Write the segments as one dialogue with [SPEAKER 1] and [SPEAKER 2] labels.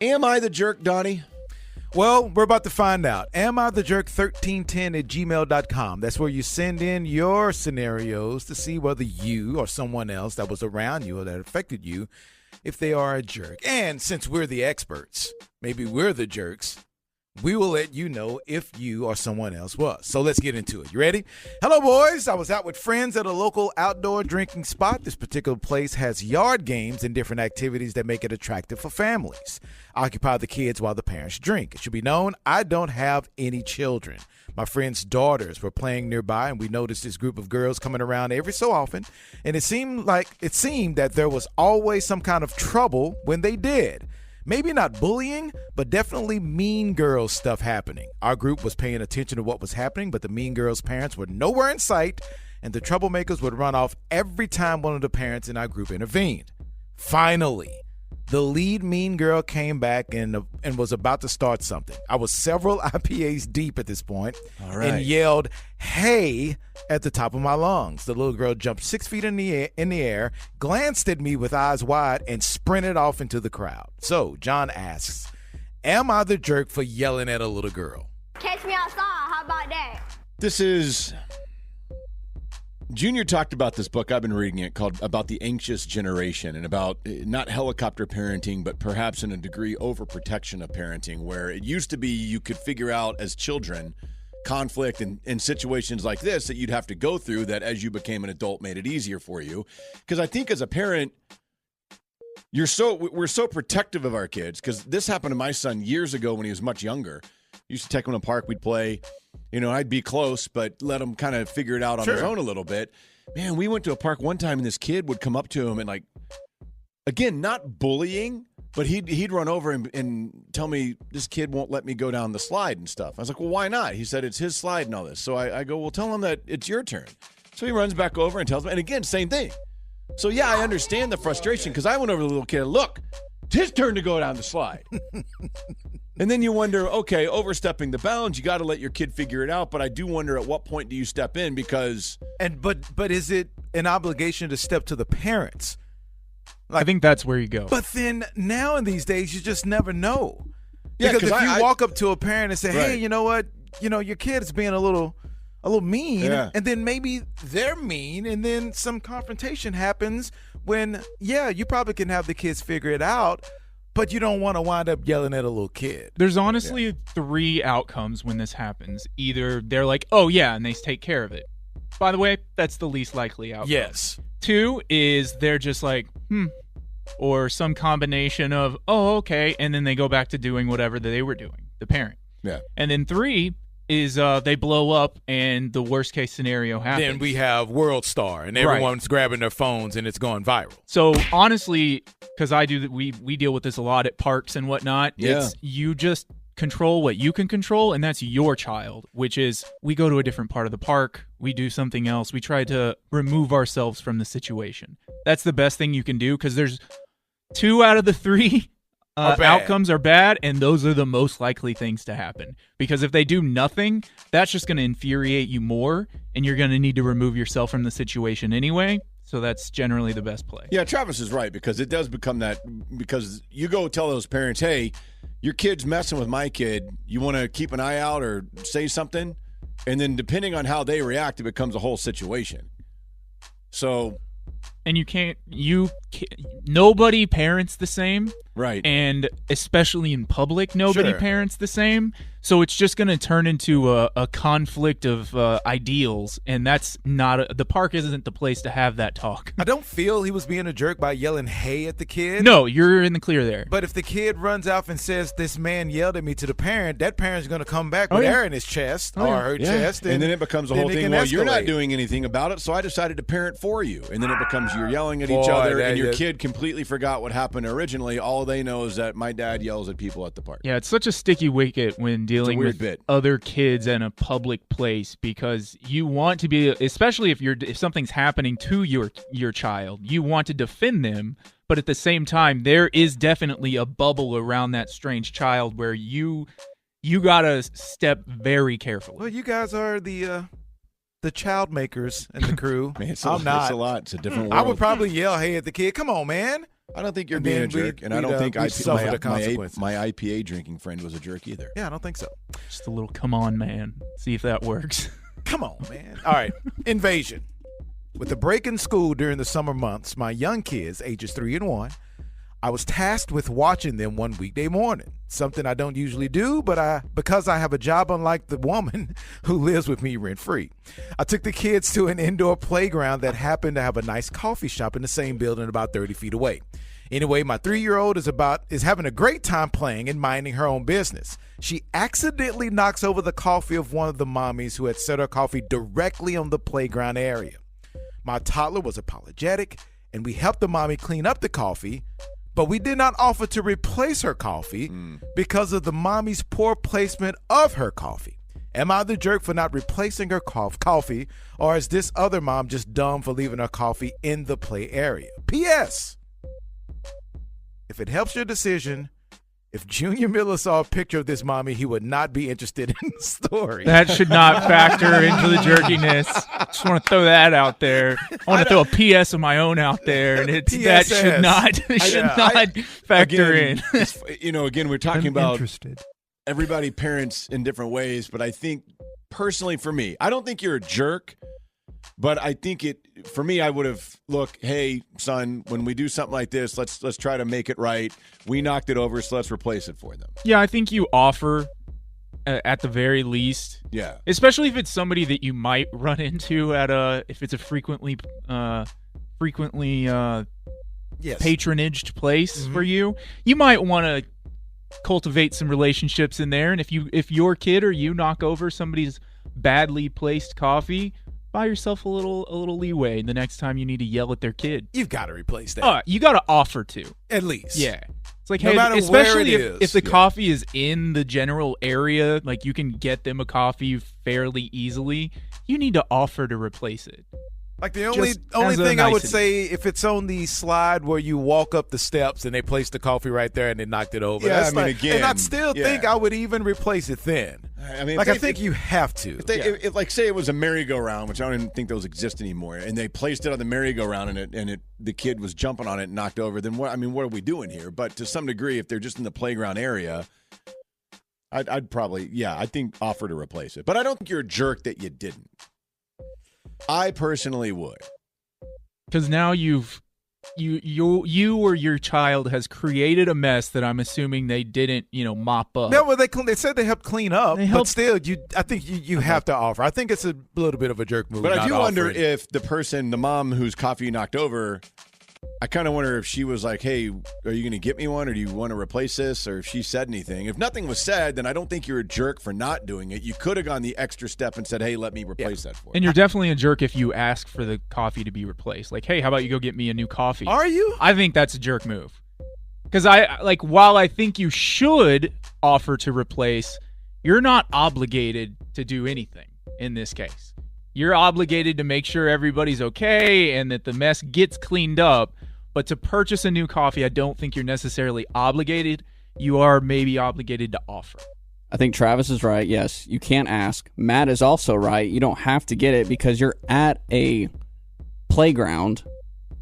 [SPEAKER 1] Am I the jerk, Donnie?
[SPEAKER 2] Well, we're about to find out. Am I the jerk 1310 at gmail.com. That's where you send in your scenarios to see whether you or someone else that was around you or that affected you, if they are a jerk. And since we're the experts, maybe we're the jerks, we will let you know if you or someone else was. So let's get into it. You ready? Hello, boys. I was out with friends at a local outdoor drinking spot. This particular place has yard games and different activities that make it attractive for families. Occupy the kids while the parents drink. It should be known, I don't have any children. My friend's daughters were playing nearby, and we noticed this group of girls coming around every so often, and it seemed that there was always some kind of trouble when they did. Maybe not bullying, but definitely mean girls stuff happening. Our group was paying attention to what was happening, but the mean girls' parents were nowhere in sight, and the troublemakers would run off every time one of the parents in our group intervened. Finally, the lead mean girl came back and was about to start something. I was several IPAs deep at this point and yelled, "Hey," at the top of my lungs. The little girl jumped 6 feet in the air, glanced at me with eyes wide, and sprinted off into the crowd. So John asks, am I the jerk for yelling at a little girl?
[SPEAKER 3] Catch me outside. How about that?
[SPEAKER 1] This is... Junior talked about this book, I've been reading it, called About the Anxious Generation, and about not helicopter parenting, but perhaps in a degree overprotection of parenting, where it used to be you could figure out as children conflict in situations like this that you'd have to go through that as you became an adult made it easier for you. Because I think as a parent, we're so protective of our kids, because this happened to my son years ago when he was much younger. Used to take him to the park, we'd play. You know, I'd be close, but let him kind of figure it out on his own a little bit. Man, we went to a park one time, and this kid would come up to him and, like, again, not bullying, but he'd run over and tell me, this kid won't let me go down the slide and stuff. I was like, well, why not? He said, it's his slide and all this. So I go, well, tell him that it's your turn. So he runs back over and tells me, and again, same thing. So, yeah, I understand the frustration, because I went over to the little kid, look, it's his turn to go down the slide. And then you wonder, okay, overstepping the bounds, you got to let your kid figure it out. But I do wonder, at what point do you step in? Because
[SPEAKER 2] but is it an obligation to step to the parents?
[SPEAKER 4] I think that's where you go.
[SPEAKER 2] But then now in these days, you just never know.
[SPEAKER 1] Yeah,
[SPEAKER 2] because if
[SPEAKER 1] I
[SPEAKER 2] you walk up to a parent and say, "Hey,
[SPEAKER 1] Right.
[SPEAKER 2] you know what? You know your kid is being a little mean,"
[SPEAKER 1] Yeah.
[SPEAKER 2] and then maybe they're mean, and then some confrontation happens when, yeah, you probably can have the kids figure it out. But you don't want to wind up yelling at a little kid.
[SPEAKER 4] There's honestly three outcomes when this happens. Either they're like, oh, yeah, and they take care of it. By the way, that's the least likely outcome.
[SPEAKER 2] Yes.
[SPEAKER 4] 2 is they're just like, or some combination of, oh, okay, and then they go back to doing whatever they were doing, the parent.
[SPEAKER 1] Yeah.
[SPEAKER 4] And then 3 is they blow up and the worst case scenario happens.
[SPEAKER 2] Then we have World Star and everyone's grabbing their phones and it's going viral.
[SPEAKER 4] So honestly, because we deal with this a lot at parks and whatnot.
[SPEAKER 1] Yeah.
[SPEAKER 4] It's you just control what you can control, and that's your child, which is we go to a different part of the park, we do something else, we try to remove ourselves from the situation. That's the best thing you can do, because there's 2 out of the 3 outcomes are bad, and those are the most likely things to happen. Because if they do nothing, that's just going to infuriate you more, and you're going to need to remove yourself from the situation anyway. So that's generally the best play.
[SPEAKER 1] Yeah, Travis is right, because it does become that, because you go tell those parents, hey, your kid's messing with my kid. You want to keep an eye out or say something? And then depending on how they react, it becomes a whole situation. So...
[SPEAKER 4] And nobody parents the same.
[SPEAKER 1] Right.
[SPEAKER 4] And especially in public, nobody parents the same. So it's just going to turn into a conflict of ideals. And that's not the park isn't the place to have that talk.
[SPEAKER 2] I don't feel he was being a jerk by yelling "hey" at the kid.
[SPEAKER 4] No, you're in the clear there.
[SPEAKER 2] But if the kid runs off and says, "This man yelled at me," to the parent, that parent's going to come back with air in his chest or her chest.
[SPEAKER 1] And then it becomes a whole thing. Well, you're not doing anything about it, so I decided to parent for you. And then it becomes you're yelling at each other, and your kid completely forgot what happened originally. All they know is that my dad yells at people at the park.
[SPEAKER 4] Yeah, it's such a sticky wicket when dealing with other kids in a public place, because you want to be, especially if something's happening to your child, you want to defend them, but at the same time, there is definitely a bubble around that strange child where you gotta step very carefully.
[SPEAKER 2] Well, you guys are the child makers and the crew.
[SPEAKER 1] Man, it's
[SPEAKER 2] I'm not.
[SPEAKER 1] It's a lot. It's a different world.
[SPEAKER 2] I would probably yell "hey" at the kid. Come on, man.
[SPEAKER 1] I don't think you're
[SPEAKER 2] And
[SPEAKER 1] being a
[SPEAKER 2] then
[SPEAKER 1] jerk, and I
[SPEAKER 2] we'd,
[SPEAKER 1] don't think
[SPEAKER 2] we'd suffer the
[SPEAKER 1] my
[SPEAKER 2] consequences.
[SPEAKER 1] IPA drinking friend was a jerk either.
[SPEAKER 2] Yeah, I don't think so.
[SPEAKER 4] Just a little come on, man. See if that works.
[SPEAKER 2] Come on, man. All right, invasion. With the break in school during the summer months, my young kids, ages 3 and 1, I was tasked with watching them one weekday morning. Something I don't usually do, but because I have a job unlike the woman who lives with me rent-free. I took the kids to an indoor playground that happened to have a nice coffee shop in the same building about 30 feet away. Anyway, my 3-year-old is having a great time playing and minding her own business. She accidentally knocks over the coffee of one of the mommies who had set her coffee directly on the playground area. My toddler was apologetic, and we helped the mommy clean up the coffee, but we did not offer to replace her coffee because of the mommy's poor placement of her coffee. Am I the jerk for not replacing her coffee, or is this other mom just dumb for leaving her coffee in the play area? P.S. If it helps your decision, if Junior Miller saw a picture of this mommy, he would not be interested in the story.
[SPEAKER 4] That should not factor into the jerkiness. Just want to throw that out there. I want to throw a PS of my own out there, and that should not factor in.
[SPEAKER 1] Again, we're talking
[SPEAKER 5] I'm
[SPEAKER 1] about
[SPEAKER 5] interested.
[SPEAKER 1] everybody parents in different ways, but I think personally for me, I don't think you're a jerk, but I think for me, I would have, look, hey, son, when we do something like this, let's try to make it right. We knocked it over, so let's replace it for them.
[SPEAKER 4] Yeah, I think you offer at the very least.
[SPEAKER 1] Yeah.
[SPEAKER 4] Especially if it's somebody that you might run into if it's a frequently
[SPEAKER 2] Yes.
[SPEAKER 4] patronaged place for you. You might want to cultivate some relationships in there, and if your kid or you knock over somebody's badly placed coffee, buy yourself a little leeway the next time you need to yell at their kid.
[SPEAKER 2] You've got to replace that.
[SPEAKER 4] You got to offer to.
[SPEAKER 2] At least.
[SPEAKER 4] Yeah. It's like,
[SPEAKER 2] No
[SPEAKER 4] hey,
[SPEAKER 2] matter
[SPEAKER 4] especially
[SPEAKER 2] where it is.
[SPEAKER 4] if the coffee is in the general area, like you can get them a coffee fairly easily, you need to offer to replace it.
[SPEAKER 2] Like the only
[SPEAKER 4] Just as a
[SPEAKER 2] thing I would
[SPEAKER 4] nicety.
[SPEAKER 2] say, if it's on the slide where you walk up the steps and they place the coffee right there and they knocked it over.
[SPEAKER 1] Yeah,
[SPEAKER 2] That's
[SPEAKER 1] I mean, again,
[SPEAKER 2] and I'd still think I would even replace it then.
[SPEAKER 1] I mean,
[SPEAKER 2] Like, I think you have to.
[SPEAKER 1] If like, say it was a merry-go-round, which I don't even think those exist anymore, and they placed it on the merry-go-round, and the kid was jumping on it and knocked over, then what are we doing here? But to some degree, if they're just in the playground area, I'd probably, I think offer to replace it. But I don't think you're a jerk that you didn't. I personally would.
[SPEAKER 4] Because now you or your child has created a mess that I'm assuming they didn't, mop up.
[SPEAKER 2] No, well, they said they helped clean up,
[SPEAKER 4] They
[SPEAKER 2] but
[SPEAKER 4] helped-
[SPEAKER 2] still, you think you have to offer. I think it's a little bit of a jerk move.
[SPEAKER 1] But I
[SPEAKER 2] not
[SPEAKER 1] do wonder
[SPEAKER 2] offering.
[SPEAKER 1] if the mom whose coffee you knocked over, I kind of wonder if she was like, hey, are you going to get me one, or do you want to replace this, or if she said anything. If nothing was said, then I don't think you're a jerk for not doing it. You could have gone the extra step and said, hey, let me replace that for you.
[SPEAKER 4] And you're definitely a jerk if you ask for the coffee to be replaced. Like, hey, how about you go get me a new coffee?
[SPEAKER 2] Are you?
[SPEAKER 4] I think that's a jerk move. Because while I think you should offer to replace, you're not obligated to do anything in this case. You're obligated to make sure everybody's okay and that the mess gets cleaned up. But to purchase a new coffee, I don't think you're necessarily obligated. You are maybe obligated to offer.
[SPEAKER 6] I think Travis is right. Yes, you can't ask. Matt is also right. You don't have to get it because you're at a playground.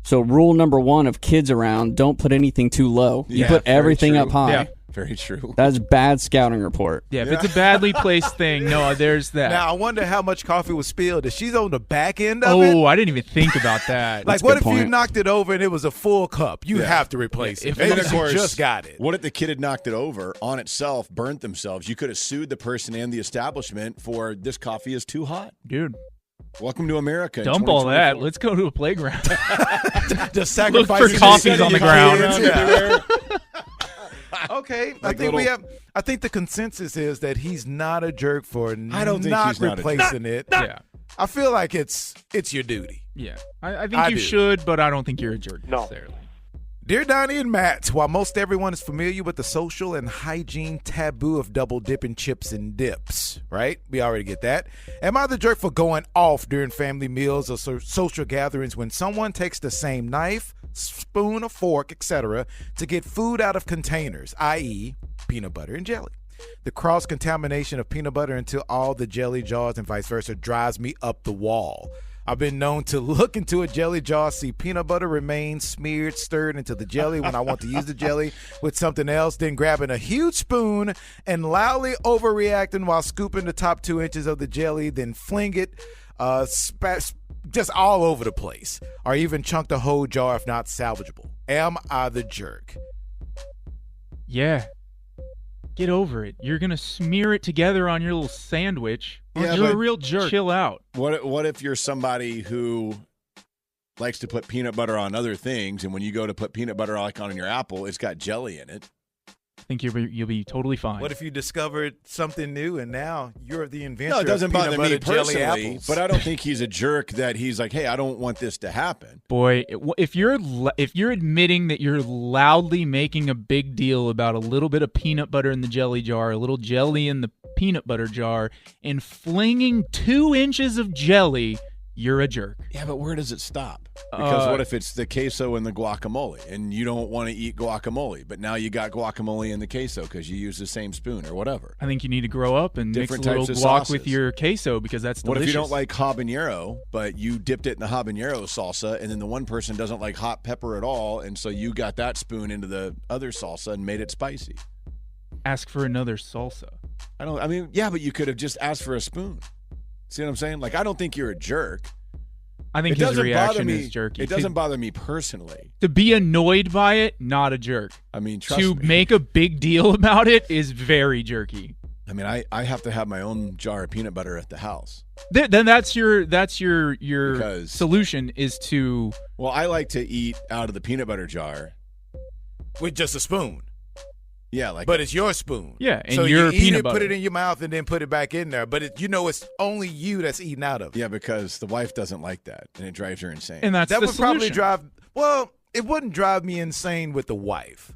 [SPEAKER 6] So rule number 1 of kids around, don't put anything too low. You put
[SPEAKER 1] very
[SPEAKER 6] everything
[SPEAKER 1] true.
[SPEAKER 6] up high.
[SPEAKER 4] Yeah.
[SPEAKER 1] Very true.
[SPEAKER 6] That's bad scouting report.
[SPEAKER 4] Yeah, if it's a badly placed thing, no, there's that.
[SPEAKER 2] Now I wonder how much coffee was spilled. If she's on the back end of it.
[SPEAKER 4] I didn't even think about that.
[SPEAKER 2] Like,
[SPEAKER 6] a
[SPEAKER 2] what
[SPEAKER 6] good
[SPEAKER 2] if you
[SPEAKER 6] point.
[SPEAKER 2] knocked it over and it was a full cup? You have to replace it.
[SPEAKER 4] If
[SPEAKER 1] And
[SPEAKER 2] Maybe
[SPEAKER 1] of
[SPEAKER 2] she
[SPEAKER 1] course,
[SPEAKER 2] just got it.
[SPEAKER 1] What if the kid had knocked it over on itself, burnt themselves? You could have sued the person and the establishment for this coffee is too hot.
[SPEAKER 4] Dude,
[SPEAKER 1] Welcome to America. in
[SPEAKER 4] dump all that.
[SPEAKER 1] 2024.
[SPEAKER 4] Let's go to a playground.
[SPEAKER 2] Just
[SPEAKER 4] Look
[SPEAKER 2] sacrifice
[SPEAKER 4] for coffees on the ground.
[SPEAKER 2] Yeah. Okay,
[SPEAKER 1] Like
[SPEAKER 2] I think the consensus is that he's not a jerk for
[SPEAKER 1] I don't think
[SPEAKER 2] not
[SPEAKER 1] he's not a jerk.
[SPEAKER 2] replacing it.
[SPEAKER 4] Yeah.
[SPEAKER 2] I feel like it's your duty.
[SPEAKER 4] Yeah. I think
[SPEAKER 2] I
[SPEAKER 4] you
[SPEAKER 2] do.
[SPEAKER 4] should, but I don't think you're a jerk necessarily.
[SPEAKER 2] Dear Donnie and Matt, while most everyone is familiar with the social and hygiene taboo of double dipping chips and dips, right? We already get that. Am I the jerk for going off during family meals or social gatherings when someone takes the same knife, spoon, or fork, etc., to get food out of containers, i.e., peanut butter and jelly? The cross-contamination of peanut butter into all the jelly jars and vice versa drives me up the wall. I've been known to look into a jelly jar, see peanut butter remains smeared, stirred into the jelly when I want to use the jelly with something else, then grabbing a huge spoon and loudly overreacting while scooping the top 2 inches of the jelly, then fling it just all over the place, or even chunk the whole jar if not salvageable. Am I the jerk?
[SPEAKER 4] Yeah. Get over it. You're going to smear it together on your little sandwich.
[SPEAKER 1] Yeah,
[SPEAKER 4] You're a
[SPEAKER 1] but
[SPEAKER 4] real jerk. Chill out.
[SPEAKER 1] What if you're somebody who likes to put peanut butter on other things, and when you go to put peanut butter on your apple, it's got jelly in it?
[SPEAKER 4] I think you'll be totally fine.
[SPEAKER 2] What if you discovered something new and now you're the inventor?
[SPEAKER 1] No, it doesn't
[SPEAKER 2] of
[SPEAKER 1] bother
[SPEAKER 2] peanut
[SPEAKER 1] me
[SPEAKER 2] butter jelly
[SPEAKER 1] personally,
[SPEAKER 2] apples?
[SPEAKER 1] but I don't think he's a jerk that he's like, hey, I don't want this to happen.
[SPEAKER 4] Boy, if you're admitting that you're loudly making a big deal about a little bit of peanut butter in the jelly jar, a little jelly in the peanut butter jar, and flinging 2 inches of jelly, you're a jerk.
[SPEAKER 1] Yeah, but where does it stop? Because what if it's the queso and the guacamole, and you don't want to eat guacamole, but now you got guacamole in the queso because you use the same spoon or whatever?
[SPEAKER 4] I think you need to grow up and
[SPEAKER 1] Different
[SPEAKER 4] mix a little
[SPEAKER 1] types
[SPEAKER 4] guac
[SPEAKER 1] of
[SPEAKER 4] with
[SPEAKER 1] sauces.
[SPEAKER 4] your queso because that's delicious.
[SPEAKER 1] What if you don't like habanero, but you dipped it in the habanero salsa, and then the one person doesn't like hot pepper at all, and so you got that spoon into the other salsa and made it spicy?
[SPEAKER 4] Ask for another salsa.
[SPEAKER 1] Yeah, but you could have just asked for a spoon. See what I'm saying? Like, I don't think you're a jerk.
[SPEAKER 4] I think his reaction is jerky.
[SPEAKER 1] It doesn't bother me personally.
[SPEAKER 4] To be annoyed by it, not a jerk.
[SPEAKER 1] I mean, trust
[SPEAKER 4] to
[SPEAKER 1] me.
[SPEAKER 4] make a big deal about it is very jerky.
[SPEAKER 1] I mean, I have to have my own jar of peanut butter at the house.
[SPEAKER 4] Then that's your
[SPEAKER 1] Because-
[SPEAKER 4] solution is to
[SPEAKER 1] Well, I like to eat out of the peanut butter jar.
[SPEAKER 2] with just a spoon.
[SPEAKER 1] Yeah, like
[SPEAKER 2] But it's your spoon.
[SPEAKER 4] Yeah, and
[SPEAKER 2] so
[SPEAKER 4] your
[SPEAKER 2] you eat
[SPEAKER 4] peanut
[SPEAKER 2] it, put
[SPEAKER 4] butter.
[SPEAKER 2] it in your mouth, and then put it back in there. But it's only you that's eating out of it.
[SPEAKER 1] yeah, because the wife doesn't like that, and it drives her insane.
[SPEAKER 4] and that's
[SPEAKER 2] That
[SPEAKER 4] the
[SPEAKER 2] would
[SPEAKER 4] solution.
[SPEAKER 2] probably drive. Well, it wouldn't drive me insane with the wife.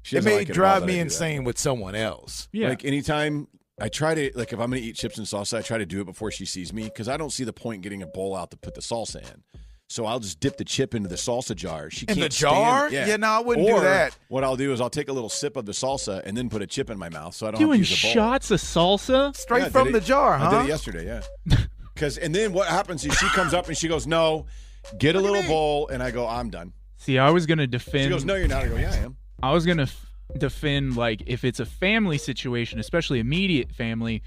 [SPEAKER 1] She
[SPEAKER 2] It
[SPEAKER 1] doesn't
[SPEAKER 2] may
[SPEAKER 1] like at all
[SPEAKER 2] drive
[SPEAKER 1] that I
[SPEAKER 2] me
[SPEAKER 1] do that.
[SPEAKER 2] insane with someone else.
[SPEAKER 4] Yeah.
[SPEAKER 1] Like anytime I try to, like if I'm going to eat chips and salsa, I try to do it before she sees me because I don't see the point in getting a bowl out to put the salsa in. So I'll just dip the chip into the salsa jar. She
[SPEAKER 2] In
[SPEAKER 1] can't
[SPEAKER 2] the jar?
[SPEAKER 1] stand-
[SPEAKER 2] Yeah, no, I wouldn't do
[SPEAKER 1] Or
[SPEAKER 2] that.
[SPEAKER 1] What I'll do is I'll take a little sip of the salsa and then put a chip in my mouth so I don't have
[SPEAKER 4] Doing
[SPEAKER 1] to use a bowl.
[SPEAKER 4] shots of salsa?
[SPEAKER 2] Straight
[SPEAKER 1] Yeah, I
[SPEAKER 2] from
[SPEAKER 1] did
[SPEAKER 2] the
[SPEAKER 1] it-
[SPEAKER 2] jar, huh?
[SPEAKER 1] I did it yesterday, yeah. And then what happens is she comes up and she goes, no, get a little bowl. And I go, I'm done.
[SPEAKER 4] See, I was gonna defend.
[SPEAKER 1] She goes, no, you're not. I go, yeah, I am.
[SPEAKER 4] I was gonna defend like if it's a family situation, especially immediate family,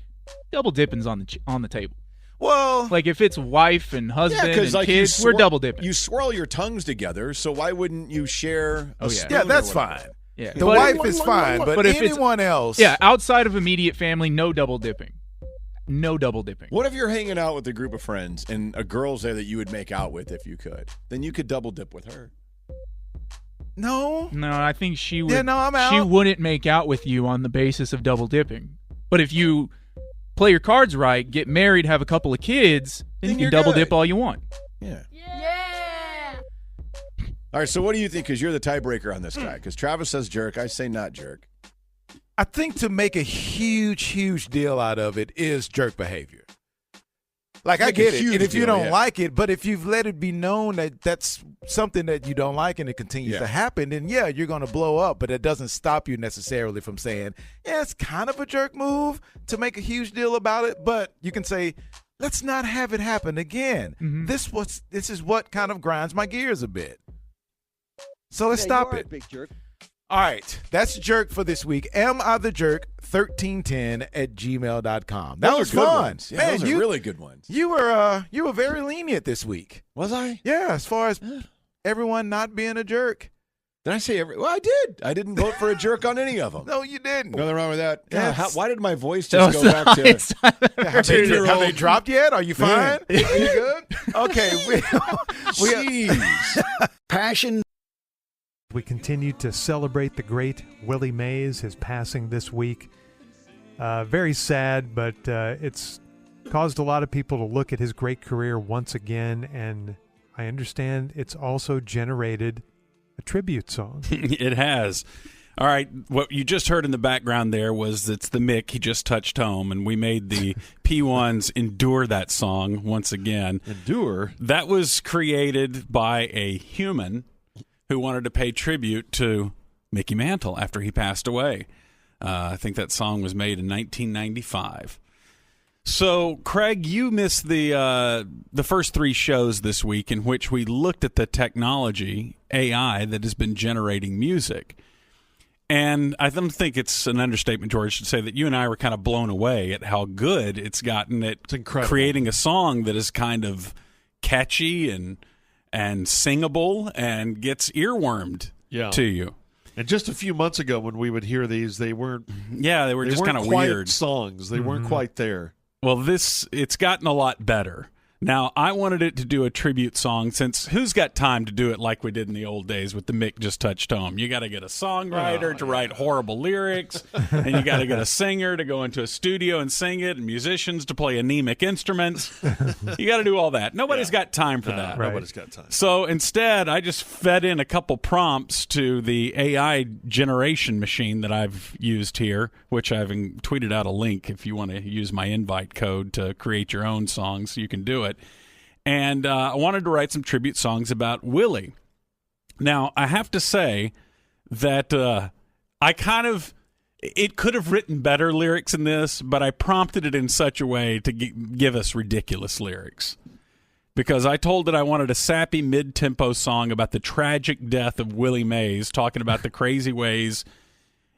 [SPEAKER 4] double dipping's on the table.
[SPEAKER 2] Well,
[SPEAKER 4] Like if it's wife and husband and
[SPEAKER 1] because like
[SPEAKER 4] kids, we're double dipping.
[SPEAKER 1] You swirl your tongues together, so why wouldn't you share a
[SPEAKER 4] Oh, yeah.
[SPEAKER 1] spoon
[SPEAKER 2] yeah,
[SPEAKER 1] or
[SPEAKER 2] that's
[SPEAKER 1] whatever?
[SPEAKER 2] fine.
[SPEAKER 4] yeah,
[SPEAKER 2] The
[SPEAKER 4] but-
[SPEAKER 2] wife is fine, but
[SPEAKER 4] if it's-
[SPEAKER 2] anyone else.
[SPEAKER 4] Yeah, outside of immediate family, no double dipping. No double dipping.
[SPEAKER 1] What if you're hanging out with a group of friends and a girl's there that you would make out with if you could? Then you could double dip with her.
[SPEAKER 2] No.
[SPEAKER 4] No, I think she would.
[SPEAKER 2] Yeah, no, I'm
[SPEAKER 4] She
[SPEAKER 2] out.
[SPEAKER 4] wouldn't make out with you on the basis of double dipping. But if you play your cards right, get married, have a couple of kids, then
[SPEAKER 1] Then
[SPEAKER 4] you
[SPEAKER 1] you're
[SPEAKER 4] can double
[SPEAKER 1] good.
[SPEAKER 4] dip all you want.
[SPEAKER 1] Yeah.
[SPEAKER 3] Yeah.
[SPEAKER 1] All right, so what do you think? Because you're the tiebreaker on this guy. Because Travis says jerk. I say not jerk.
[SPEAKER 2] I think to make a huge deal out of it is jerk behavior. Like, I
[SPEAKER 1] Make a
[SPEAKER 2] get it.
[SPEAKER 1] huge
[SPEAKER 2] And if you
[SPEAKER 1] deal,
[SPEAKER 2] don't
[SPEAKER 1] yeah.
[SPEAKER 2] like it, but if you've let it be known that that's something that you don't like and it continues
[SPEAKER 1] Yeah.
[SPEAKER 2] to happen, then yeah, you're going to blow up. But it doesn't stop you necessarily from saying, yeah, it's kind of a jerk move to make a huge deal about it. But you can say, let's not have it happen again.
[SPEAKER 4] Mhm.
[SPEAKER 2] This is what kind of grinds my gears a bit. So let's stop it.
[SPEAKER 5] Big jerk.
[SPEAKER 2] All right, that's jerk for this week. Am I the jerk? 1310@gmail.com. That
[SPEAKER 1] Those
[SPEAKER 2] was
[SPEAKER 1] are good
[SPEAKER 2] fun.
[SPEAKER 1] ones. Yeah,
[SPEAKER 2] Man,
[SPEAKER 1] those are really good ones.
[SPEAKER 2] you were very lenient this week.
[SPEAKER 1] Was I?
[SPEAKER 2] Yeah, as far as everyone not being a jerk.
[SPEAKER 1] Did I say every? Well, I did. I didn't vote for a jerk on any of them.
[SPEAKER 2] No, you didn't.
[SPEAKER 1] Nothing wrong with that.
[SPEAKER 2] Yes.
[SPEAKER 1] Yeah, why did my voice just go back to?
[SPEAKER 2] Have they dropped yet? Are you fine?
[SPEAKER 1] Yeah.
[SPEAKER 2] Are you good? Okay.
[SPEAKER 1] Jeez.
[SPEAKER 5] Passion.
[SPEAKER 7] We continue to celebrate the great Willie Mays, his passing this week. Very sad, but it's caused a lot of people to look at his great career once again, and I understand it's also generated a tribute song.
[SPEAKER 8] It has. All right, what you just heard in the background there was it's the Mick, he just touched home, and we made the P1s endure that song once again.
[SPEAKER 1] Endure.
[SPEAKER 8] That was created by a human who wanted to pay tribute to Mickey Mantle after he passed away. I think that song was made in 1995. So, Craig, you missed the first 3 shows this week in which we looked at the technology, AI, that has been generating music. And I don't think it's an understatement, George, to say that you and I were kind of blown away at how good it's gotten at creating a song that is kind of catchy and singable and gets earwormed to you.
[SPEAKER 5] And just a few months ago when we would hear these, they weren't.
[SPEAKER 8] Yeah, they were just kind of weird
[SPEAKER 5] songs. They weren't quite there.
[SPEAKER 8] Well, it's gotten a lot better. Now, I wanted it to do a tribute song, since who's got time to do it like we did in the old days with the Mick Just Touched Home? You got to get a songwriter to write horrible lyrics, and you got to get a singer to go into a studio and sing it, and musicians to play anemic instruments. You got to do all that. Nobody's got time for that.
[SPEAKER 5] Nobody's got time.
[SPEAKER 8] So instead, I just fed in a couple prompts to the AI generation machine that I've used here, which I've tweeted out a link if you want to use my invite code to create your own songs. You can do it. And I wanted to write some tribute songs about Willie. Now, I have to say that it could have written better lyrics in this, but I prompted it in such a way to give us ridiculous lyrics. Because I told it I wanted a sappy mid-tempo song about the tragic death of Willie Mays, talking about the crazy ways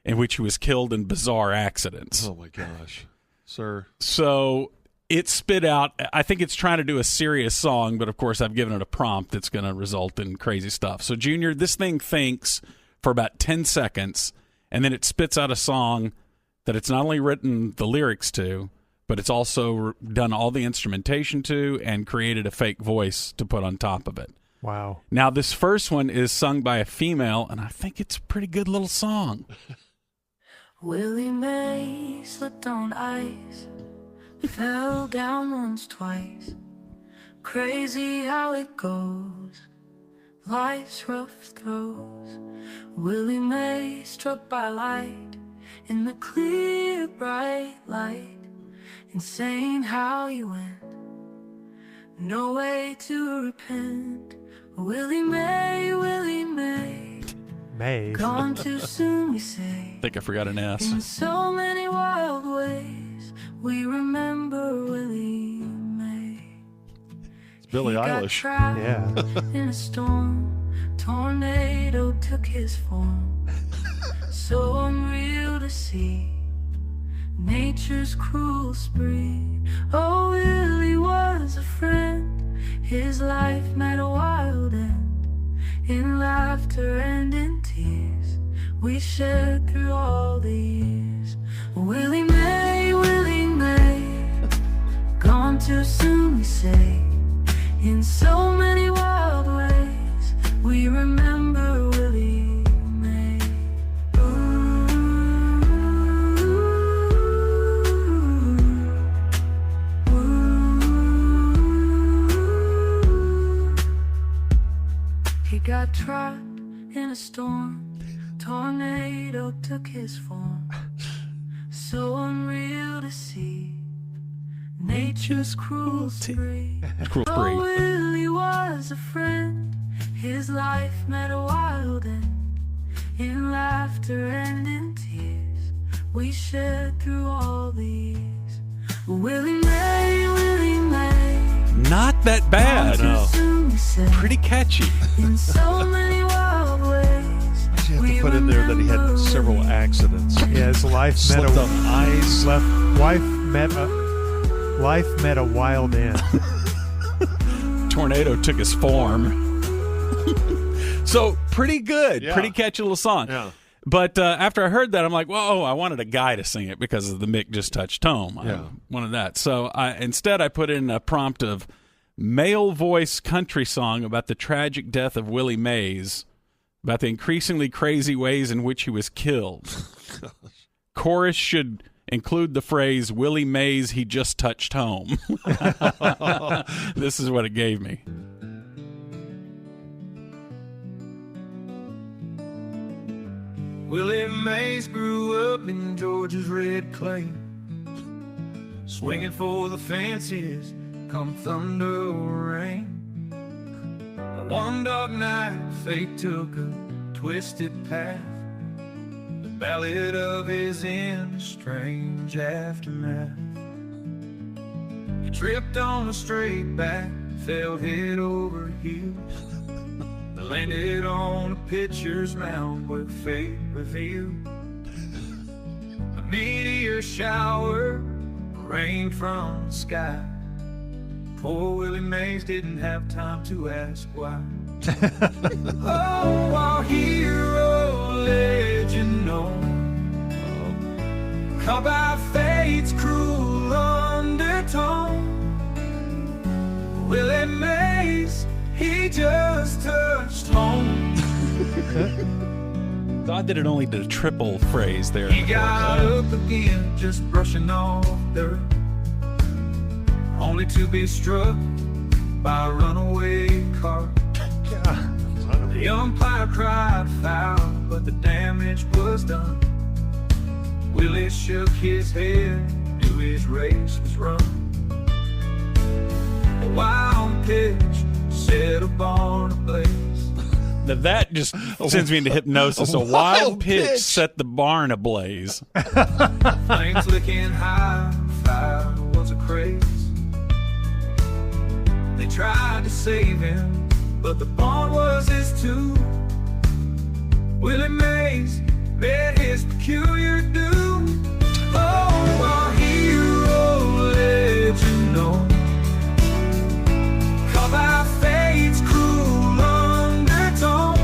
[SPEAKER 8] in which he was killed in bizarre accidents.
[SPEAKER 5] Oh, my gosh. Sir.
[SPEAKER 8] So it spit out, I think it's trying to do a serious song, but of course I've given it a prompt that's going to result in crazy stuff. So, Junior, this thing thinks for about 10 seconds, and then it spits out a song that it's not only written the lyrics to, but it's also done all the instrumentation to and created a fake voice to put on top of it.
[SPEAKER 7] Wow.
[SPEAKER 8] Now, this first one is sung by a female, and I think it's a pretty good little song.
[SPEAKER 9] Willie Mays slipped on ice, fell down once, twice. Crazy how it goes, life's rough throws. Willie Mays struck by light in the clear bright light. Insane how you went, no way to repent. Willie May, Willie May, gone too soon, we say.
[SPEAKER 8] I think I forgot an S.
[SPEAKER 9] In so many wild ways, we remember Willie May.
[SPEAKER 5] It's Billie Eilish.
[SPEAKER 9] Got trapped in a storm, tornado took his form. So unreal to see nature's cruel spree. Oh, Willie was a friend, his life met a wild end. In laughter and in tears, we shared through all the years. Willie May, gone too soon, we say. In so many wild ways, we remember Willie May. He got trapped in a storm, tornado took his form. So unreal to see nature's cruel spree. Oh, Willie was a friend, his life met a wild end. In laughter and in tears, we shared through all the years. Willie May,
[SPEAKER 8] not that bad.
[SPEAKER 5] No.
[SPEAKER 8] Pretty catchy.
[SPEAKER 9] In so many wild ways,
[SPEAKER 5] You have to put in there that he had several accidents.
[SPEAKER 7] Yeah, his life met
[SPEAKER 5] Slipped on ice.
[SPEAKER 7] Life met a wild end.
[SPEAKER 8] Tornado took his form. So pretty good,
[SPEAKER 5] Yeah.
[SPEAKER 8] pretty catchy little song.
[SPEAKER 5] Yeah.
[SPEAKER 8] But after I heard that, I'm like, whoa, I wanted a guy to sing it because of the Mick Just Touched Home. I wanted that. So instead I put in a prompt of male voice country song about the tragic death of Willie Mays, about the increasingly crazy ways in which he was killed. Chorus should include the phrase, Willie Mays, he just touched home. This is what it gave me.
[SPEAKER 10] Willie Mays grew up in Georgia's red clay, swinging for the fences come thunder or rain. One dark night, fate took a twisted path, the ballad of his end, strange aftermath. Tripped on a straight back, fell head over heels. Landed on a pitcher's mound where fate revealed. A meteor shower rained from the sky. Poor Willie Mays didn't have time to ask why. Oh, our hero legend known, caught by fate's cruel undertone. Willie Mays, he just touched home.
[SPEAKER 8] God that it only did a triple phrase there.
[SPEAKER 10] He got up again, just brushing off dirt, only to be struck by a runaway car. The umpire cried foul, but the damage was done. Willie shook his head, knew his race was run. A wild pitch set a barn ablaze.
[SPEAKER 8] Now that just sends me into hypnosis. A wild pitch set the barn ablaze.
[SPEAKER 10] Flames licking high, fire was a craze. They tried to save him, but the barn was his too. Willie Mays met his peculiar doom. Oh, our hero legend known, caught by fate's cruel undertone.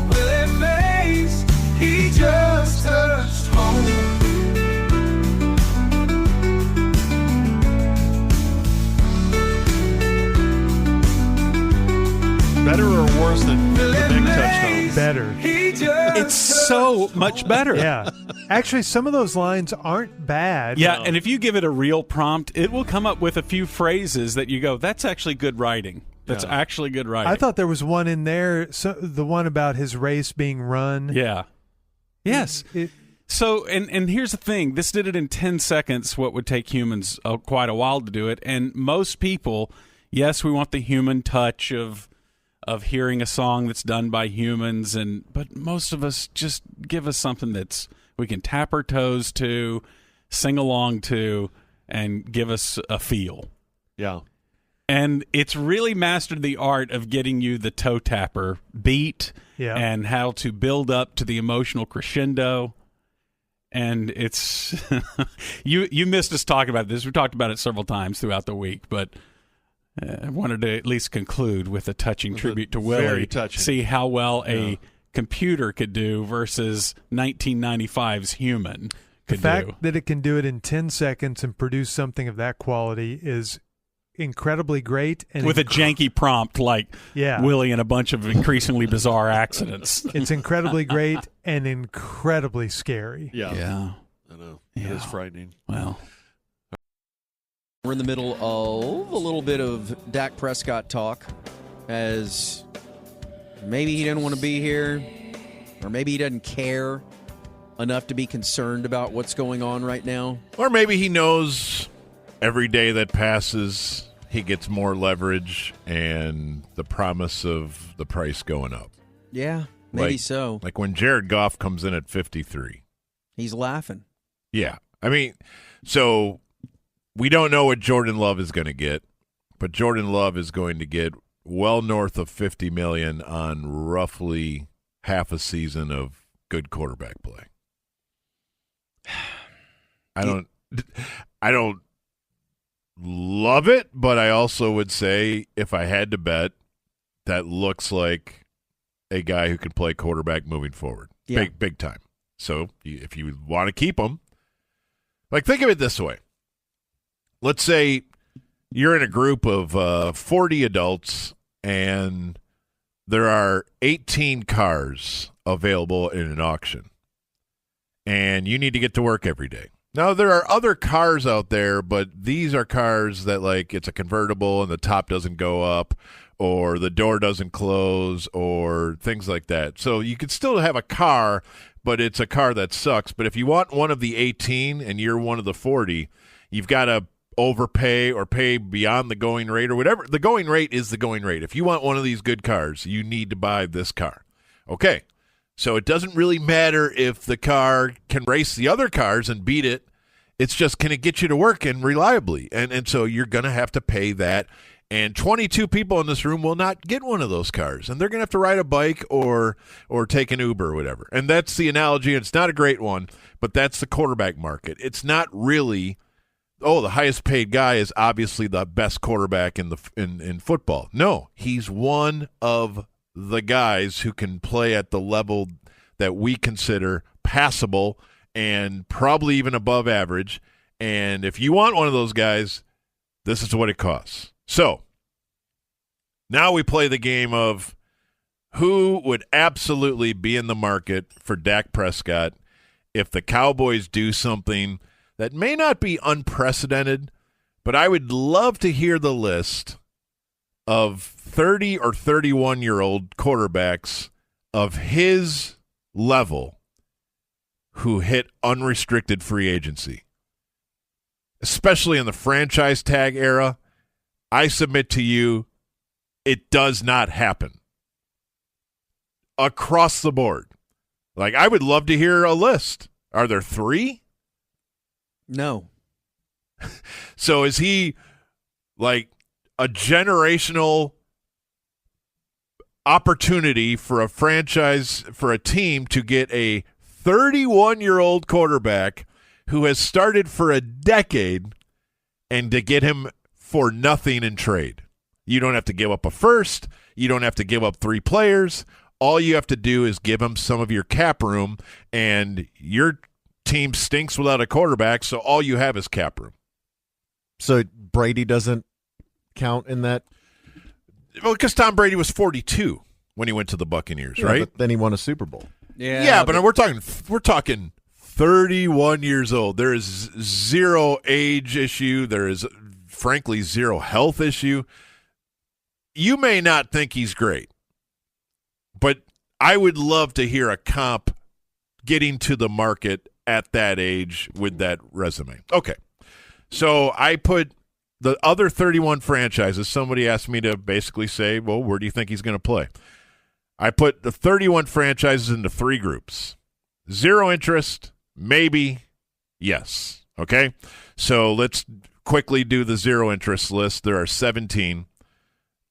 [SPEAKER 10] Willie Mays, he just touched home.
[SPEAKER 5] Better or worse than the big touchdown?
[SPEAKER 7] Better.
[SPEAKER 8] It's so much better.
[SPEAKER 7] Yeah. Actually, some of those lines aren't bad.
[SPEAKER 8] Yeah, and if you give it a real prompt, it will come up with a few phrases that you go, that's actually good writing. That's actually good writing.
[SPEAKER 7] I thought there was one in there, the one about his race being run.
[SPEAKER 8] Yeah. Yes. So, and here's the thing. This did it in 10 seconds, what would take humans quite a while to do it. And most people, yes, we want the human touch of hearing a song that's done by humans, but most of us just give us something that's we can tap our toes to, sing along to, and give us a feel.
[SPEAKER 5] Yeah.
[SPEAKER 8] And it's really mastered the art of getting you the toe tapper beat and how to build up to the emotional crescendo. And it's you missed us talking about this. We talked about it several times throughout the week, but I wanted to at least conclude with a touching tribute to Willie.
[SPEAKER 5] Very touching.
[SPEAKER 8] See how well a computer could do versus 1995's human could do.
[SPEAKER 7] The fact that it can do it in 10 seconds and produce something of that quality is incredibly great. And
[SPEAKER 8] with a janky prompt like Willie and a bunch of increasingly bizarre accidents.
[SPEAKER 7] It's incredibly great and incredibly scary.
[SPEAKER 5] Yeah. I know. It is frightening.
[SPEAKER 8] Well,
[SPEAKER 11] we're in the middle of a little bit of Dak Prescott talk, as maybe he didn't want to be here, or maybe he doesn't care enough to be concerned about what's going on right now.
[SPEAKER 12] Or maybe he knows every day that passes he gets more leverage and the promise of the price going up.
[SPEAKER 11] Yeah, maybe so.
[SPEAKER 12] Like when Jared Goff comes in at 53.
[SPEAKER 11] He's laughing.
[SPEAKER 12] Yeah. I mean, so we don't know what Jordan Love is going to get, but Jordan Love is going to get well north of $50 million on roughly half a season of good quarterback play. I don't love it, but I also would say if I had to bet, that looks like a guy who can play quarterback moving forward.
[SPEAKER 11] Yeah.
[SPEAKER 12] Big time. So if you want to keep him, like think of it this way. Let's say you're in a group of 40 adults and there are 18 cars available in an auction, and you need to get to work every day. Now, there are other cars out there, but these are cars that, like, it's a convertible and the top doesn't go up or the door doesn't close or things like that. So you could still have a car, but it's a car that sucks. But if you want one of the 18 and you're one of the 40, you've got to overpay or pay beyond the going rate or whatever. The going rate is the going rate. If you want one of these good cars, you need to buy this car. Okay. So it doesn't really matter if the car can race the other cars and beat it It's just, can it get you to work and reliably? And so you're going to have to pay that. And 22 people in this room will not get one of those cars. And they're going to have to ride a bike or take an Uber or whatever. And that's the analogy. It's not a great one, but that's the quarterback market. It's not really, the highest paid guy is obviously the best quarterback in football. No, he's one of the guys who can play at the level that we consider passable and probably even above average. And if you want one of those guys, this is what it costs. So now we play the game of who would absolutely be in the market for Dak Prescott if the Cowboys do something that may not be unprecedented, but I would love to hear the list of 30 or 31-year-old quarterbacks of his level who hit unrestricted free agency, especially in the franchise tag era. I submit to you, it does not happen across the board. Like, I would love to hear a list. Are there 3?
[SPEAKER 11] No.
[SPEAKER 12] So is he like a generational opportunity for a franchise, for a team to get a 31-year-old quarterback who has started for a decade and to get him for nothing in trade? You don't have to give up a first. You don't have to give up 3 players. All you have to do is give him some of your cap room, and your team stinks without a quarterback, so all you have is cap room.
[SPEAKER 13] So Brady doesn't count in that?
[SPEAKER 12] Well, because Tom Brady was 42 when he went to the Buccaneers,
[SPEAKER 13] Yeah,
[SPEAKER 12] right?
[SPEAKER 13] But then he won a Super Bowl.
[SPEAKER 12] Yeah, but we're talking 31 years old. There is zero age issue. There is, frankly, zero health issue. You may not think he's great, but I would love to hear a comp getting to the market at that age with that resume. Okay, so I put the other 31 franchises. Somebody asked me to basically say, well, where do you think he's going to play? I put the 31 franchises into 3 groups. 0 interest, maybe, yes. Okay? So let's quickly do the 0 interest list. There are 17.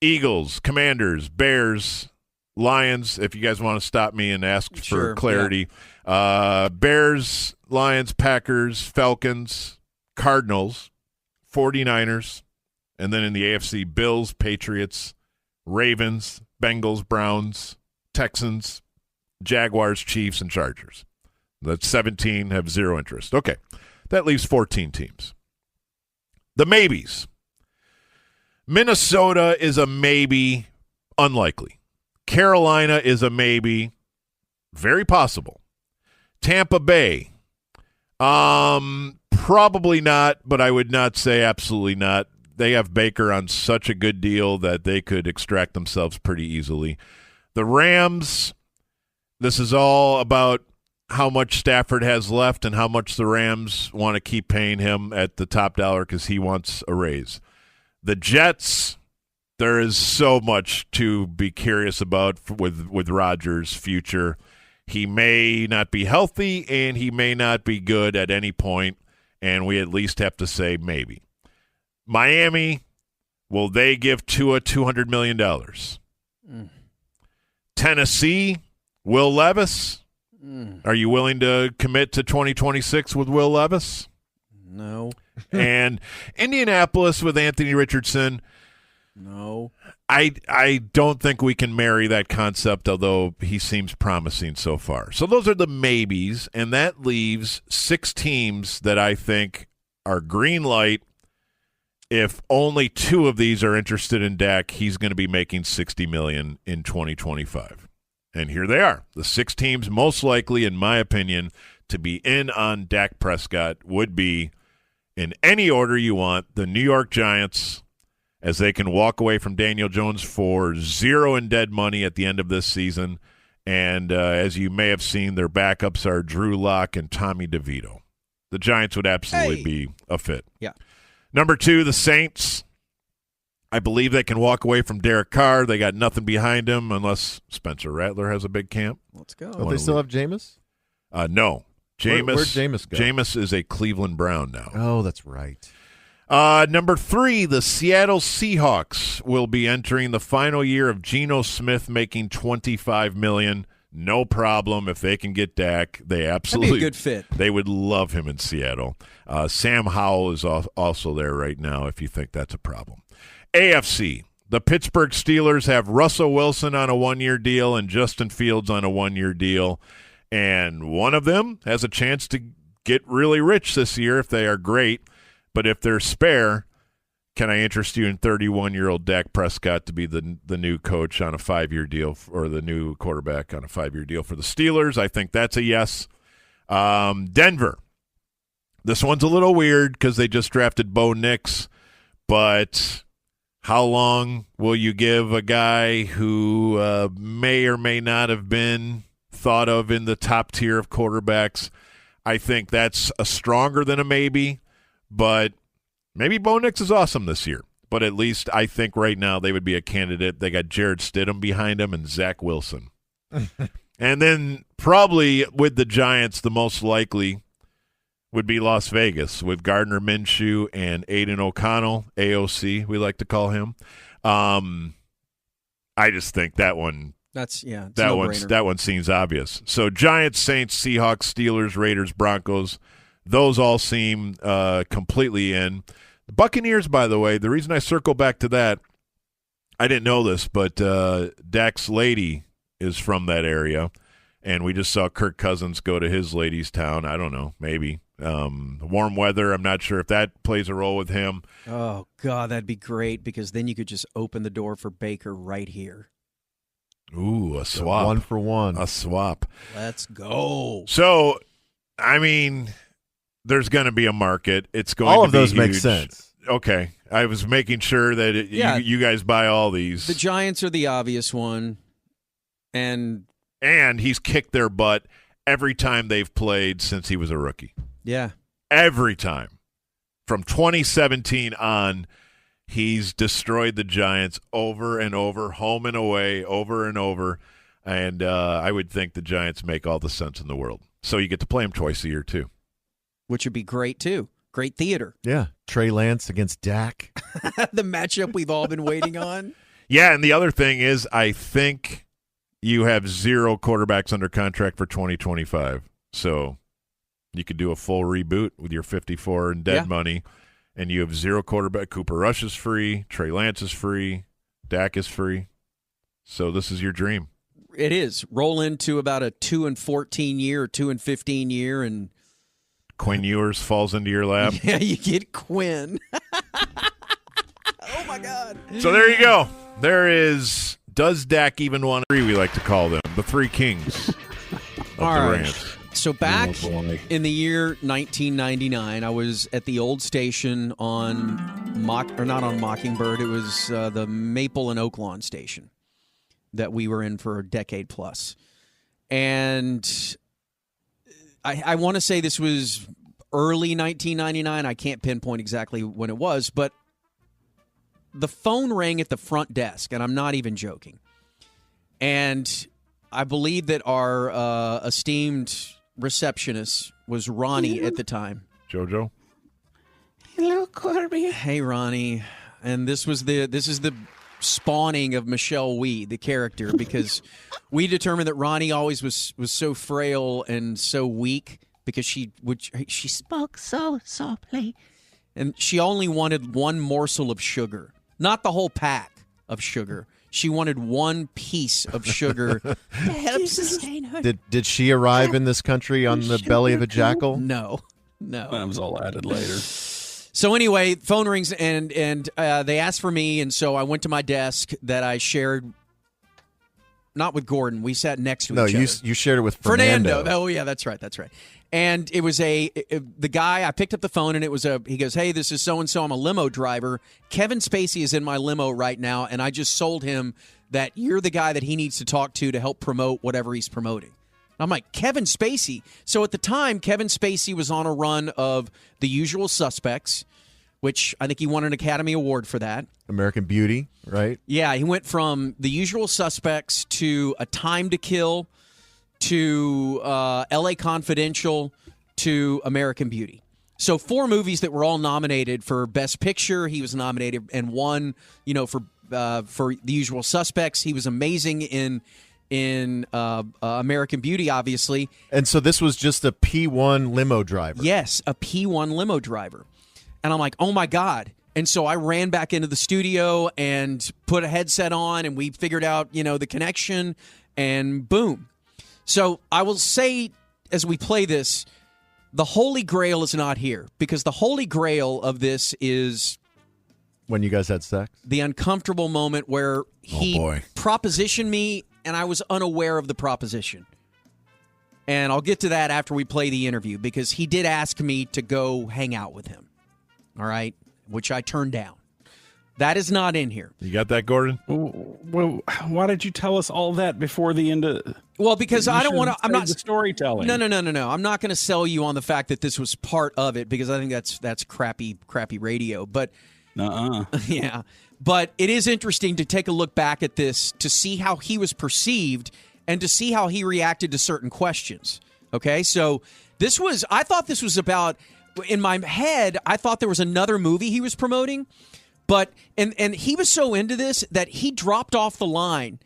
[SPEAKER 12] Eagles, Commanders, Bears, Lions, if you guys want to stop me and ask for clarity. Yeah. Bears, Lions, Packers, Falcons, Cardinals, 49ers, and then in the AFC, Bills, Patriots, Ravens, Bengals, Browns, Texans, Jaguars, Chiefs, and Chargers. That's 17 have 0 interest. Okay, that leaves 14 teams. The maybes. Minnesota is a maybe, unlikely. Carolina is a maybe, very possible. Tampa Bay, probably not, but I would not say absolutely not. They have Baker on such a good deal that they could extract themselves pretty easily. The Rams, this is all about how much Stafford has left and how much the Rams want to keep paying him at the top dollar because he wants a raise. The Jets, there is so much to be curious about with Rodgers' future. He may not be healthy and he may not be good at any point, and we at least have to say maybe. Miami, will they give Tua $200 million? Tennessee, Will Levis. Are you willing to commit to 2026 with Will Levis?
[SPEAKER 11] No.
[SPEAKER 12] And Indianapolis with Anthony Richardson.
[SPEAKER 11] No.
[SPEAKER 12] I don't think we can marry that concept, although he seems promising so far. So those are the maybes, and that leaves 6 teams that I think are green light. If only 2 of these are interested in Dak, he's going to be making $60 million in 2025. And here they are. The 6 teams most likely, in my opinion, to be in on Dak Prescott would be, in any order you want, the New York Giants, as they can walk away from Daniel Jones for 0 in dead money at the end of this season. And as you may have seen, their backups are Drew Lock and Tommy DeVito. The Giants would absolutely be a fit.
[SPEAKER 11] Yeah.
[SPEAKER 12] Number 2, the Saints. I believe they can walk away from Derek Carr. They got nothing behind him unless Spencer Rattler has a big camp.
[SPEAKER 11] Let's go.
[SPEAKER 13] Don't they still have Jameis?
[SPEAKER 12] No. Jameis,
[SPEAKER 13] Where'd Jameis go?
[SPEAKER 12] Jameis is a Cleveland Brown now.
[SPEAKER 13] Oh, that's right.
[SPEAKER 12] Number 3, the Seattle Seahawks will be entering the final year of Geno Smith making $25 million. No problem if they can get Dak. They absolutely
[SPEAKER 11] That'd be a good fit.
[SPEAKER 12] They would love him in Seattle. Sam Howell is also there right now if you think that's a problem. AFC, the Pittsburgh Steelers have Russell Wilson on a 1-year deal and Justin Fields on a 1-year deal. And one of them has a chance to get really rich this year if they are great. But if they're spare, can I interest you in 31-year-old Dak Prescott to be the new coach on a 5-year deal or the new quarterback on a 5-year deal for the Steelers? I think that's a yes. Denver. This one's a little weird because they just drafted Bo Nix, but how long will you give a guy who may or may not have been thought of in the top tier of quarterbacks? I think that's a stronger than a maybe, but maybe Bo Nix is awesome this year. But at least I think right now they would be a candidate. They got Jared Stidham behind him and Zach Wilson. And then probably with the Giants, the most likely would be Las Vegas with Gardner Minshew and Aiden O'Connell, AOC, we like to call him. I just think that one
[SPEAKER 11] That's it's
[SPEAKER 12] that
[SPEAKER 11] a
[SPEAKER 12] one
[SPEAKER 11] no-brainer.
[SPEAKER 12] that one seems obvious. So Giants, Saints, Seahawks, Steelers, Raiders, Broncos, those all seem completely in. The Buccaneers, by the way, the reason I circle back to that, I didn't know this, but Dak's lady is from that area, and we just saw Kirk Cousins go to his lady's town. I don't know, maybe. Warm weather, I'm not sure if that plays a role with him.
[SPEAKER 11] Oh, God, that'd be great because then you could just open the door for Baker right here.
[SPEAKER 12] Ooh, a swap.
[SPEAKER 13] 1 for 1.
[SPEAKER 12] A swap.
[SPEAKER 11] Let's go.
[SPEAKER 12] So, I mean, there's going to be a market. It's going
[SPEAKER 13] All
[SPEAKER 12] to
[SPEAKER 13] of
[SPEAKER 12] be
[SPEAKER 13] those make
[SPEAKER 12] huge.
[SPEAKER 13] sense.
[SPEAKER 12] Okay. I was making sure that
[SPEAKER 11] Yeah.
[SPEAKER 12] you guys buy all these.
[SPEAKER 11] The Giants are the obvious one. And
[SPEAKER 12] he's kicked their butt every time they've played since he was a rookie.
[SPEAKER 11] yeah,
[SPEAKER 12] Every time. From 2017 on, he's destroyed the Giants over and over, home and away, over and over. And I would think the Giants make all the sense in the world. So you get to play him twice a year, too.
[SPEAKER 11] which would be great too. Great theater.
[SPEAKER 13] Yeah. Trey Lance against Dak.
[SPEAKER 11] The matchup we've all been waiting on.
[SPEAKER 12] Yeah, and the other thing is I think you have 0 quarterbacks under contract for 2025. So you could do a full reboot with your 54 in dead money, and you have 0 quarterback. Cooper Rush is free. Trey Lance is free. Dak is free. So this is your dream.
[SPEAKER 11] It is. Roll into about a 2-14 year or 2-15 year, and
[SPEAKER 12] Quinn Ewers falls into your lap.
[SPEAKER 11] yeah, you get Quinn. Oh, my God.
[SPEAKER 12] So there you go. There is, does Dak even want to, we like to call them, the 3 kings of
[SPEAKER 11] All
[SPEAKER 12] the
[SPEAKER 11] right.
[SPEAKER 12] Rams.
[SPEAKER 11] So back in the year 1999, I was at the old station on not on Mockingbird. It was the Maple and Oaklawn station that we were in for a decade plus. And I want to say this was early 1999. I can't pinpoint exactly when it was, but the phone rang at the front desk, and I'm not even joking. And I believe that our esteemed receptionist was Ronnie at the time.
[SPEAKER 12] JoJo?
[SPEAKER 14] Hello, Corby.
[SPEAKER 11] Hey, Ronnie. And this is the spawning of Michelle Wee, the character, because we determined that Ronnie always was so frail and so weak because she
[SPEAKER 14] Spoke so softly.
[SPEAKER 11] and she only wanted one morsel of sugar, not the whole pack of sugar. She wanted one piece of sugar
[SPEAKER 14] To help sustain her.
[SPEAKER 13] Did she arrive in this country on the belly of a jackal?
[SPEAKER 11] No.
[SPEAKER 8] That was all added later.
[SPEAKER 11] So anyway, phone rings and they asked for me, and so I went to my desk that I shared. Not with Gordon, we sat next to each other.
[SPEAKER 13] You shared it with Fernando.
[SPEAKER 11] Oh yeah, that's right. And it was the guy. I picked up the phone, and it was he goes, "Hey, this is so and so. I'm a limo driver. Kevin Spacey is in my limo right now, and I just sold him that you're the guy that he needs to talk to help promote whatever he's promoting." I'm like, Kevin Spacey. So at the time, Kevin Spacey was on a run of The Usual Suspects, which I think he won an Academy Award for that.
[SPEAKER 13] American Beauty, right?
[SPEAKER 11] Yeah, he went from The Usual Suspects to A Time to Kill to L.A. Confidential to American Beauty. So 4 movies that were all nominated for Best Picture. He was nominated and won, for The Usual Suspects. He was amazing in American Beauty, obviously.
[SPEAKER 13] And so this was just a P1 limo driver.
[SPEAKER 11] Yes, a P1 limo driver. And I'm like, oh my God. And so I ran back into the studio and put a headset on, and we figured out, the connection, and boom. So I will say, as we play this, the Holy Grail is not here, because the Holy Grail of this is
[SPEAKER 13] when you guys had sex,
[SPEAKER 11] the uncomfortable moment where he propositioned me and I was unaware of the proposition. And I'll get to that after we play the interview, because he did ask me to go hang out with him. All right, which I turned down. That is not in here.
[SPEAKER 12] You got that, Gordon?
[SPEAKER 8] Well, why did you tell us all that before the end of?
[SPEAKER 11] Well, because I don't want to. I'm not
[SPEAKER 8] the storytelling.
[SPEAKER 11] No. I'm not going to sell you on the fact that this was part of it, because I think that's crappy radio. But yeah. But it is interesting to take a look back at this to see how he was perceived and to see how he reacted to certain questions. Okay, so I thought this was about. In my head, I thought there was another movie he was promoting, but and he was so into this that he dropped off the line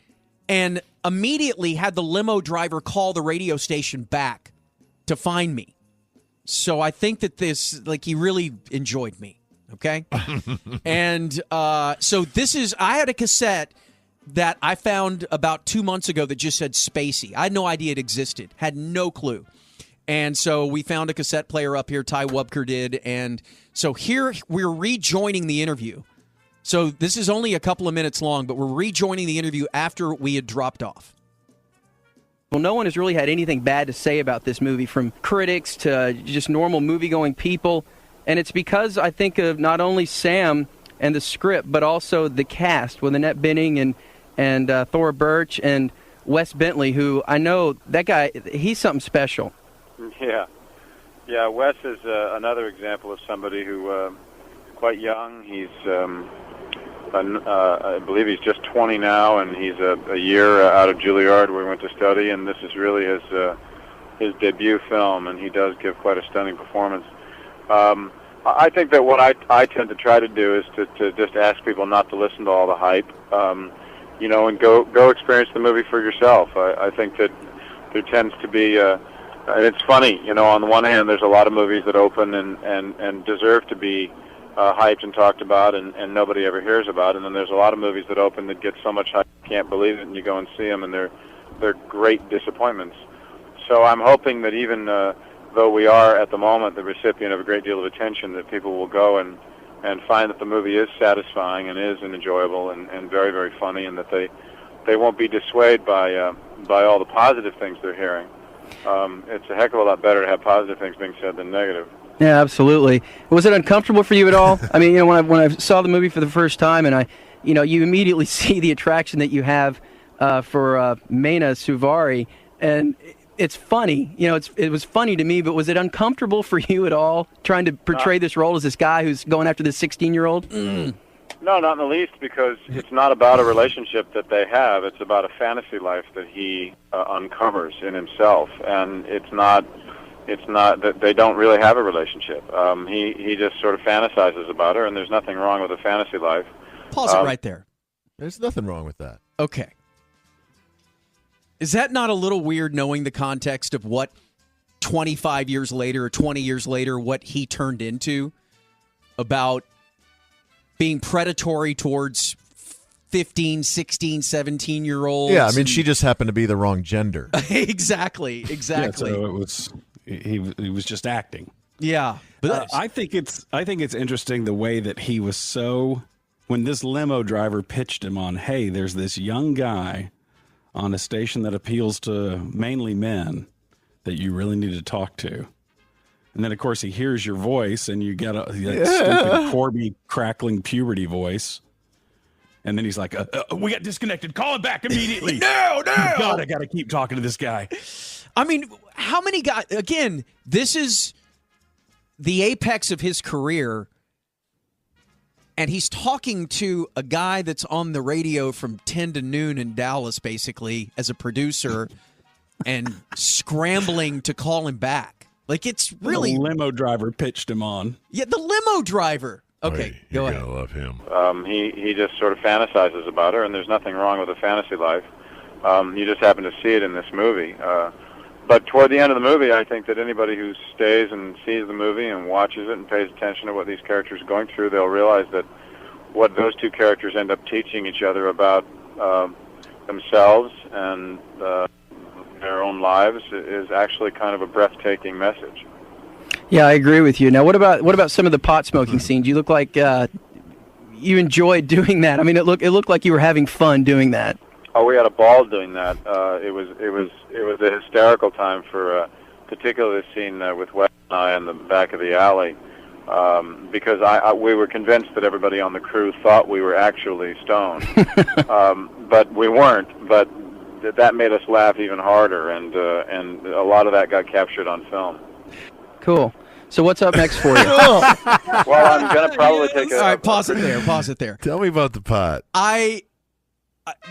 [SPEAKER 11] and immediately had the limo driver call the radio station back to find me. So I think that he really enjoyed me. Okay, and so I had a cassette that I found about 2 months ago that just said Spacey. I had no idea it existed, had no clue. And so we found a cassette player up here, Ty Wubker did, and so here we're rejoining the interview. So this is only a couple of minutes long, but we're rejoining the interview after we had dropped off.
[SPEAKER 15] Well, no one has really had anything bad to say about this movie, from critics to just normal movie-going people, and it's because I think of not only Sam and the script, but also the cast with Annette Bening and Thora Birch and Wes Bentley, who I know that guy, he's something special.
[SPEAKER 16] Yeah. Wes is another example of somebody who quite young. He's, I believe he's just 20 now, and he's a year out of Juilliard where he went to study, and this is really his debut film, and he does give quite a stunning performance. I think that what I tend to try to do is to just ask people not to listen to all the hype, and go experience the movie for yourself. I think that there tends to be and it's funny, on the one hand, there's a lot of movies that open and deserve to be hyped and talked about, and nobody ever hears about. And then there's a lot of movies that open that get so much hype you can't believe it, and you go and see them, and they're great disappointments. So I'm hoping that even though we are at the moment the recipient of a great deal of attention, that people will go and find that the movie is satisfying and is enjoyable and very, very funny, and that they won't be dissuaded by all the positive things they're hearing. It's a heck of a lot better to have positive things being said than negative.
[SPEAKER 15] Yeah, absolutely. Was it uncomfortable for you at all? I mean, when I saw the movie for the first time, and you immediately see the attraction that you have for Mena Suvari, and it's funny. It was funny to me, but was it uncomfortable for you at all, trying to portray this role as this guy who's going after this 16-year-old?
[SPEAKER 16] No, not in the least, because it's not about a relationship that they have. It's about a fantasy life that he uncovers in himself, and it's not that they don't really have a relationship. He just sort of fantasizes about her, and there's nothing wrong with a fantasy life.
[SPEAKER 11] Pause it right there.
[SPEAKER 13] There's nothing wrong with that.
[SPEAKER 11] Okay. Is that not a little weird, knowing the context of what 25 years later or 20 years later, what he turned into, about being predatory towards 15, 16, 17-year-olds?
[SPEAKER 13] Yeah, I mean, she just happened to be the wrong gender.
[SPEAKER 11] Exactly.
[SPEAKER 8] Yeah, so he was just acting.
[SPEAKER 11] Yeah. But
[SPEAKER 8] I think it's interesting the way that he was so, when this limo driver pitched him on, hey, there's this young guy on a station that appeals to mainly men that you really need to talk to. And then, of course, he hears your voice, and you get stupid Corby crackling puberty voice. And then he's like, we got disconnected. Call him back immediately.
[SPEAKER 11] No.
[SPEAKER 8] God, I got to keep talking to this guy.
[SPEAKER 11] I mean, how many guys? Again, this is the apex of his career. And he's talking to a guy that's on the radio from 10 to noon in Dallas, basically, as a producer, and scrambling to call him back. Like, it's really
[SPEAKER 8] the limo driver pitched him on.
[SPEAKER 11] Yeah, the limo driver. Okay, go ahead.
[SPEAKER 12] I love him.
[SPEAKER 16] He just sort of fantasizes about her, and there's nothing wrong with a fantasy life. You just happen to see it in this movie. But toward the end of the movie, I think that anybody who stays and sees the movie and watches it and pays attention to what these characters are going through, they'll realize that what those two characters end up teaching each other about themselves and their own lives is actually kind of a breathtaking message.
[SPEAKER 15] Yeah, I agree with you. Now, what about some of the pot smoking scenes? You look like you enjoyed doing that. I mean, it looked like you were having fun doing that.
[SPEAKER 16] Oh, we had a ball doing that. It was a hysterical time for particularly the scene with Wes and I in the back of the alley, because we were convinced that everybody on the crew thought we were actually stoned, but we weren't. But that made us laugh even harder, and a lot of that got captured on film.
[SPEAKER 15] Cool. So what's up next for you?
[SPEAKER 16] Well, I'm going to probably take a...
[SPEAKER 11] All right, pause it there.
[SPEAKER 12] Tell me about the pot.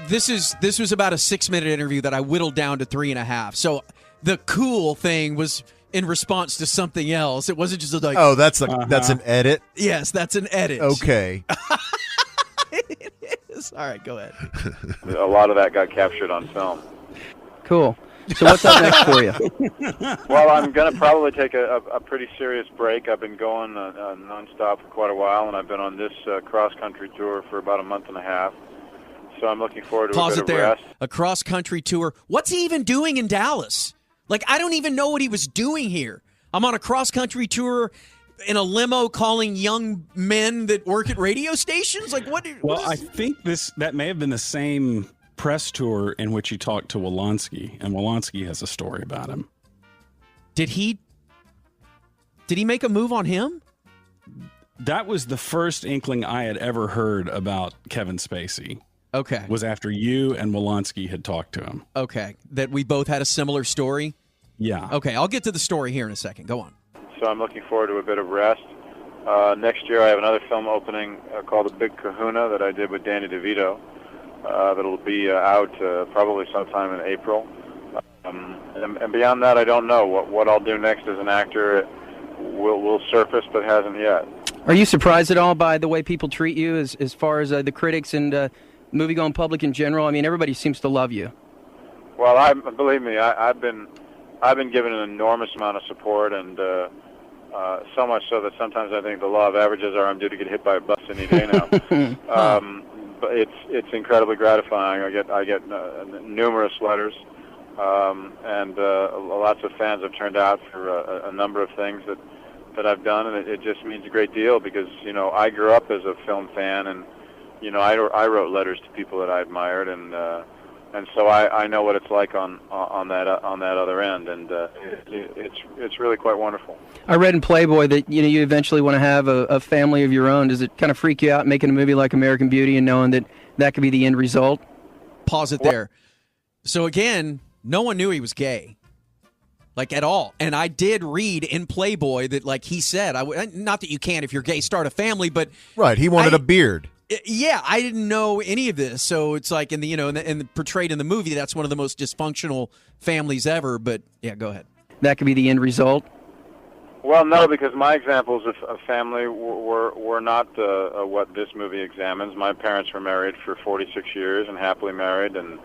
[SPEAKER 11] This was about a 6-minute interview that I whittled down to 3.5. So the cool thing was in response to something else. It wasn't just like...
[SPEAKER 13] Oh, that's an edit?
[SPEAKER 11] Yes, that's an edit.
[SPEAKER 13] Okay.
[SPEAKER 11] It is. All right, go ahead.
[SPEAKER 16] A lot of that got captured on film.
[SPEAKER 15] Cool. So what's up next for you?
[SPEAKER 16] Well, I'm going to probably take a pretty serious break. I've been going nonstop for quite a while, and I've been on this cross-country tour for about a month and a half. So I'm looking forward to a bit of rest.
[SPEAKER 11] A cross-country tour. What's he even doing in Dallas? Like, I don't even know what he was doing here. I'm on a cross-country tour in a limo calling young men that work at radio stations? Like, what?
[SPEAKER 8] Well, I think that may have been the same press tour in which he talked to Wolanski, and Wolanski has a story about him.
[SPEAKER 11] Did he make a move on him?
[SPEAKER 8] That was the first inkling I had ever heard about Kevin Spacey.
[SPEAKER 11] Okay.
[SPEAKER 8] Was after you and Wolanski had talked to him.
[SPEAKER 11] Okay. That we both had a similar story?
[SPEAKER 8] Yeah.
[SPEAKER 11] Okay, I'll get to the story here in a second. Go on.
[SPEAKER 16] So I'm looking forward to a bit of rest. Next year I have another film opening called The Big Kahuna that I did with Danny DeVito. That'll be out probably sometime in April. And beyond that, I don't know. What I'll do next as an actor will surface, but hasn't yet.
[SPEAKER 15] Are you surprised at all by the way people treat you as far as the critics and movie-going public in general? I mean, everybody seems to love you.
[SPEAKER 16] Well, believe me, I've been given an enormous amount of support, and so much so that sometimes I think the law of averages are I'm due to get hit by a bus any day now. But it's incredibly gratifying. I get numerous letters, and lots of fans have turned out for a number of things that I've done, and it just means a great deal because I grew up as a film fan, and I wrote letters to people that I admired, and so I know what it's like on that other end, and it's really quite wonderful.
[SPEAKER 15] I read in Playboy that you eventually want to have a family of your own. Does it kind of freak you out making a movie like American Beauty and knowing that could be the end result?
[SPEAKER 11] Pause it there. So again, no one knew he was gay, like at all. And I did read in Playboy that, like he said, not that you can't if you're gay start a family, but
[SPEAKER 13] right, he wanted a beard.
[SPEAKER 11] Yeah, I didn't know any of this, so it's like in the portrayed in the movie, that's one of the most dysfunctional families ever. But yeah, go ahead.
[SPEAKER 15] That could be the end result.
[SPEAKER 16] Well, no, because my examples of family were not what this movie examines. My parents were married for 46 years and happily married, and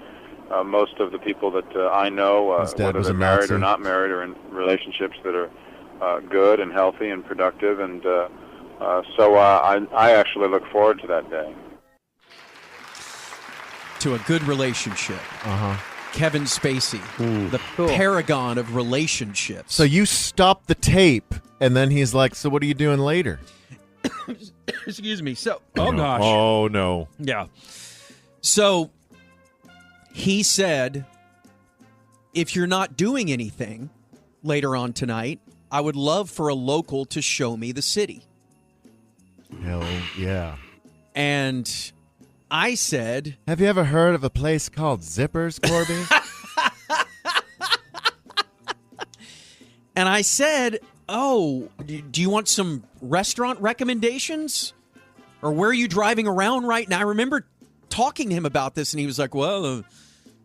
[SPEAKER 16] most of the people that I know, whether they're married or not married, are in relationships that are good and healthy and productive, and so I actually look forward to that day.
[SPEAKER 11] To a good relationship. Kevin Spacey, the paragon of relationships.
[SPEAKER 13] So you stop the tape, and then he's like, so what are you doing later?
[SPEAKER 11] Excuse me. So,
[SPEAKER 8] oh gosh.
[SPEAKER 12] Oh, no.
[SPEAKER 11] Yeah. So he said, if you're not doing anything later on tonight, I would love for a local to show me the city.
[SPEAKER 13] Hell yeah.
[SPEAKER 11] And I said,
[SPEAKER 13] have you ever heard of a place called Zippers, Corby?
[SPEAKER 11] And I said, oh, do you want some restaurant recommendations? Or where are you driving around right now? I remember talking to him about this, and he was like, well,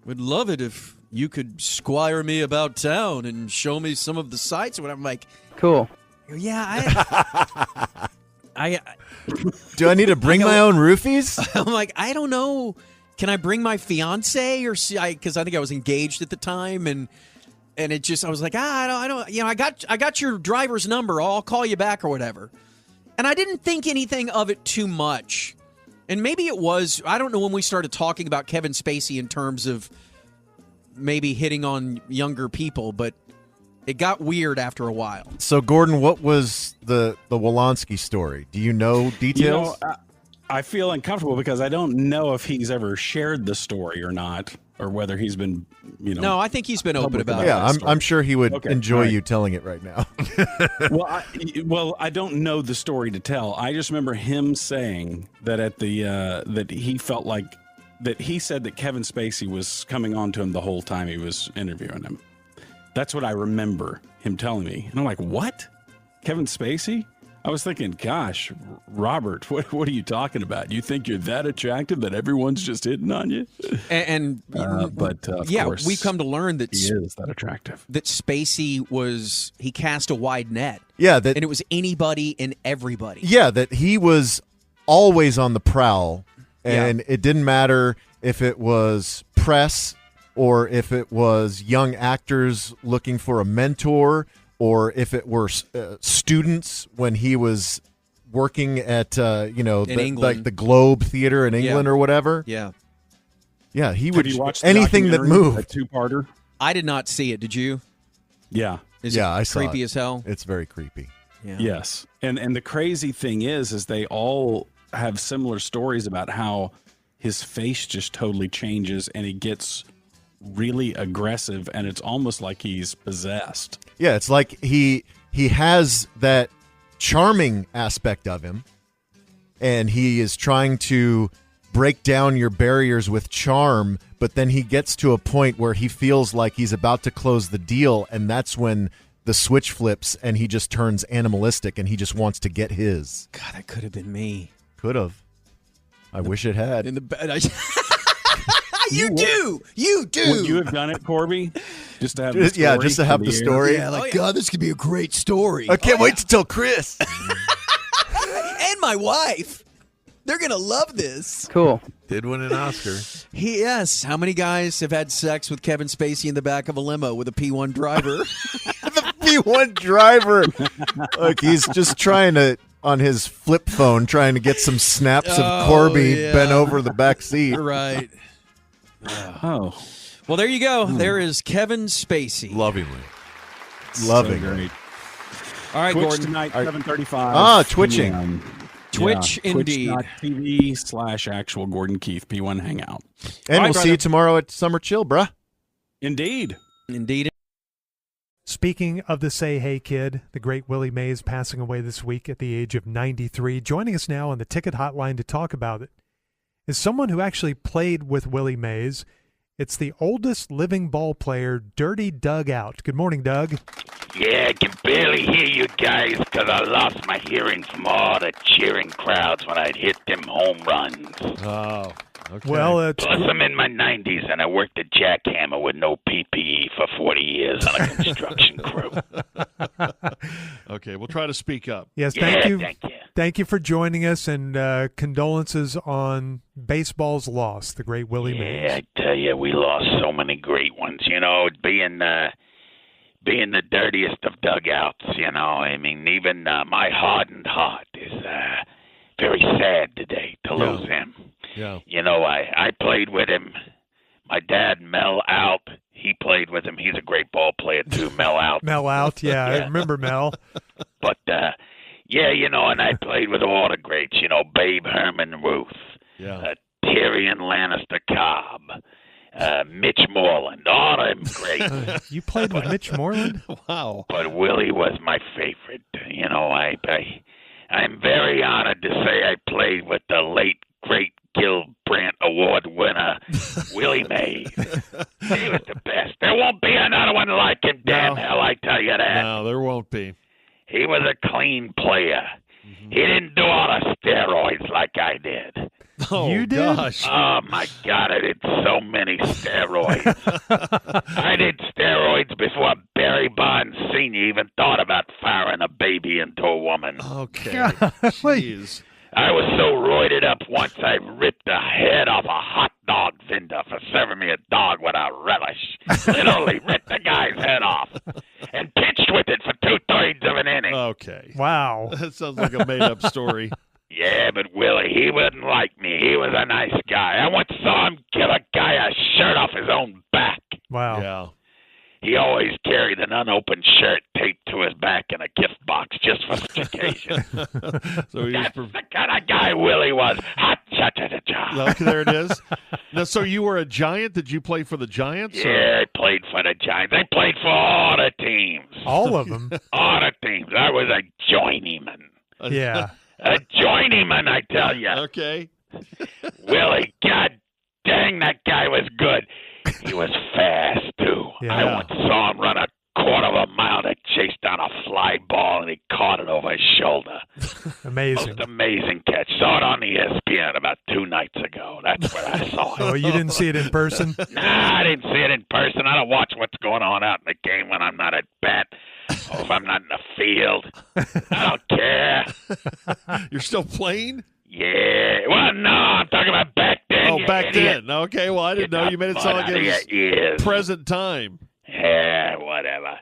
[SPEAKER 11] we'd love it if you could squire me about town and show me some of the sights. And I'm like,
[SPEAKER 15] cool.
[SPEAKER 11] Yeah,
[SPEAKER 13] Do I need to bring my own roofies?
[SPEAKER 11] I'm like, I don't know. Can I bring my fiance or because I think I was engaged at the time and it just I was like, I don't I got your driver's number. I'll call you back or whatever. And I didn't think anything of it too much. And maybe it was, I don't know when we started talking about Kevin Spacey in terms of maybe hitting on younger people, but it got weird after a while.
[SPEAKER 13] So, Gordon, what was the Wolanski story? Do you know details?
[SPEAKER 8] I feel uncomfortable because I don't know if he's ever shared the story or not, or whether he's been,
[SPEAKER 11] No, I think he's been open about it.
[SPEAKER 13] Yeah, I'm sure he would enjoy you telling it right now.
[SPEAKER 8] Well, I don't know the story to tell. I just remember him saying that at the that he felt like that he said that Kevin Spacey was coming on to him the whole time he was interviewing him. That's what I remember him telling me. And I'm like, what? Kevin Spacey? I was thinking, gosh, Robert, what are you talking about? You think you're that attractive that everyone's just hitting on you? But of course,
[SPEAKER 11] we come to learn that
[SPEAKER 8] he is that attractive.
[SPEAKER 11] That Spacey he cast a wide net.
[SPEAKER 13] Yeah,
[SPEAKER 11] and it was anybody and everybody.
[SPEAKER 13] Yeah, that he was always on the prowl, and it didn't matter if it was press or if it was young actors looking for a mentor, or if it were students when he was working at the Globe Theater in England or whatever.
[SPEAKER 11] Yeah,
[SPEAKER 13] yeah, he
[SPEAKER 8] Have
[SPEAKER 13] would
[SPEAKER 8] you watched
[SPEAKER 13] anything that moved.
[SPEAKER 8] A two-parter.
[SPEAKER 11] I did not see it. Did you?
[SPEAKER 8] Yeah,
[SPEAKER 13] I saw
[SPEAKER 11] creepy
[SPEAKER 13] it.
[SPEAKER 11] as hell?
[SPEAKER 13] It's very creepy.
[SPEAKER 11] Yeah.
[SPEAKER 8] Yes, and the crazy thing is they all have similar stories about how his face just totally changes and he gets really aggressive, and it's almost like he's possessed.
[SPEAKER 13] Yeah, it's like he has that charming aspect of him, and he is trying to break down your barriers with charm, but then he gets to a point where he feels like he's about to close the deal, and that's when the switch flips and he just turns animalistic and he just wants to get his.
[SPEAKER 11] God, that could have been me.
[SPEAKER 13] Could have. I wish it had.
[SPEAKER 11] In the bed. You do.
[SPEAKER 8] Would you have done it, Corby? Just to have the story.
[SPEAKER 13] Yeah, just to have the story.
[SPEAKER 11] Yeah, God, this could be a great story.
[SPEAKER 13] I can't wait to tell Chris.
[SPEAKER 11] And my wife. They're going to love this.
[SPEAKER 15] Cool.
[SPEAKER 12] Did win an Oscar.
[SPEAKER 11] Yes. How many guys have had sex with Kevin Spacey in the back of a limo with a P1 driver?
[SPEAKER 13] The P1 driver. Look, he's just trying to, on his flip phone, trying to get some snaps of Corby bent over the back seat.
[SPEAKER 11] Right.
[SPEAKER 8] Oh.
[SPEAKER 11] Well, there you go. There is Kevin Spacey.
[SPEAKER 12] Lovingly.
[SPEAKER 13] Loving.
[SPEAKER 8] So great.
[SPEAKER 11] All right,
[SPEAKER 8] Twitch
[SPEAKER 11] Gordon.
[SPEAKER 8] tonight, 7:35.
[SPEAKER 13] Ah, twitching.
[SPEAKER 11] Twitch, indeed.
[SPEAKER 8] Twitch.tv/actual Gordon Keith P1 Hangout.
[SPEAKER 13] And
[SPEAKER 11] All right,
[SPEAKER 13] we'll see you tomorrow at Summer Chill, bruh.
[SPEAKER 8] Indeed.
[SPEAKER 7] Speaking of the Say Hey Kid, the great Willie Mays passing away this week at the age of 93. Joining us now on the ticket hotline to talk about it is someone who actually played with Willie Mays. It's the oldest living ball player, Dirty Doug Out. Good morning, Doug.
[SPEAKER 17] Yeah, I can barely hear you guys because I lost my hearing from all the cheering crowds when I'd hit them home runs.
[SPEAKER 12] Oh, okay.
[SPEAKER 7] Well,
[SPEAKER 17] Plus, I'm in my 90s and I worked at Jackhammer with no PPE for 40 years on a construction crew.
[SPEAKER 12] Okay, we'll try to speak up.
[SPEAKER 7] yes, thank you.
[SPEAKER 17] Thank you.
[SPEAKER 7] Thank you for joining us, and condolences on baseball's loss, the great Willie Mays.
[SPEAKER 17] Yeah, I tell you, we lost so many great ones. You know, being the dirtiest of dugouts, you know. I mean, even my hardened heart is very sad today to lose him.
[SPEAKER 12] Yeah.
[SPEAKER 17] You know, I played with him. My dad, Mel Out, he played with him. He's a great ball player, too, Mel Out.
[SPEAKER 7] Mel Out, yeah, I remember Mel.
[SPEAKER 17] But, yeah, you know, and I played with all the greats, you know, Babe Herman Ruth, Tyrion Lannister Cobb, Mitch Moreland, all them greats.
[SPEAKER 7] You played with Mitch Moreland?
[SPEAKER 12] Wow.
[SPEAKER 17] But Willie was my favorite. You know, I'm very honored to say I played with the late, great Gil Brandt Award winner, Willie Mays. He was the best. There won't be another one like him, damn hell, I tell you that.
[SPEAKER 12] No, there won't be.
[SPEAKER 17] He was a clean player. He didn't do all the steroids like I did.
[SPEAKER 5] Oh,
[SPEAKER 7] you did?
[SPEAKER 5] gosh.
[SPEAKER 17] Oh, my God, I did so many steroids. I did steroids before Barry Bonds Sr. even thought about firing a baby into a woman.
[SPEAKER 5] Okay. Jeez.
[SPEAKER 17] I was so roided up once I ripped the head off a hot dog vendor for serving me a dog without relish. Literally ripped the guy's head off and pitched with it for 2/3 of an inning.
[SPEAKER 5] Okay.
[SPEAKER 7] Wow.
[SPEAKER 5] That sounds like a made-up story.
[SPEAKER 17] Yeah, but Willie, he wouldn't like me. He was a nice guy. I once saw him give a guy a shirt off his own back.
[SPEAKER 7] Wow.
[SPEAKER 5] Yeah.
[SPEAKER 17] He always carried an unopened shirt taped to his back in a gift box just for such occasion.
[SPEAKER 5] So
[SPEAKER 17] That's the kind of guy Willie was. Ha-cha-cha-cha-cha.
[SPEAKER 5] Okay, there it is. Now, so you were a Giant? Did you play for the Giants?
[SPEAKER 17] Yeah, I played for the Giants. I played for all the teams.
[SPEAKER 7] All of them?
[SPEAKER 17] All the teams. I was a journeyman.
[SPEAKER 7] Yeah.
[SPEAKER 17] A journeyman, I tell you.
[SPEAKER 5] Okay.
[SPEAKER 17] Willie, God dang, that guy was good. He was fast, too.
[SPEAKER 7] Yeah.
[SPEAKER 17] I once saw him run a quarter of a mile to chase down a fly ball, and he caught it over his shoulder.
[SPEAKER 7] Amazing.
[SPEAKER 17] Most amazing catch. Saw it on the ESPN about 2 nights ago. That's where I saw it.
[SPEAKER 7] Oh, you didn't see it in person?
[SPEAKER 17] Nah, I didn't see it in person. I don't watch what's going on out in the game when I'm not at bat or if I'm not in the field. I don't care.
[SPEAKER 5] You're still playing?
[SPEAKER 17] Yeah. Well, no, I'm talking about back then.
[SPEAKER 5] Oh,
[SPEAKER 17] you
[SPEAKER 5] back
[SPEAKER 17] idiot.
[SPEAKER 5] then. Okay, well, I didn't know. You made it sound like it was
[SPEAKER 17] Yes.
[SPEAKER 5] present time.
[SPEAKER 17] Yeah, whatever.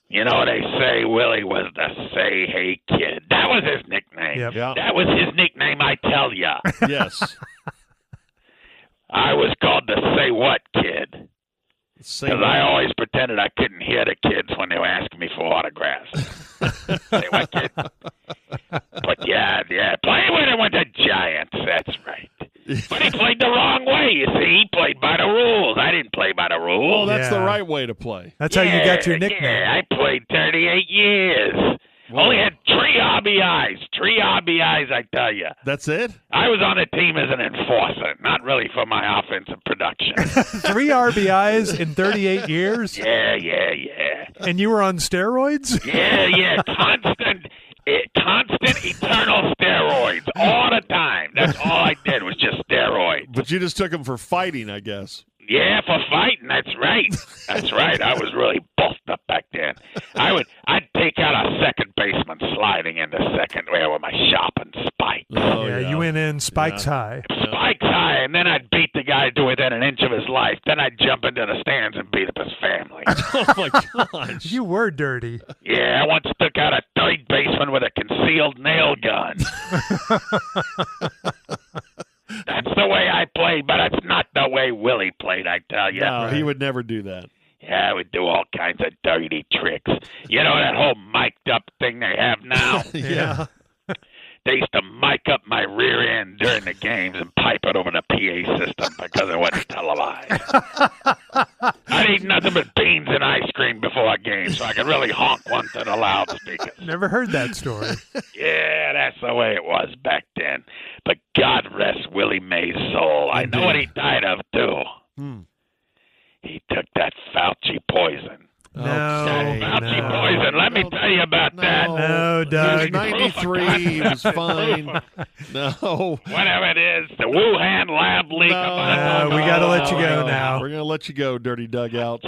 [SPEAKER 17] You know, they say Willie was the Say Hey Kid. That was his nickname.
[SPEAKER 7] Yep.
[SPEAKER 5] Yeah.
[SPEAKER 17] That was his nickname, I tell ya.
[SPEAKER 5] Yes.
[SPEAKER 17] I was called the Say What Kid.
[SPEAKER 5] Say
[SPEAKER 17] Because
[SPEAKER 5] what?
[SPEAKER 17] I always pretended I couldn't hear the kids when they were asking me for autographs. Say what, kid? But yeah, playing with him with the Giants, that's right. But he played the wrong way, you see. He played by the rules. I didn't play by the
[SPEAKER 5] Oh,
[SPEAKER 17] rules.
[SPEAKER 5] that's the
[SPEAKER 7] Yeah.
[SPEAKER 5] right way to play.
[SPEAKER 7] That's how you got your nickname.
[SPEAKER 17] Yeah, I played 38 years.
[SPEAKER 5] Whoa.
[SPEAKER 17] Only had 3 RBIs. 3 RBIs, I tell you.
[SPEAKER 5] That's it?
[SPEAKER 17] I was on the team as an enforcer, not really for my offensive production.
[SPEAKER 7] 3 RBIs in 38 years?
[SPEAKER 17] Yeah.
[SPEAKER 7] And you were on steroids?
[SPEAKER 17] Yeah. Constant, eternal steroids all the time. That's all I did was just steroids.
[SPEAKER 5] But you just took him for fighting, I guess.
[SPEAKER 17] Yeah, for fighting. That's right. That's right. I was really bulked up back then. I'd take out a second baseman sliding into second where with my sharpened spikes.
[SPEAKER 5] Oh,
[SPEAKER 7] yeah, you went in spikes high.
[SPEAKER 17] Spikes high, and then I'd beat the guy to within an inch of his life. Then I'd jump into the stands and beat up his family.
[SPEAKER 5] Oh, my gosh.
[SPEAKER 7] You were dirty.
[SPEAKER 17] Yeah, I once took out a third baseman with a concealed nail gun. That's the way I played, but it's not the way Willie played, I tell you.
[SPEAKER 5] No, he would never do that.
[SPEAKER 17] Yeah, I would do all kinds of dirty tricks. You know that whole mic'd up thing they have now?
[SPEAKER 5] Yeah.
[SPEAKER 17] They used to mic up my rear end during the games and pipe it over the PA system because it wasn't televised. I'd eat nothing but beans and ice cream before a game so I could really honk one to the loudspeakers.
[SPEAKER 7] Never heard that story.
[SPEAKER 17] Yeah, that's the way it was back then. But God rest Willie Mays' soul. I know what he died of, too. He took that Fauci poison.
[SPEAKER 7] No,
[SPEAKER 17] Fauci poison. Let me tell you about that.
[SPEAKER 7] No,
[SPEAKER 5] He
[SPEAKER 7] Doug.
[SPEAKER 5] was 93. He was fine. No.
[SPEAKER 17] Whatever it is, the Wuhan lab leak.
[SPEAKER 7] We got to let you go now.
[SPEAKER 5] We're going to let you go, Dirty Dugout.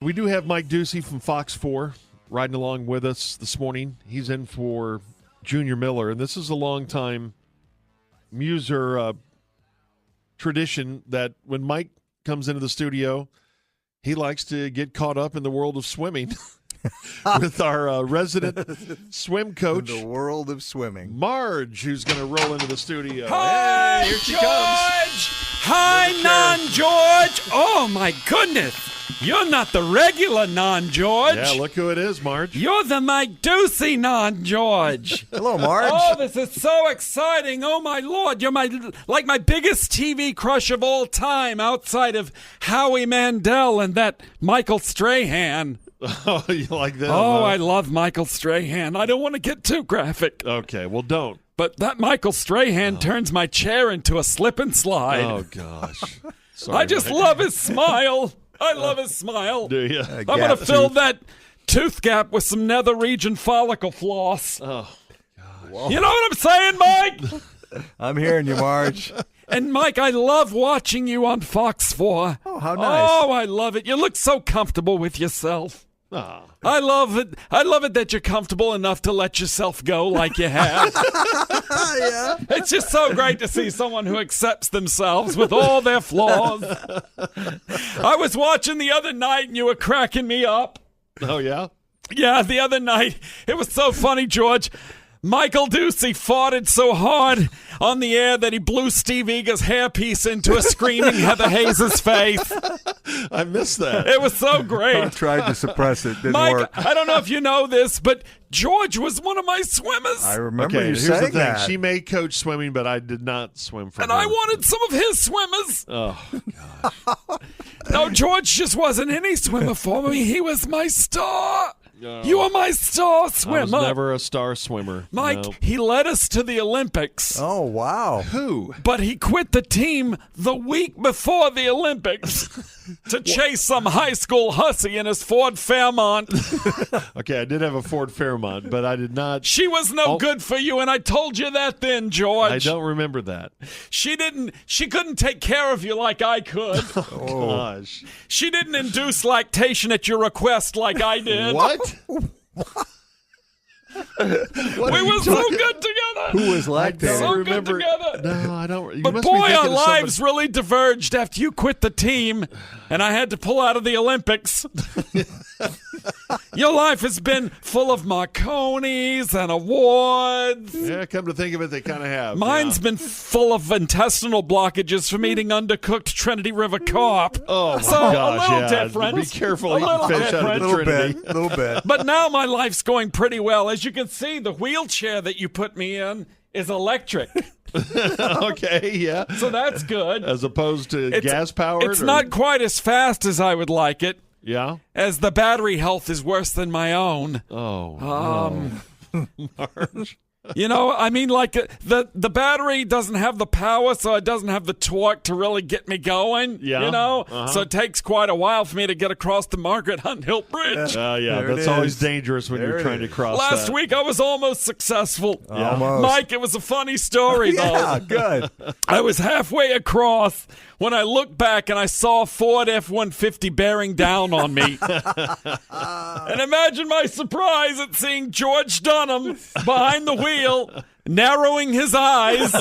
[SPEAKER 5] We do have Mike Ducey from Fox 4 riding along with us this morning. He's in for Junior Miller, and this is a long-time Muser tradition that when Mike comes into the studio, he likes to get caught up in the world of swimming with our resident swim coach.
[SPEAKER 18] The world of swimming.
[SPEAKER 5] Marge, who's going to roll into the studio.
[SPEAKER 19] Hi,
[SPEAKER 5] Hey, here she
[SPEAKER 19] George!
[SPEAKER 5] comes.
[SPEAKER 19] Hi, non-George! Oh, my goodness! You're not the regular non-George.
[SPEAKER 5] Yeah, look who it is, Marge.
[SPEAKER 19] You're the Mike Ducey non-George.
[SPEAKER 18] Hello, Marge.
[SPEAKER 19] Oh, this is so exciting. Oh, my Lord. You're my biggest TV crush of all time outside of Howie Mandel and that Michael Strahan.
[SPEAKER 5] Oh, you like that?
[SPEAKER 19] Oh, I love Michael Strahan. I don't want to get too graphic.
[SPEAKER 5] Okay, well, don't.
[SPEAKER 19] But that Michael Strahan turns my chair into a slip and slide.
[SPEAKER 5] Oh, gosh.
[SPEAKER 19] I just love his smile. I love his smile.
[SPEAKER 5] Do you?
[SPEAKER 19] I'm going to fill that tooth gap with some nether region follicle floss.
[SPEAKER 5] Oh,
[SPEAKER 19] You know what I'm saying, Mike?
[SPEAKER 2] I'm hearing you, Marge.
[SPEAKER 19] And Mike, I love watching you on Fox 4.
[SPEAKER 2] Oh, how nice.
[SPEAKER 19] Oh, I love it. You look so comfortable with yourself. I love it. I love it that you're comfortable enough to let yourself go like you have.
[SPEAKER 2] Yeah.
[SPEAKER 19] It's just so great to see someone who accepts themselves with all their flaws. I was watching the other night and you were cracking me up.
[SPEAKER 5] Oh, yeah?
[SPEAKER 19] Yeah, the other night. It was so funny, George. Michael Ducey farted so hard on the air that he blew Steve Eager's hairpiece into a screaming Heather Hayes' face.
[SPEAKER 5] I missed that.
[SPEAKER 19] It was so great.
[SPEAKER 2] I tried to suppress it. Didn't
[SPEAKER 19] Mike,
[SPEAKER 2] work.
[SPEAKER 19] I don't know if you know this, but George was one of my swimmers.
[SPEAKER 2] I remember
[SPEAKER 5] Okay,
[SPEAKER 2] you
[SPEAKER 5] here's
[SPEAKER 2] saying
[SPEAKER 5] the thing.
[SPEAKER 2] that.
[SPEAKER 5] She may coach swimming, but I did not swim for
[SPEAKER 19] And
[SPEAKER 5] her.
[SPEAKER 19] I wanted some of his swimmers.
[SPEAKER 5] Oh,
[SPEAKER 19] No, George just wasn't any swimmer for me. He was my star. You were my star swimmer.
[SPEAKER 5] I was never a star swimmer.
[SPEAKER 19] Mike,
[SPEAKER 5] No.
[SPEAKER 19] he led us to the Olympics.
[SPEAKER 2] Oh, wow.
[SPEAKER 5] Who?
[SPEAKER 19] But he quit the team the week before the Olympics to chase some high school hussy in his Ford Fairmont.
[SPEAKER 5] Okay, I did have a Ford Fairmont, but I did not.
[SPEAKER 19] She was no good for you, and I told you that then, George.
[SPEAKER 5] I don't remember that.
[SPEAKER 19] She couldn't take care of you like I could.
[SPEAKER 5] Oh, gosh.
[SPEAKER 19] She didn't induce lactation at your request like I did.
[SPEAKER 5] What?
[SPEAKER 19] We were so good together.
[SPEAKER 2] Who was lactating?
[SPEAKER 19] So
[SPEAKER 5] remember.
[SPEAKER 19] good together.
[SPEAKER 5] No, I don't. You
[SPEAKER 19] But
[SPEAKER 5] must
[SPEAKER 19] boy,
[SPEAKER 5] be thinking
[SPEAKER 19] our
[SPEAKER 5] of
[SPEAKER 19] lives really diverged after you quit the team and I had to pull out of the Olympics. Your life has been full of Marconis and awards.
[SPEAKER 5] Yeah, come to think of it, they kind of have.
[SPEAKER 19] Mine's
[SPEAKER 5] yeah.
[SPEAKER 19] been full of intestinal blockages from eating undercooked Trinity River carp.
[SPEAKER 5] Oh, my
[SPEAKER 19] so
[SPEAKER 5] gosh,
[SPEAKER 19] a little
[SPEAKER 5] yeah.
[SPEAKER 19] different.
[SPEAKER 5] Be careful
[SPEAKER 19] A
[SPEAKER 5] eating
[SPEAKER 19] little
[SPEAKER 5] fish out of
[SPEAKER 19] different.
[SPEAKER 5] the
[SPEAKER 2] little
[SPEAKER 5] Trinity.
[SPEAKER 2] bit. Little bit.
[SPEAKER 19] But now my life's going pretty well. As you can see, the wheelchair that you put me in is electric.
[SPEAKER 5] Okay, yeah.
[SPEAKER 19] So that's good.
[SPEAKER 5] As opposed to
[SPEAKER 19] It's-
[SPEAKER 5] gas powered?
[SPEAKER 19] It's not quite as fast as I would like it,
[SPEAKER 5] Yeah.
[SPEAKER 19] as the battery health is worse than my own.
[SPEAKER 5] Oh. Marge.
[SPEAKER 19] You know, I mean, like the battery doesn't have the power, so it doesn't have the torque to really get me going.
[SPEAKER 5] Yeah.
[SPEAKER 19] You know,
[SPEAKER 5] Uh-huh.
[SPEAKER 19] so it takes quite a while for me to get across the Margaret Hunt Hill Bridge.
[SPEAKER 5] Yeah,
[SPEAKER 2] There it
[SPEAKER 5] that's always
[SPEAKER 2] is.
[SPEAKER 5] dangerous when
[SPEAKER 2] There
[SPEAKER 5] you're
[SPEAKER 2] it
[SPEAKER 5] trying to
[SPEAKER 2] is.
[SPEAKER 5] cross
[SPEAKER 19] Last
[SPEAKER 5] that.
[SPEAKER 19] week I was almost successful.
[SPEAKER 5] Yeah.
[SPEAKER 2] Almost.
[SPEAKER 19] Mike, it was a funny story, though.
[SPEAKER 2] Yeah, good.
[SPEAKER 19] I was halfway across when I looked back and I saw a Ford F-150 bearing down on me. And imagine my surprise at seeing George Dunham behind the wheel, narrowing his eyes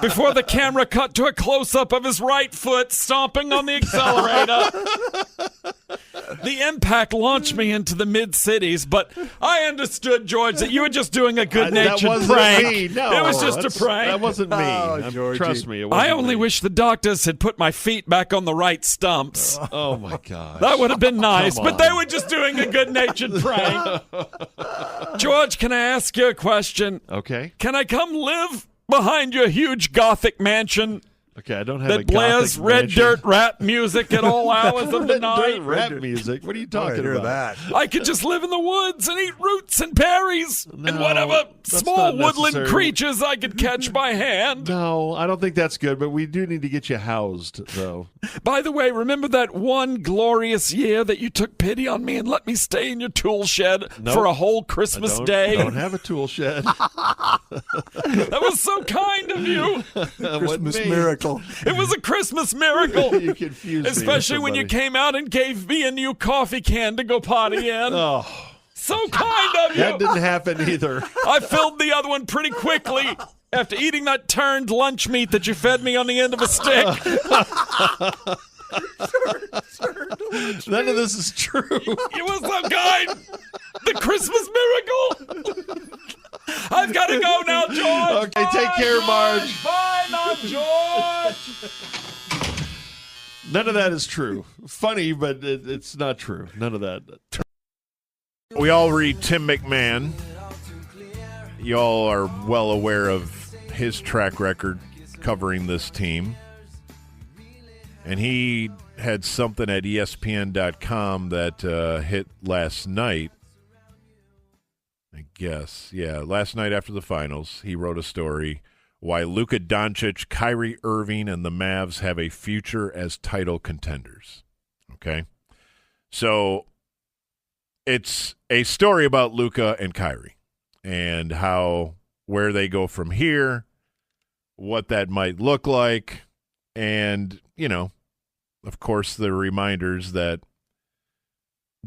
[SPEAKER 19] before the camera cut to a close-up of his right foot stomping on the accelerator. The impact launched me into the mid-cities, but I understood, George, that you were just doing a
[SPEAKER 5] That
[SPEAKER 19] good-natured
[SPEAKER 5] wasn't
[SPEAKER 19] prank.
[SPEAKER 5] me. No,
[SPEAKER 19] it was just a
[SPEAKER 5] that's-
[SPEAKER 19] prank.
[SPEAKER 5] That wasn't me.
[SPEAKER 2] Oh, Georgie.
[SPEAKER 5] Trust me, it wasn't
[SPEAKER 19] I only
[SPEAKER 5] me.
[SPEAKER 19] wish the doctors had put my feet back on the right stumps.
[SPEAKER 5] Oh, my gosh.
[SPEAKER 19] That would have been nice,
[SPEAKER 5] Come
[SPEAKER 19] but they
[SPEAKER 5] on.
[SPEAKER 19] were just doing a good-natured prank. George, can I ask you a question?
[SPEAKER 5] Okay.
[SPEAKER 19] Can I come live behind your huge Gothic mansion
[SPEAKER 5] Okay, I don't have a
[SPEAKER 19] that blares
[SPEAKER 5] Gothic
[SPEAKER 19] red
[SPEAKER 5] mansion.
[SPEAKER 19] dirt rap music at all hours of the
[SPEAKER 5] Red
[SPEAKER 19] night?
[SPEAKER 5] dirt rap music? What are you
[SPEAKER 2] I wanna
[SPEAKER 5] talking
[SPEAKER 2] hear
[SPEAKER 5] about?
[SPEAKER 2] that.
[SPEAKER 19] I could just live in the woods and eat roots and berries and
[SPEAKER 5] No,
[SPEAKER 19] whatever
[SPEAKER 5] that's
[SPEAKER 19] small
[SPEAKER 5] not
[SPEAKER 19] woodland
[SPEAKER 5] necessary.
[SPEAKER 19] creatures I could catch by hand.
[SPEAKER 5] No, I don't think that's good, but we do need to get you housed, though.
[SPEAKER 19] By the way, remember that one glorious year that you took pity on me and let me stay in your tool shed
[SPEAKER 5] Nope.
[SPEAKER 19] for a whole
[SPEAKER 5] I
[SPEAKER 19] Christmas
[SPEAKER 5] don't,
[SPEAKER 19] day?
[SPEAKER 5] don't have a tool shed.
[SPEAKER 19] That was so kind of you.
[SPEAKER 2] Christmas miracle.
[SPEAKER 19] It was a Christmas miracle.
[SPEAKER 5] You confused me with
[SPEAKER 19] Especially when you
[SPEAKER 5] somebody.
[SPEAKER 19] came out and gave me a new coffee can to go potty in.
[SPEAKER 5] Oh,
[SPEAKER 19] So kind of you.
[SPEAKER 5] that didn't happen either.
[SPEAKER 19] I filled the other one pretty quickly after eating that turned lunch meat that you fed me on the end of a stick.
[SPEAKER 5] None of this is true.
[SPEAKER 19] It was so kind. The Christmas miracle. I've got to go now, George.
[SPEAKER 5] Okay, take care, Marge.
[SPEAKER 19] Bye now, George.
[SPEAKER 5] None of that is true. Funny, but it's not true. None of that.
[SPEAKER 12] We all read Tim McMahon. Y'all are well aware of his track record covering this team. And he had something at ESPN.com that hit last night. I guess. Yeah, last night after the finals, he wrote a story, Why Luka Doncic, Kyrie Irving, and the Mavs have a future as title contenders. Okay? So it's a story about Luka and Kyrie. and where they go from here, what that might look like, and, of course, the reminders that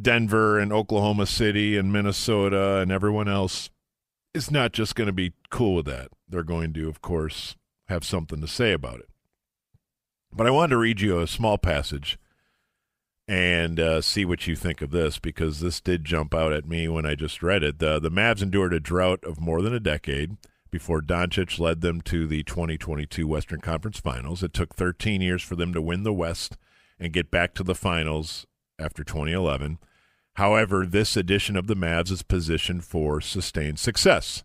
[SPEAKER 12] Denver and Oklahoma City and Minnesota and everyone else is not just going to be cool with that. They're going to, of course, have something to say about it. But I wanted to read you a small passage and see what you think of this, because this did jump out at me when I just read it. The Mavs endured a drought of more than a decade before Doncic led them to the 2022 Western Conference Finals. It took 13 years for them to win the West and get back to the finals after 2011. However, this edition of the Mavs is positioned for sustained success.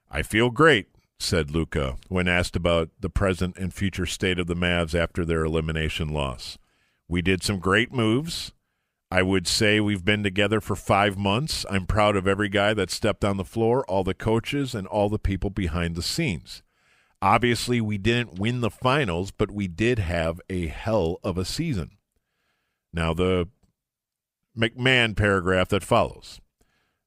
[SPEAKER 12] I feel great, said Luka, when asked about the present and future state of the Mavs after their elimination loss. We did some great moves. I would say we've been together for 5 months. I'm proud of every guy that stepped on the floor, all the coaches, and all the people behind the scenes. Obviously, we didn't win the finals, but we did have a hell of a season. Now, the McMahon paragraph that follows.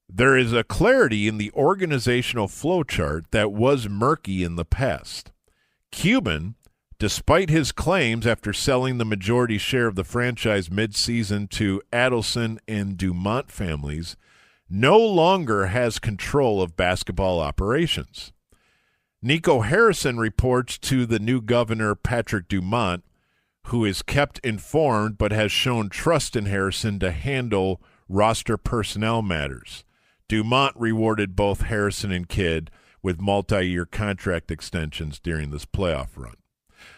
[SPEAKER 12] There is a clarity in the organizational flowchart that was murky in the past. Cuban, despite his claims after selling the majority share of the franchise midseason to Adelson and Dumont families, no longer has control of basketball operations. Nico Harrison reports to the new governor, Patrick Dumont, who is kept informed but has shown trust in Harrison to handle roster personnel matters. Dumont rewarded both Harrison and Kidd with multi-year contract extensions during this playoff run.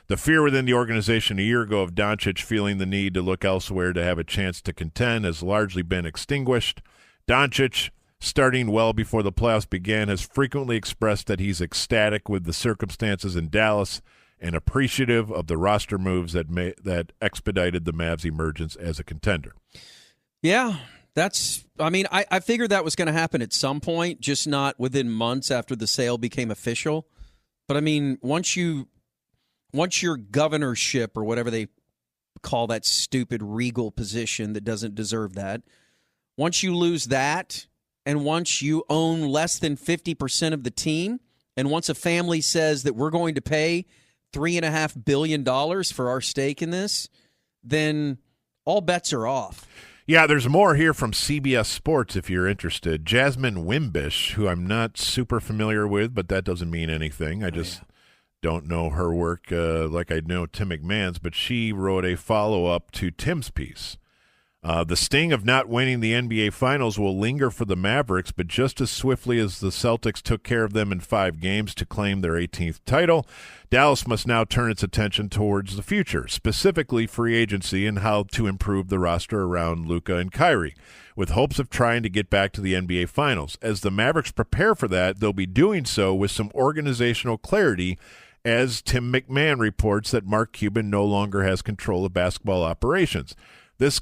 [SPEAKER 12] The fear within the organization a year ago of Doncic feeling the need to look elsewhere to have a chance to contend has largely been extinguished. Doncic, starting well before the playoffs began, has frequently expressed that he's ecstatic with the circumstances in Dallas and appreciative of the roster moves that expedited the Mavs' emergence as a contender.
[SPEAKER 11] Yeah, I figured that was going to happen at some point, just not within months after the sale became official. But, once your governorship, or whatever they call that stupid regal position that doesn't deserve that, once you lose that, and once you own less than 50% of the team, and once a family says that we're going to pay $3.5 billion for our stake in this, then all bets are off.
[SPEAKER 12] Yeah, there's more here from CBS Sports if you're interested. Jasmine Wimbish, who I'm not super familiar with, but that doesn't mean anything. I just don't know her work like I know Tim McMahon's, but she wrote a follow-up to Tim's piece. The sting of not winning the NBA Finals will linger for the Mavericks, but just as swiftly as the Celtics took care of them in 5 games to claim their 18th title, Dallas must now turn its attention towards the future, specifically free agency and how to improve the roster around Luka and Kyrie, with hopes of trying to get back to the NBA Finals. As the Mavericks prepare for that, they'll be doing so with some organizational clarity, as Tim McMahon reports that Mark Cuban no longer has control of basketball operations. This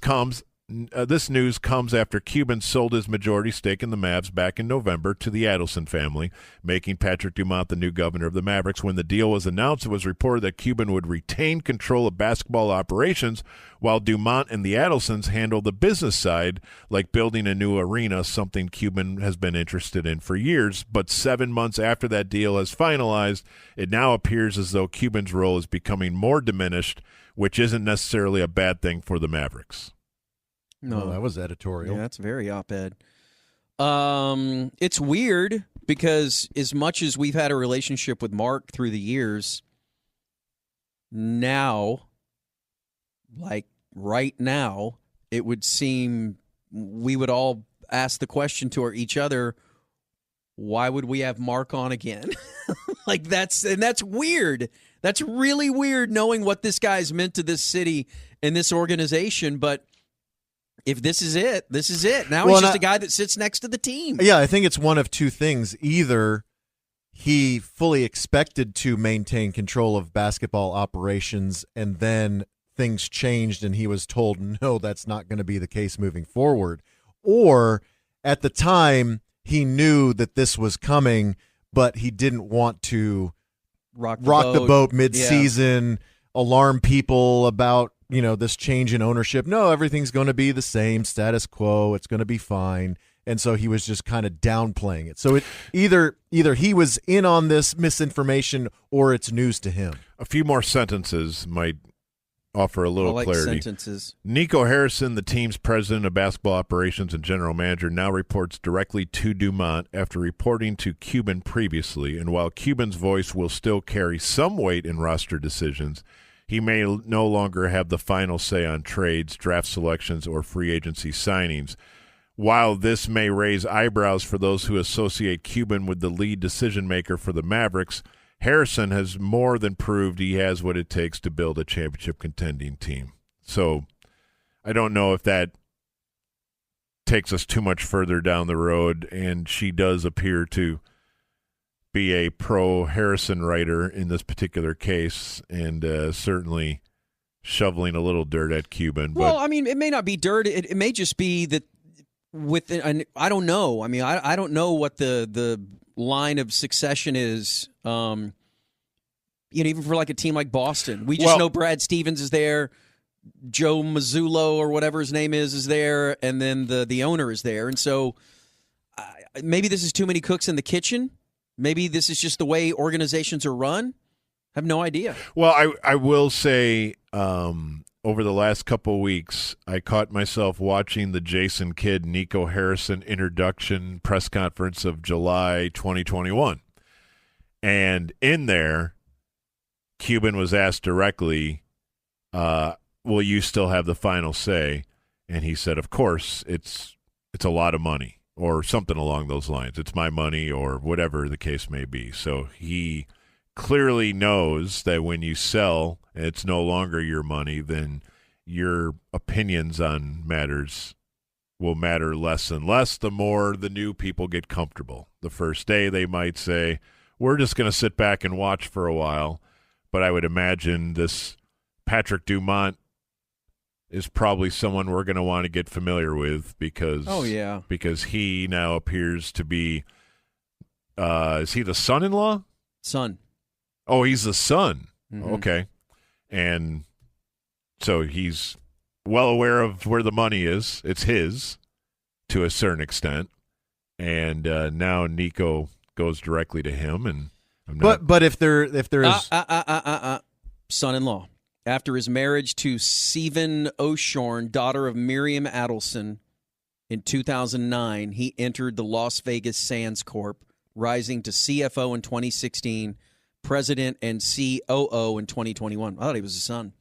[SPEAKER 12] news comes after Cuban sold his majority stake in the Mavs back in November to the Adelson family, making Patrick Dumont the new governor of the Mavericks. When the deal was announced, it was reported that Cuban would retain control of basketball operations while Dumont and the Adelsons handle the business side, like building a new arena, something Cuban has been interested in for years. But 7 months after that deal has finalized, it now appears as though Cuban's role is becoming more diminished, which isn't necessarily a bad thing for the Mavericks.
[SPEAKER 11] No,
[SPEAKER 13] well, that was editorial.
[SPEAKER 11] Yeah, that's very op-ed. It's weird because as much as we've had a relationship with Mark through the years, now, like right now, it would seem we would all ask the question to each other, why would we have Mark on again? That's weird. That's really weird knowing what this guy's meant to this city and this organization, but if this is it, this is it. Now he's just a guy that sits next to the team.
[SPEAKER 13] Yeah, I think it's one of two things. Either he fully expected to maintain control of basketball operations, and then things changed and he was told, no, that's not going to be the case moving forward. Or at the time, he knew that this was coming, but he didn't want to rock the boat mid-season, alarm people about this change in ownership. No, everything's going to be the same, status quo. It's going to be fine. And so he was just kind of downplaying it. So it either he was in on this misinformation or it's news to him.
[SPEAKER 12] A few more sentences might offer a little clarity.
[SPEAKER 11] Sentences.
[SPEAKER 12] Nico Harrison, the team's president of basketball operations and general manager, now reports directly to Dumont after reporting to Cuban previously. And while Cuban's voice will still carry some weight in roster decisions, he may no longer have the final say on trades, draft selections, or free agency signings. While this may raise eyebrows for those who associate Cuban with the lead decision-maker for the Mavericks, Harrison has more than proved he has what it takes to build a championship contending team. So I don't know if that takes us too much further down the road, and she does appear to be a pro-Harrison writer in this particular case, and certainly shoveling a little dirt at Cuban.
[SPEAKER 11] Well, I mean, it may not be dirt. It may just be that I don't know. I mean, I don't know what the line of succession is. Even for like a team like Boston, we just know Brad Stevens is there, Joe Mazzulo or whatever his name is there, and then the owner is there, and so maybe this is too many cooks in the kitchen. Maybe this is just the way organizations are run. I have no idea.
[SPEAKER 12] Well, I will say. Over the last couple of weeks, I caught myself watching the Jason Kidd, Nico Harrison introduction press conference of July 2021. And in there, Cuban was asked directly, will you still have the final say? And he said, of course, it's a lot of money, or something along those lines. It's my money, or whatever the case may be. So he clearly knows that when you sell, it's no longer your money, then your opinions on matters will matter less and less the more the new people get comfortable. The first day they might say, we're just going to sit back and watch for a while. But I would imagine this Patrick Dumont is probably someone we're going to want to get familiar with because because he now appears to be is he the son-in-law?
[SPEAKER 11] Son.
[SPEAKER 12] Oh, he's the son.
[SPEAKER 11] Mm-hmm.
[SPEAKER 12] Okay. And so he's well aware of where the money is. It's his to a certain extent. And now Nico goes directly to him. And I'm not...
[SPEAKER 13] But if there is
[SPEAKER 11] son-in-law, after his marriage to Sivan O'Shorn, daughter of Miriam Adelson, in 2009, he entered the Las Vegas Sands Corp, rising to CFO in 2016, president and COO in 2021. I thought he was a son.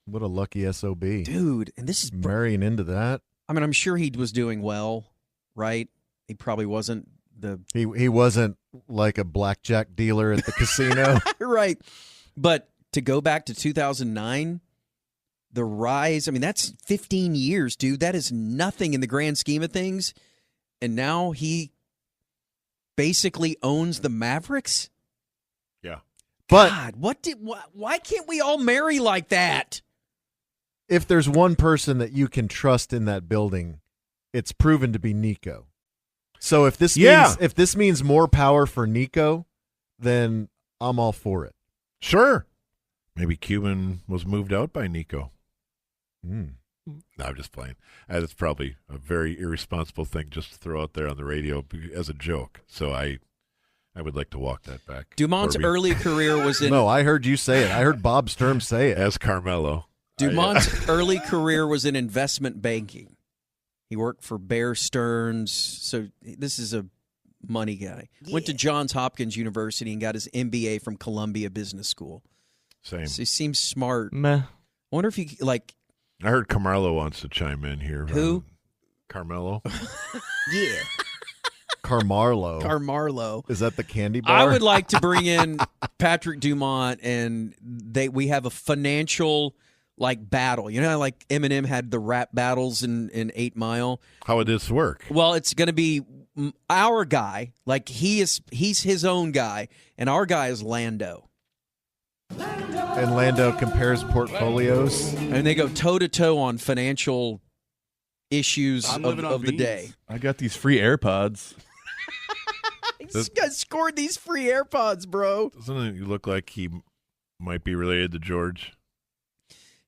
[SPEAKER 13] What a lucky SOB.
[SPEAKER 11] Dude, and this is
[SPEAKER 13] marrying into that.
[SPEAKER 11] I mean, I'm sure he was doing well, right? He probably wasn't
[SPEAKER 13] He wasn't like a blackjack dealer at the casino.
[SPEAKER 11] Right. But to go back to 2009, the rise, I mean, that's 15 years, dude. That is nothing in the grand scheme of things. And now he basically owns the Mavericks?
[SPEAKER 12] Yeah.
[SPEAKER 13] But
[SPEAKER 11] God, why can't we all marry like that?
[SPEAKER 13] If there's one person that you can trust in that building, it's proven to be Nico. So if this means more power for Nico, then I'm all for it.
[SPEAKER 12] Sure. Maybe Cuban was moved out by Nico.
[SPEAKER 13] Mm.
[SPEAKER 12] No, I'm just playing. That's probably a very irresponsible thing just to throw out there on the radio as a joke. So I would like to walk that back.
[SPEAKER 11] Dumont's early career was in...
[SPEAKER 13] No, I heard you say it. I heard Bob Sturm say it.
[SPEAKER 12] As Carmelo.
[SPEAKER 11] Dumont's early career was in investment banking. He worked for Bear Stearns. So this is a money guy. Yeah. Went to Johns Hopkins University and got his MBA from Columbia Business School.
[SPEAKER 12] Same.
[SPEAKER 11] So he seems smart.
[SPEAKER 6] Meh.
[SPEAKER 11] I wonder if he, like...
[SPEAKER 12] I heard Carmelo wants to chime in here.
[SPEAKER 11] Who?
[SPEAKER 12] Carmelo.
[SPEAKER 11] Yeah.
[SPEAKER 13] Carmarlo. Is that the candy bar?
[SPEAKER 11] I would like to bring in Patrick Dumont, and we have a financial battle. You know how like Eminem had the rap battles in 8 Mile?
[SPEAKER 12] How would this work?
[SPEAKER 11] Well, it's going to be our guy. Like he's his own guy, and our guy is Lando.
[SPEAKER 13] And Lando compares portfolios.
[SPEAKER 11] And they go toe-to-toe on financial issues of the day.
[SPEAKER 18] I got these free AirPods.
[SPEAKER 11] This guy scored these free AirPods, bro.
[SPEAKER 12] Doesn't it look like he might be related to George?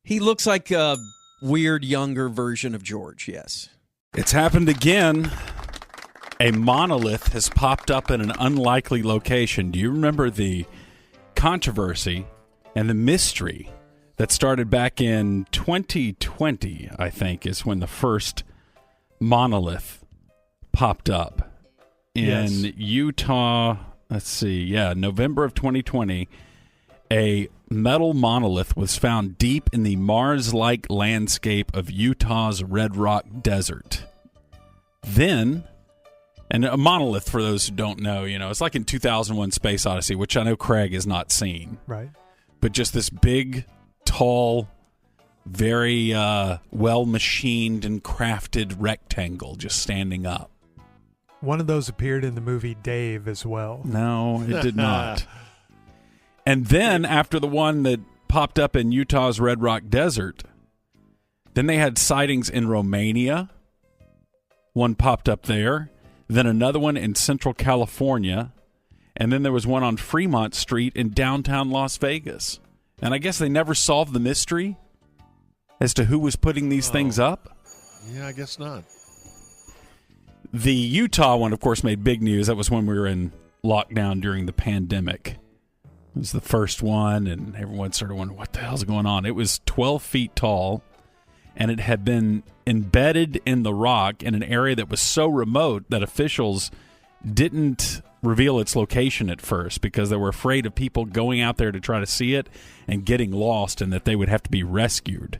[SPEAKER 11] He looks like a weird younger version of George, yes.
[SPEAKER 8] It's happened again. A monolith has popped up in an unlikely location. Do you remember the controversy and the mystery that started back in 2020, I think, is when the first monolith popped up in Utah. Let's see. Yeah, November of 2020, a metal monolith was found deep in the Mars-like landscape of Utah's Red Rock Desert. Then, and a monolith, for those who don't know, it's like in 2001 Space Odyssey, which I know Craig has not seen.
[SPEAKER 7] Right.
[SPEAKER 8] But just this big, tall, very well-machined and crafted rectangle just standing up.
[SPEAKER 7] One of those appeared in the movie Dave as well.
[SPEAKER 8] No, it did not. And then, after the one that popped up in Utah's Red Rock Desert, then they had sightings in Romania. One popped up there. Then another one in Central California. And then there was one on Fremont Street in downtown Las Vegas. And I guess they never solved the mystery as to who was putting these things up.
[SPEAKER 5] Yeah, I guess not.
[SPEAKER 8] The Utah one, of course, made big news. That was when we were in lockdown during the pandemic. It was the first one, and everyone sort of wondered, what the hell's going on? It was 12 feet tall, and it had been embedded in the rock in an area that was so remote that officials didn't reveal its location at first because they were afraid of people going out there to try to see it and getting lost, and that they would have to be rescued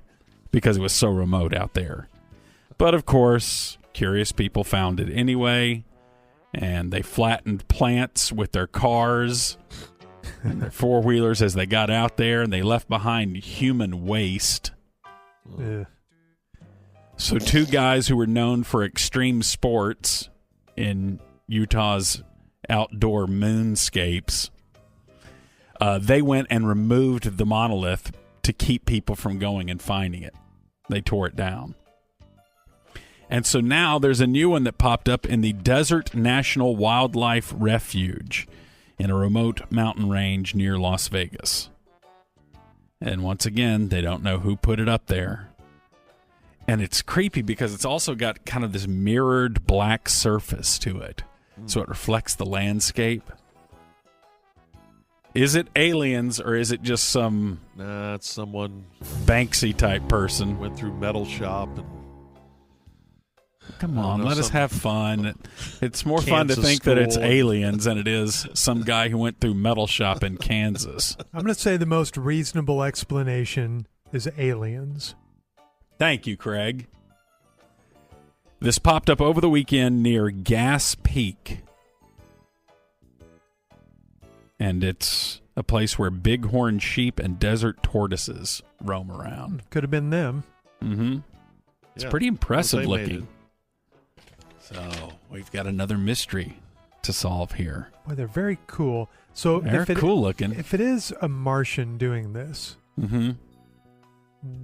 [SPEAKER 8] because it was so remote out there. But, of course, curious people found it anyway, and they flattened plants with their cars and their four-wheelers as they got out there, and they left behind human waste.
[SPEAKER 7] Yeah.
[SPEAKER 8] So two guys who were known for extreme sports in Utah's outdoor moonscapes, they went and removed the monolith to keep people from going and finding it. They tore it down. And so now there's a new one that popped up in the Desert National Wildlife Refuge in a remote mountain range near Las Vegas. And once again, they don't know who put it up there. And it's creepy because it's also got kind of this mirrored black surface to it. So it reflects the landscape. Is it aliens or is it just some...
[SPEAKER 5] Nah, it's someone...
[SPEAKER 8] Banksy type person.
[SPEAKER 5] Went through metal shop and...
[SPEAKER 8] Come on, let us have fun. It's more fun to think that it's aliens than it is some guy who went through metal shop in Kansas.
[SPEAKER 7] I'm going to say the most reasonable explanation is aliens.
[SPEAKER 8] Thank you, Craig. This popped up over the weekend near Gas Peak. And it's a place where bighorn sheep and desert tortoises roam around.
[SPEAKER 7] Could have been them.
[SPEAKER 8] Mm-hmm. It's pretty impressive looking. So we've got another mystery to solve here.
[SPEAKER 7] Boy, they're very cool. So
[SPEAKER 8] they're cool looking.
[SPEAKER 7] If it is a Martian doing this,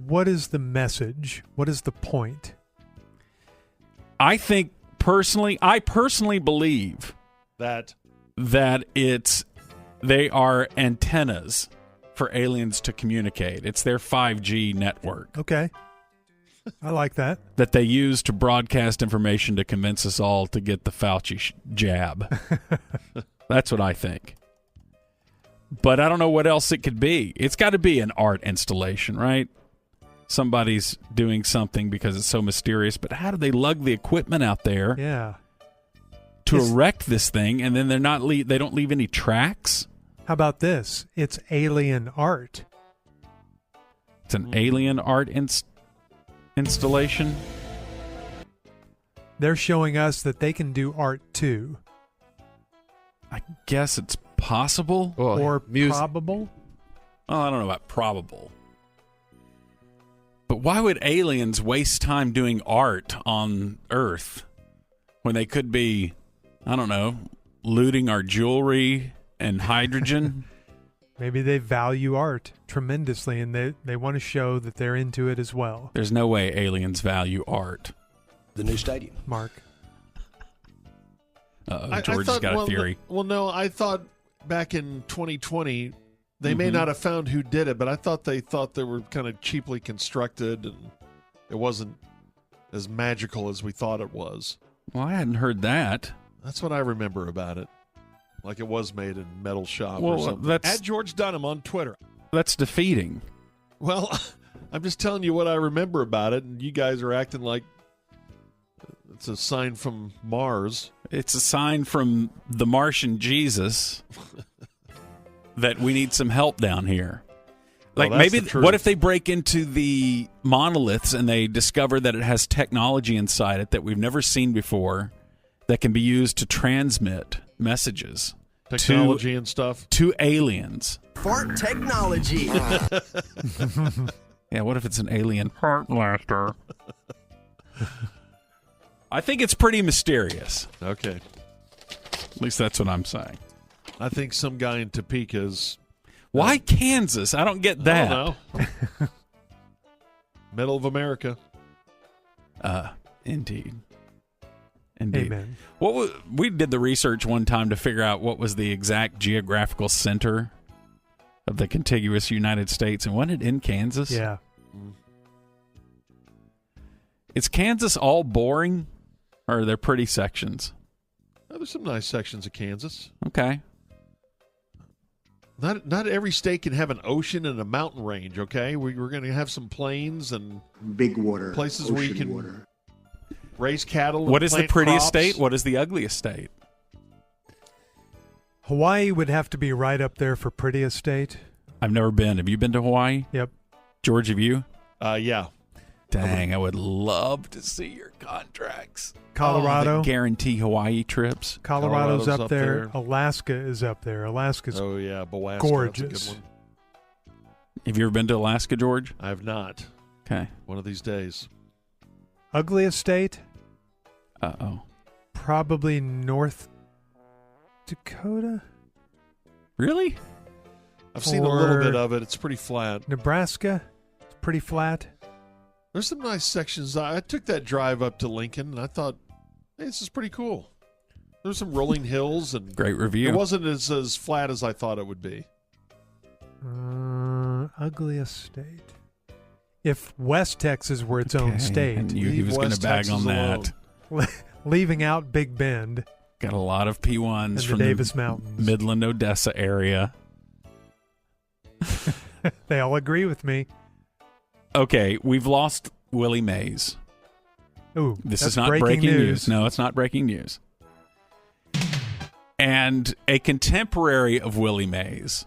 [SPEAKER 7] what is the message? What is the point?
[SPEAKER 8] I personally believe that they are antennas for aliens to communicate. It's their 5G network.
[SPEAKER 7] Okay. I like that.
[SPEAKER 8] That they use to broadcast information to convince us all to get the Fauci jab. That's what I think. But I don't know what else it could be. It's got to be an art installation, right? Somebody's doing something because it's so mysterious. But how do they lug the equipment out there to erect this thing, and then they don't leave any tracks?
[SPEAKER 7] How about this? It's alien art.
[SPEAKER 8] It's an alien art installation.
[SPEAKER 7] They're showing us that they can do art too.
[SPEAKER 8] I guess it's possible.
[SPEAKER 7] Or probable.
[SPEAKER 8] Well, I don't know about probable. But why would aliens waste time doing art on Earth when they could be, I don't know, looting our jewelry and hydrogen?
[SPEAKER 7] Maybe they value art tremendously, and they want to show that they're into it as well.
[SPEAKER 8] There's no way aliens value art.
[SPEAKER 20] The new stadium.
[SPEAKER 7] Mark.
[SPEAKER 8] George has got a theory.
[SPEAKER 5] No, I thought back in 2020 They may not have found who did it, but I thought they were kind of cheaply constructed and it wasn't as magical as we thought it was.
[SPEAKER 8] Well, I hadn't heard that.
[SPEAKER 5] That's what I remember about it. Like it was made in metal shop
[SPEAKER 8] Well,
[SPEAKER 5] or something.
[SPEAKER 8] that's-
[SPEAKER 5] At George Dunham on Twitter.
[SPEAKER 8] That's defeating.
[SPEAKER 5] Well, I'm just telling you what I remember about it, and you guys are acting like it's a sign from Mars.
[SPEAKER 8] It's a sign from the Martian Jesus that we need some help down here. Like
[SPEAKER 5] Well, that's
[SPEAKER 8] maybe
[SPEAKER 5] the truth.
[SPEAKER 8] what if they break into the monoliths and they discover that it has technology inside it that we've never seen before that can be used to transmit messages
[SPEAKER 5] Technology and stuff
[SPEAKER 8] to aliens.
[SPEAKER 20] Fart technology.
[SPEAKER 8] Yeah, what if it's an alien heart blaster? I think it's pretty mysterious.
[SPEAKER 5] Okay.
[SPEAKER 8] At least that's what I'm saying.
[SPEAKER 5] I think some guy in Topeka's.
[SPEAKER 8] Why Kansas? I don't get that.
[SPEAKER 5] I don't know. Middle of America.
[SPEAKER 8] Indeed.
[SPEAKER 7] Amen.
[SPEAKER 8] We did the research one time to figure out what was the exact geographical center of the contiguous United States, and wasn't it in Kansas?
[SPEAKER 7] Yeah.
[SPEAKER 8] Is Kansas all boring, or are there pretty sections?
[SPEAKER 5] Oh, there's some nice sections of Kansas.
[SPEAKER 8] Okay.
[SPEAKER 5] Not every state can have an ocean and a mountain range, okay? We're going to have some plains and
[SPEAKER 21] big water
[SPEAKER 5] places where you
[SPEAKER 21] ocean
[SPEAKER 5] can
[SPEAKER 21] water.
[SPEAKER 5] raise cattle.
[SPEAKER 8] What
[SPEAKER 5] and
[SPEAKER 8] is the
[SPEAKER 5] plant
[SPEAKER 8] prettiest
[SPEAKER 5] crops.
[SPEAKER 8] state? What is the ugliest state?
[SPEAKER 7] Hawaii would have to be right up there for prettiest state.
[SPEAKER 8] I've never been. Have you been to Hawaii?
[SPEAKER 7] Yep.
[SPEAKER 8] George, have you?
[SPEAKER 5] Yeah.
[SPEAKER 8] Dang, I would love to see your contracts.
[SPEAKER 7] Colorado.
[SPEAKER 8] That guarantee Hawaii trips.
[SPEAKER 7] Colorado's up there. Alaska is up there. Alaska's
[SPEAKER 5] Oh, yeah. Boaska.
[SPEAKER 7] gorgeous.
[SPEAKER 5] That's a good one.
[SPEAKER 8] Have you ever been to Alaska, George?
[SPEAKER 5] I have not.
[SPEAKER 8] Okay.
[SPEAKER 5] One of these days.
[SPEAKER 7] Ugliest state?
[SPEAKER 8] Uh-oh.
[SPEAKER 7] Probably North Dakota?
[SPEAKER 8] Really?
[SPEAKER 5] I've seen a little
[SPEAKER 7] Or
[SPEAKER 5] bit of it. It's pretty flat.
[SPEAKER 7] Nebraska? It's pretty flat.
[SPEAKER 5] There's some nice sections. I took that drive up to Lincoln, and I thought, hey, this is pretty cool. There's some rolling hills. And
[SPEAKER 8] Great review.
[SPEAKER 5] It wasn't as flat as I thought it would be.
[SPEAKER 7] Ugliest state. If West Texas were its own
[SPEAKER 8] Okay,
[SPEAKER 7] state.
[SPEAKER 8] I knew he was going to bag on that.
[SPEAKER 7] Leaving out Big Bend.
[SPEAKER 8] Got a lot of P1s
[SPEAKER 7] And the
[SPEAKER 8] from
[SPEAKER 7] Davis
[SPEAKER 8] the
[SPEAKER 7] Mountains.
[SPEAKER 8] Midland, Odessa area.
[SPEAKER 7] They all agree with me.
[SPEAKER 8] Okay, we've lost Willie Mays.
[SPEAKER 7] Ooh,
[SPEAKER 8] This
[SPEAKER 7] that's
[SPEAKER 8] is not breaking news. No, it's not breaking news. And a contemporary of Willie Mays,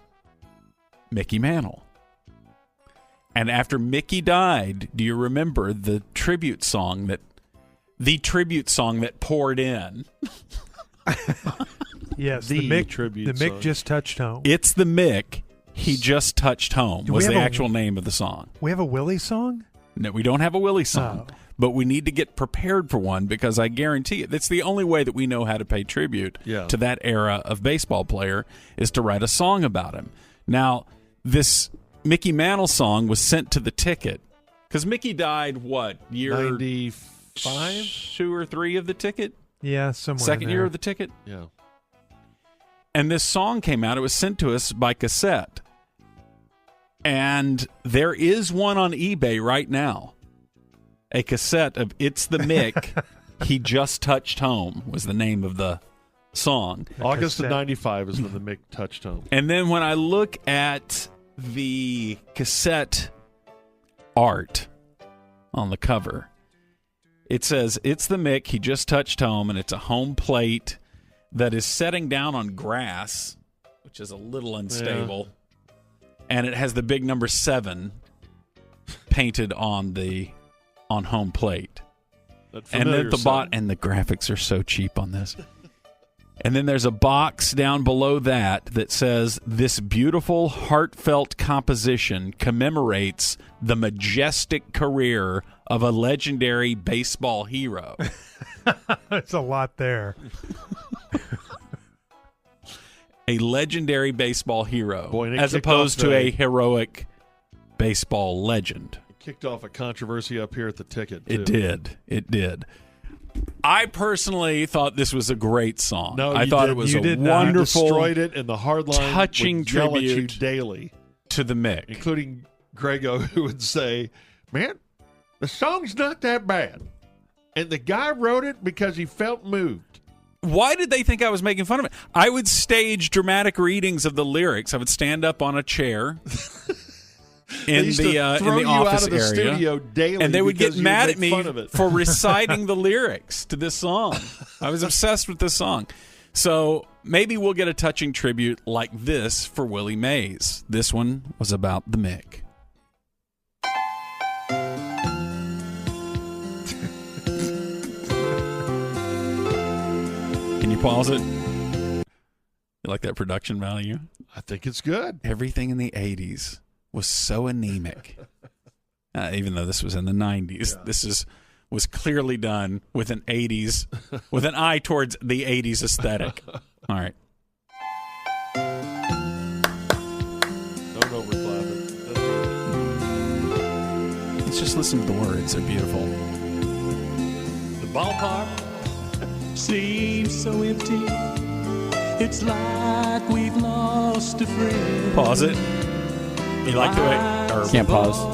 [SPEAKER 8] Mickey Mantle. And after Mickey died, do you remember the tribute song that poured in?
[SPEAKER 7] Yes,
[SPEAKER 5] The
[SPEAKER 7] the Mick
[SPEAKER 5] tribute
[SPEAKER 7] The Mick
[SPEAKER 5] song.
[SPEAKER 7] just touched home.
[SPEAKER 8] It's the Mick. He just touched home
[SPEAKER 7] Do we
[SPEAKER 8] was the
[SPEAKER 7] have a-
[SPEAKER 8] actual name of the song.
[SPEAKER 7] We have a Willie song?
[SPEAKER 8] No, we don't have a Willie song, but we need to get prepared for one because I guarantee it. That's the only way that we know how to pay tribute to that era of baseball player is to write a song about him. Now, this Mickey Mantle song was sent to the ticket because Mickey died, what, year
[SPEAKER 5] 95?
[SPEAKER 8] 2 or 3 of the ticket?
[SPEAKER 7] Yeah, somewhere
[SPEAKER 8] Second
[SPEAKER 7] in
[SPEAKER 8] year
[SPEAKER 7] there.
[SPEAKER 8] of the ticket?
[SPEAKER 5] Yeah.
[SPEAKER 8] And this song came out. It was sent to us by cassette. And there is one on eBay right now. A cassette of It's the Mick. He Just Touched Home was the name of the song.
[SPEAKER 5] August of 95 is when the Mick touched home.
[SPEAKER 8] And then when I look at the cassette art on the cover, it says, It's the Mick. He Just Touched Home. And it's a home plate that is setting down on grass, which is a little unstable. Yeah. And it has the big number 7 painted on home plate. And then at the bottom, and the graphics are so cheap on this. And then there's a box down below that says, This beautiful, heartfelt composition commemorates the majestic career of a legendary baseball hero.
[SPEAKER 7] That's a lot there.
[SPEAKER 8] A legendary baseball hero,
[SPEAKER 5] Boy, and it
[SPEAKER 8] as
[SPEAKER 5] kicked
[SPEAKER 8] opposed
[SPEAKER 5] off
[SPEAKER 8] to
[SPEAKER 5] a-
[SPEAKER 8] a heroic baseball legend.
[SPEAKER 5] It kicked off a controversy up here at the ticket, too.
[SPEAKER 8] It did. It did. I personally thought this was a great song.
[SPEAKER 5] No,
[SPEAKER 8] I thought it was a wonderful,
[SPEAKER 5] You destroyed it, and the hardline
[SPEAKER 8] touching
[SPEAKER 5] would yell at you
[SPEAKER 8] tribute
[SPEAKER 5] daily
[SPEAKER 8] to the Mick,
[SPEAKER 5] including Grego, who would say, "Man, the song's not that bad, and the guy wrote it because he felt moved."
[SPEAKER 8] Why did they think I was making fun of it? I would stage dramatic readings of the lyrics. I would stand up on a chair in the office
[SPEAKER 5] out of the
[SPEAKER 8] area,
[SPEAKER 5] studio daily,
[SPEAKER 8] and they would get
[SPEAKER 5] because you
[SPEAKER 8] mad
[SPEAKER 5] make
[SPEAKER 8] at me
[SPEAKER 5] fun of it.
[SPEAKER 8] for reciting the lyrics to this song. I was obsessed with this song. So maybe we'll get a touching tribute like this for Willie Mays. This one was about the Mick. Can you pause it? You like that production value?
[SPEAKER 5] I think it's good.
[SPEAKER 8] Everything in the 80s was so anemic. Even though this was in the 90s, this was clearly done with an 80s, with an eye towards the 80s aesthetic. All right.
[SPEAKER 5] Don't overclap it.
[SPEAKER 8] Let's just listen to the words. They're beautiful.
[SPEAKER 9] The ballpark seems so empty. It's like we've lost a friend.
[SPEAKER 8] Pause it. You like the way? Or
[SPEAKER 6] Can't pause.
[SPEAKER 8] Sorry.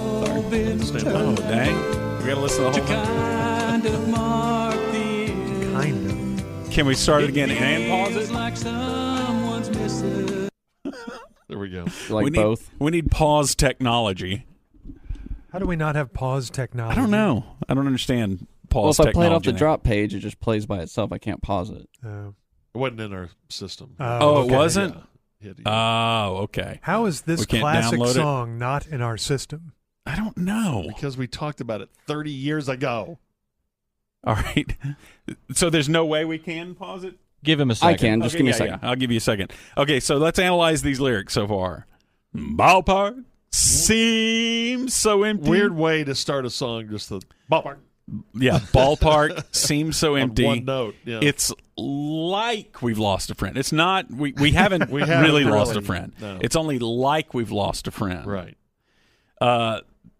[SPEAKER 8] Oh, dang. We gotta listen to the whole thing.
[SPEAKER 9] Kind of mark the end.
[SPEAKER 7] Kind of.
[SPEAKER 8] Can we start it again and pause it?
[SPEAKER 9] Like someone's missing.
[SPEAKER 5] There we go.
[SPEAKER 6] Like both.
[SPEAKER 8] We need pause technology.
[SPEAKER 7] How do we not have pause technology?
[SPEAKER 8] I don't know. I don't understand pause
[SPEAKER 6] Well, if I play it off
[SPEAKER 8] technology
[SPEAKER 6] the drop page, it just plays by itself. I can't pause it.
[SPEAKER 5] It wasn't in our system.
[SPEAKER 8] Oh,
[SPEAKER 7] okay.
[SPEAKER 8] it wasn't?
[SPEAKER 5] Yeah.
[SPEAKER 8] Oh, okay.
[SPEAKER 7] How is this
[SPEAKER 8] We can't
[SPEAKER 7] classic
[SPEAKER 8] download it?
[SPEAKER 7] song not in our system?
[SPEAKER 8] I don't know.
[SPEAKER 5] Because we talked about it 30 years ago.
[SPEAKER 8] All right. So there's no way we can pause it?
[SPEAKER 18] Give him a second.
[SPEAKER 6] I can. Just
[SPEAKER 8] Okay,
[SPEAKER 6] give me a
[SPEAKER 8] yeah,
[SPEAKER 6] second.
[SPEAKER 8] yeah. I'll give you a second. Okay, so let's analyze these lyrics so far. Ballpark seems so empty.
[SPEAKER 5] Weird way to start a song, just the ballpark.
[SPEAKER 8] Yeah, ballpark seems so empty.
[SPEAKER 5] On one note, yeah.
[SPEAKER 8] It's like we've lost a friend. It's not. We haven't
[SPEAKER 5] We haven't
[SPEAKER 8] really lost a
[SPEAKER 5] really,
[SPEAKER 8] friend.
[SPEAKER 5] no.
[SPEAKER 8] It's only like we've lost a friend.
[SPEAKER 5] Right.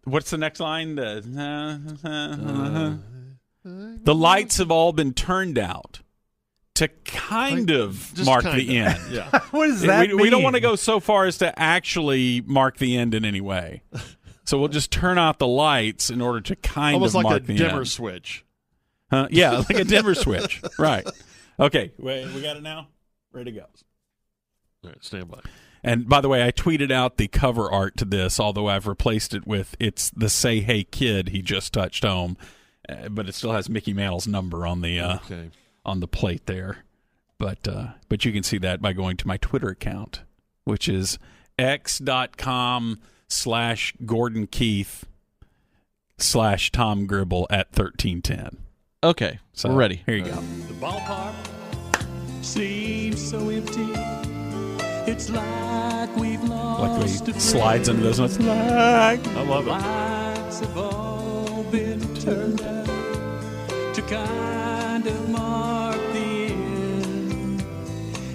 [SPEAKER 8] What's the next line? The lights have all been turned out to kind of
[SPEAKER 5] just
[SPEAKER 8] mark
[SPEAKER 5] kinda.
[SPEAKER 8] the end.
[SPEAKER 5] Yeah.
[SPEAKER 7] What does that
[SPEAKER 8] We don't
[SPEAKER 7] mean?
[SPEAKER 8] want to go so far as to actually mark the end in any way. So we'll just turn out the lights in order to kind
[SPEAKER 5] Almost
[SPEAKER 8] of
[SPEAKER 5] like
[SPEAKER 8] mark
[SPEAKER 5] a
[SPEAKER 8] the
[SPEAKER 5] dimmer
[SPEAKER 8] end.
[SPEAKER 5] switch.
[SPEAKER 8] Yeah, like a dimmer switch. Right. Okay, wait, we got it now? Ready to go.
[SPEAKER 5] All right, stand by.
[SPEAKER 8] And by the way, I tweeted out the cover art to this, although I've replaced it with it's the Say Hey Kid, he just touched home. But it still has Mickey Mantle's number on the on the plate there. But you can see that by going to my Twitter account, which is x.com/Gordon Keith/Tom Gribble at 1310.
[SPEAKER 18] Okay,
[SPEAKER 8] So
[SPEAKER 18] we're ready.
[SPEAKER 8] Here you go.
[SPEAKER 9] The ballpark seems so empty. It's like we've lost
[SPEAKER 8] Like
[SPEAKER 9] a
[SPEAKER 8] he
[SPEAKER 9] friend.
[SPEAKER 8] slides under those notes.
[SPEAKER 5] I love it.
[SPEAKER 9] Lights have all been turned out to kind of mark the end.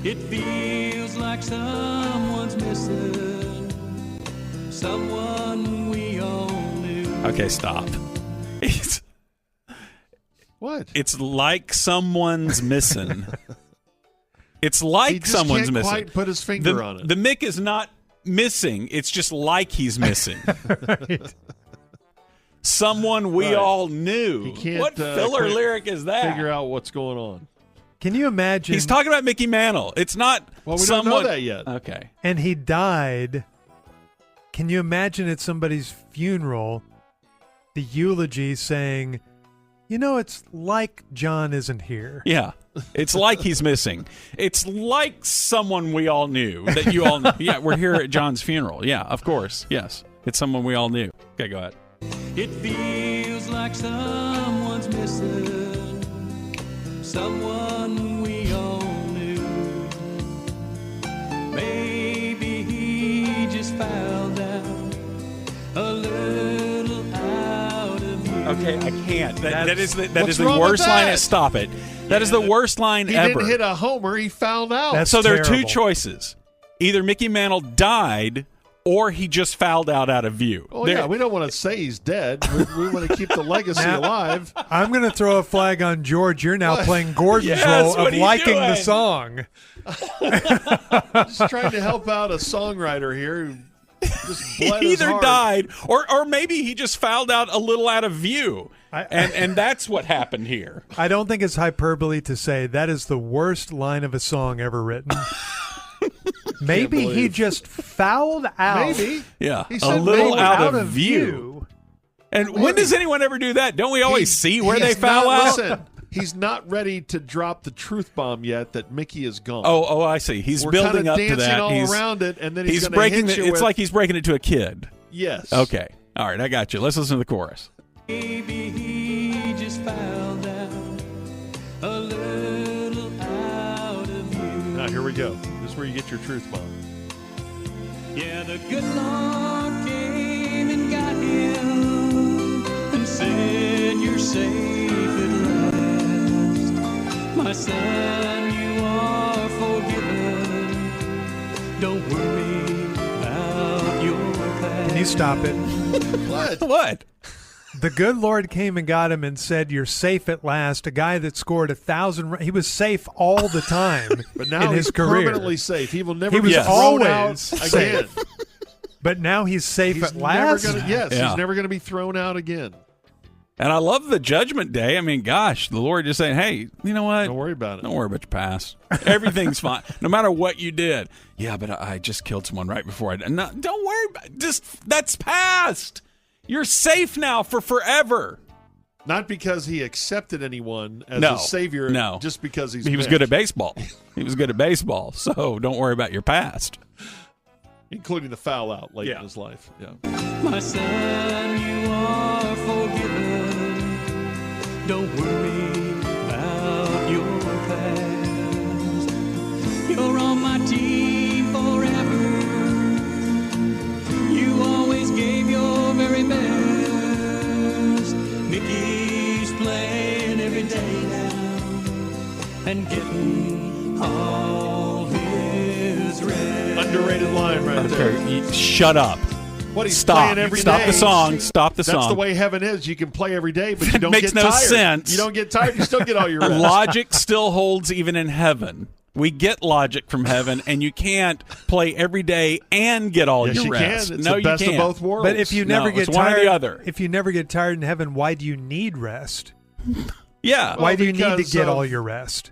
[SPEAKER 9] It feels like someone's missing, someone we all knew.
[SPEAKER 8] Okay, stop.
[SPEAKER 5] What?
[SPEAKER 8] It's like someone's missing. It's like
[SPEAKER 5] He just
[SPEAKER 8] someone's
[SPEAKER 5] can't
[SPEAKER 8] missing.
[SPEAKER 5] quite put his finger on it.
[SPEAKER 8] The Mick is not missing. It's just like he's missing.
[SPEAKER 7] Right.
[SPEAKER 8] Someone we
[SPEAKER 5] Right.
[SPEAKER 8] all knew.
[SPEAKER 5] He can't,
[SPEAKER 8] What filler
[SPEAKER 5] quite
[SPEAKER 8] lyric is that?
[SPEAKER 5] Figure out what's going on.
[SPEAKER 7] Can you imagine?
[SPEAKER 8] He's talking about Mickey Mantle. It's not
[SPEAKER 5] Well, we
[SPEAKER 8] someone.
[SPEAKER 5] don't know that yet.
[SPEAKER 8] Okay.
[SPEAKER 7] and he died. Can you imagine at somebody's funeral the eulogy saying, "You know, it's like John isn't here."
[SPEAKER 8] Yeah. It's like he's missing. It's like someone we all knew that you all knew. Yeah, we're here at John's funeral. Yeah, of course. Yes. It's someone we all knew. Okay, go ahead.
[SPEAKER 9] It feels like someone's missing, someone we all knew. Maybe he just found out a little out of you.
[SPEAKER 8] Okay, I can't. That is the
[SPEAKER 5] What's
[SPEAKER 8] the
[SPEAKER 5] wrong with
[SPEAKER 8] worst line.
[SPEAKER 5] that?
[SPEAKER 8] Stop it. That is the worst line
[SPEAKER 5] He
[SPEAKER 8] ever.
[SPEAKER 5] didn't hit a homer. He found out.
[SPEAKER 7] That's
[SPEAKER 8] So there are two
[SPEAKER 7] terrible.
[SPEAKER 8] choices. Either Mickey Mantle died or he just fouled out of view.
[SPEAKER 5] Oh, yeah, we don't want to say he's dead. We want to keep the legacy alive.
[SPEAKER 7] I'm going to throw a flag on George. You're now playing Gordon's
[SPEAKER 8] Yes,
[SPEAKER 7] role
[SPEAKER 8] what
[SPEAKER 7] of
[SPEAKER 8] are you
[SPEAKER 7] liking the
[SPEAKER 8] doing?
[SPEAKER 7] song.
[SPEAKER 5] Just trying to help out a songwriter here who just bled
[SPEAKER 8] He
[SPEAKER 5] his
[SPEAKER 8] either
[SPEAKER 5] heart.
[SPEAKER 8] died or maybe he just fouled out a little out of view. And that's what happened here.
[SPEAKER 7] I don't think it's hyperbole to say that is the worst line of a song ever written. Maybe he just fouled out.
[SPEAKER 5] Maybe.
[SPEAKER 8] Yeah,
[SPEAKER 7] He
[SPEAKER 8] a
[SPEAKER 7] said
[SPEAKER 8] little
[SPEAKER 7] maybe
[SPEAKER 8] out of view. And when does anyone ever do that? Don't we always see where they
[SPEAKER 5] He's
[SPEAKER 8] foul
[SPEAKER 5] not-
[SPEAKER 8] out?
[SPEAKER 5] Listen, he's not ready to drop the truth bomb yet that Mickey is gone.
[SPEAKER 8] Oh, I see. He's
[SPEAKER 5] We're
[SPEAKER 8] building
[SPEAKER 5] kinda
[SPEAKER 8] up to
[SPEAKER 5] dancing
[SPEAKER 8] that.
[SPEAKER 5] all
[SPEAKER 8] He's
[SPEAKER 5] around it, and then he's gonna
[SPEAKER 8] breaking.
[SPEAKER 5] hit you
[SPEAKER 8] It's
[SPEAKER 5] with-
[SPEAKER 8] like he's breaking it to a kid.
[SPEAKER 5] Yes.
[SPEAKER 8] Okay. All right. I got you. Let's listen to the chorus.
[SPEAKER 9] Maybe he just found out a little out of you.
[SPEAKER 5] Now here we go. This is where you get your truth bomb.
[SPEAKER 9] Yeah, the good Lord came and got him and said, "You're safe at last. My son, you are forgiven. Don't worry about your past."
[SPEAKER 7] Can you stop it?
[SPEAKER 8] What?
[SPEAKER 7] The good Lord came and got him and said, "You're safe at last." A guy that scored 1,000. He was safe all the time
[SPEAKER 5] But now
[SPEAKER 7] in
[SPEAKER 5] he's
[SPEAKER 7] his career.
[SPEAKER 5] permanently safe. He will never
[SPEAKER 7] He
[SPEAKER 5] be
[SPEAKER 7] was
[SPEAKER 5] thrown
[SPEAKER 7] always
[SPEAKER 5] out
[SPEAKER 7] safe.
[SPEAKER 5] again.
[SPEAKER 7] But now he's safe
[SPEAKER 5] He's
[SPEAKER 7] at
[SPEAKER 5] never
[SPEAKER 7] last.
[SPEAKER 5] gonna, yes,
[SPEAKER 8] Yeah.
[SPEAKER 5] he's never going to be thrown out again.
[SPEAKER 8] And I love the Judgment Day. I mean, gosh, the Lord just saying, "Hey, you know what?
[SPEAKER 5] Don't worry about it.
[SPEAKER 8] Don't worry about your past. Everything's fine, no matter what you did." Yeah, but I just killed someone right before I did. No, don't worry. That's past. You're safe now for forever.
[SPEAKER 5] Not because he accepted anyone as
[SPEAKER 8] No,
[SPEAKER 5] a savior.
[SPEAKER 8] no.
[SPEAKER 5] Just because
[SPEAKER 8] He was good at baseball. He was good at baseball. So don't worry about your past.
[SPEAKER 5] including the foul out late in his life. Yeah.
[SPEAKER 9] My son, you are forgiven. Don't worry about your past. You're on my team forever. You always gave your very best. Mickey's playing every day now and getting all his rest.
[SPEAKER 5] Underrated line right there.
[SPEAKER 8] Shut up.
[SPEAKER 5] What he's
[SPEAKER 8] Stop.
[SPEAKER 5] playing every
[SPEAKER 8] Stop
[SPEAKER 5] day.
[SPEAKER 8] the song. Stop the
[SPEAKER 5] That's
[SPEAKER 8] song.
[SPEAKER 5] the way heaven is. You can play every day, but you
[SPEAKER 8] It
[SPEAKER 5] don't
[SPEAKER 8] makes
[SPEAKER 5] get
[SPEAKER 8] no
[SPEAKER 5] tired.
[SPEAKER 8] sense.
[SPEAKER 5] You don't get tired. You still get all your rest.
[SPEAKER 8] Logic still holds even in heaven. We get logic from heaven, and you can't play every day and get all
[SPEAKER 5] Yes,
[SPEAKER 8] your
[SPEAKER 5] you
[SPEAKER 8] rest.
[SPEAKER 5] can. It's
[SPEAKER 8] no,
[SPEAKER 5] the best
[SPEAKER 8] you
[SPEAKER 5] of
[SPEAKER 8] can't.
[SPEAKER 5] both worlds.
[SPEAKER 7] But if you never
[SPEAKER 8] No,
[SPEAKER 7] get
[SPEAKER 8] it's one or
[SPEAKER 7] tired,
[SPEAKER 8] the other.
[SPEAKER 7] if you never get tired in heaven, why do you need rest?
[SPEAKER 8] Yeah.
[SPEAKER 7] Why do you need to
[SPEAKER 5] because
[SPEAKER 7] get
[SPEAKER 5] of-
[SPEAKER 7] all your rest?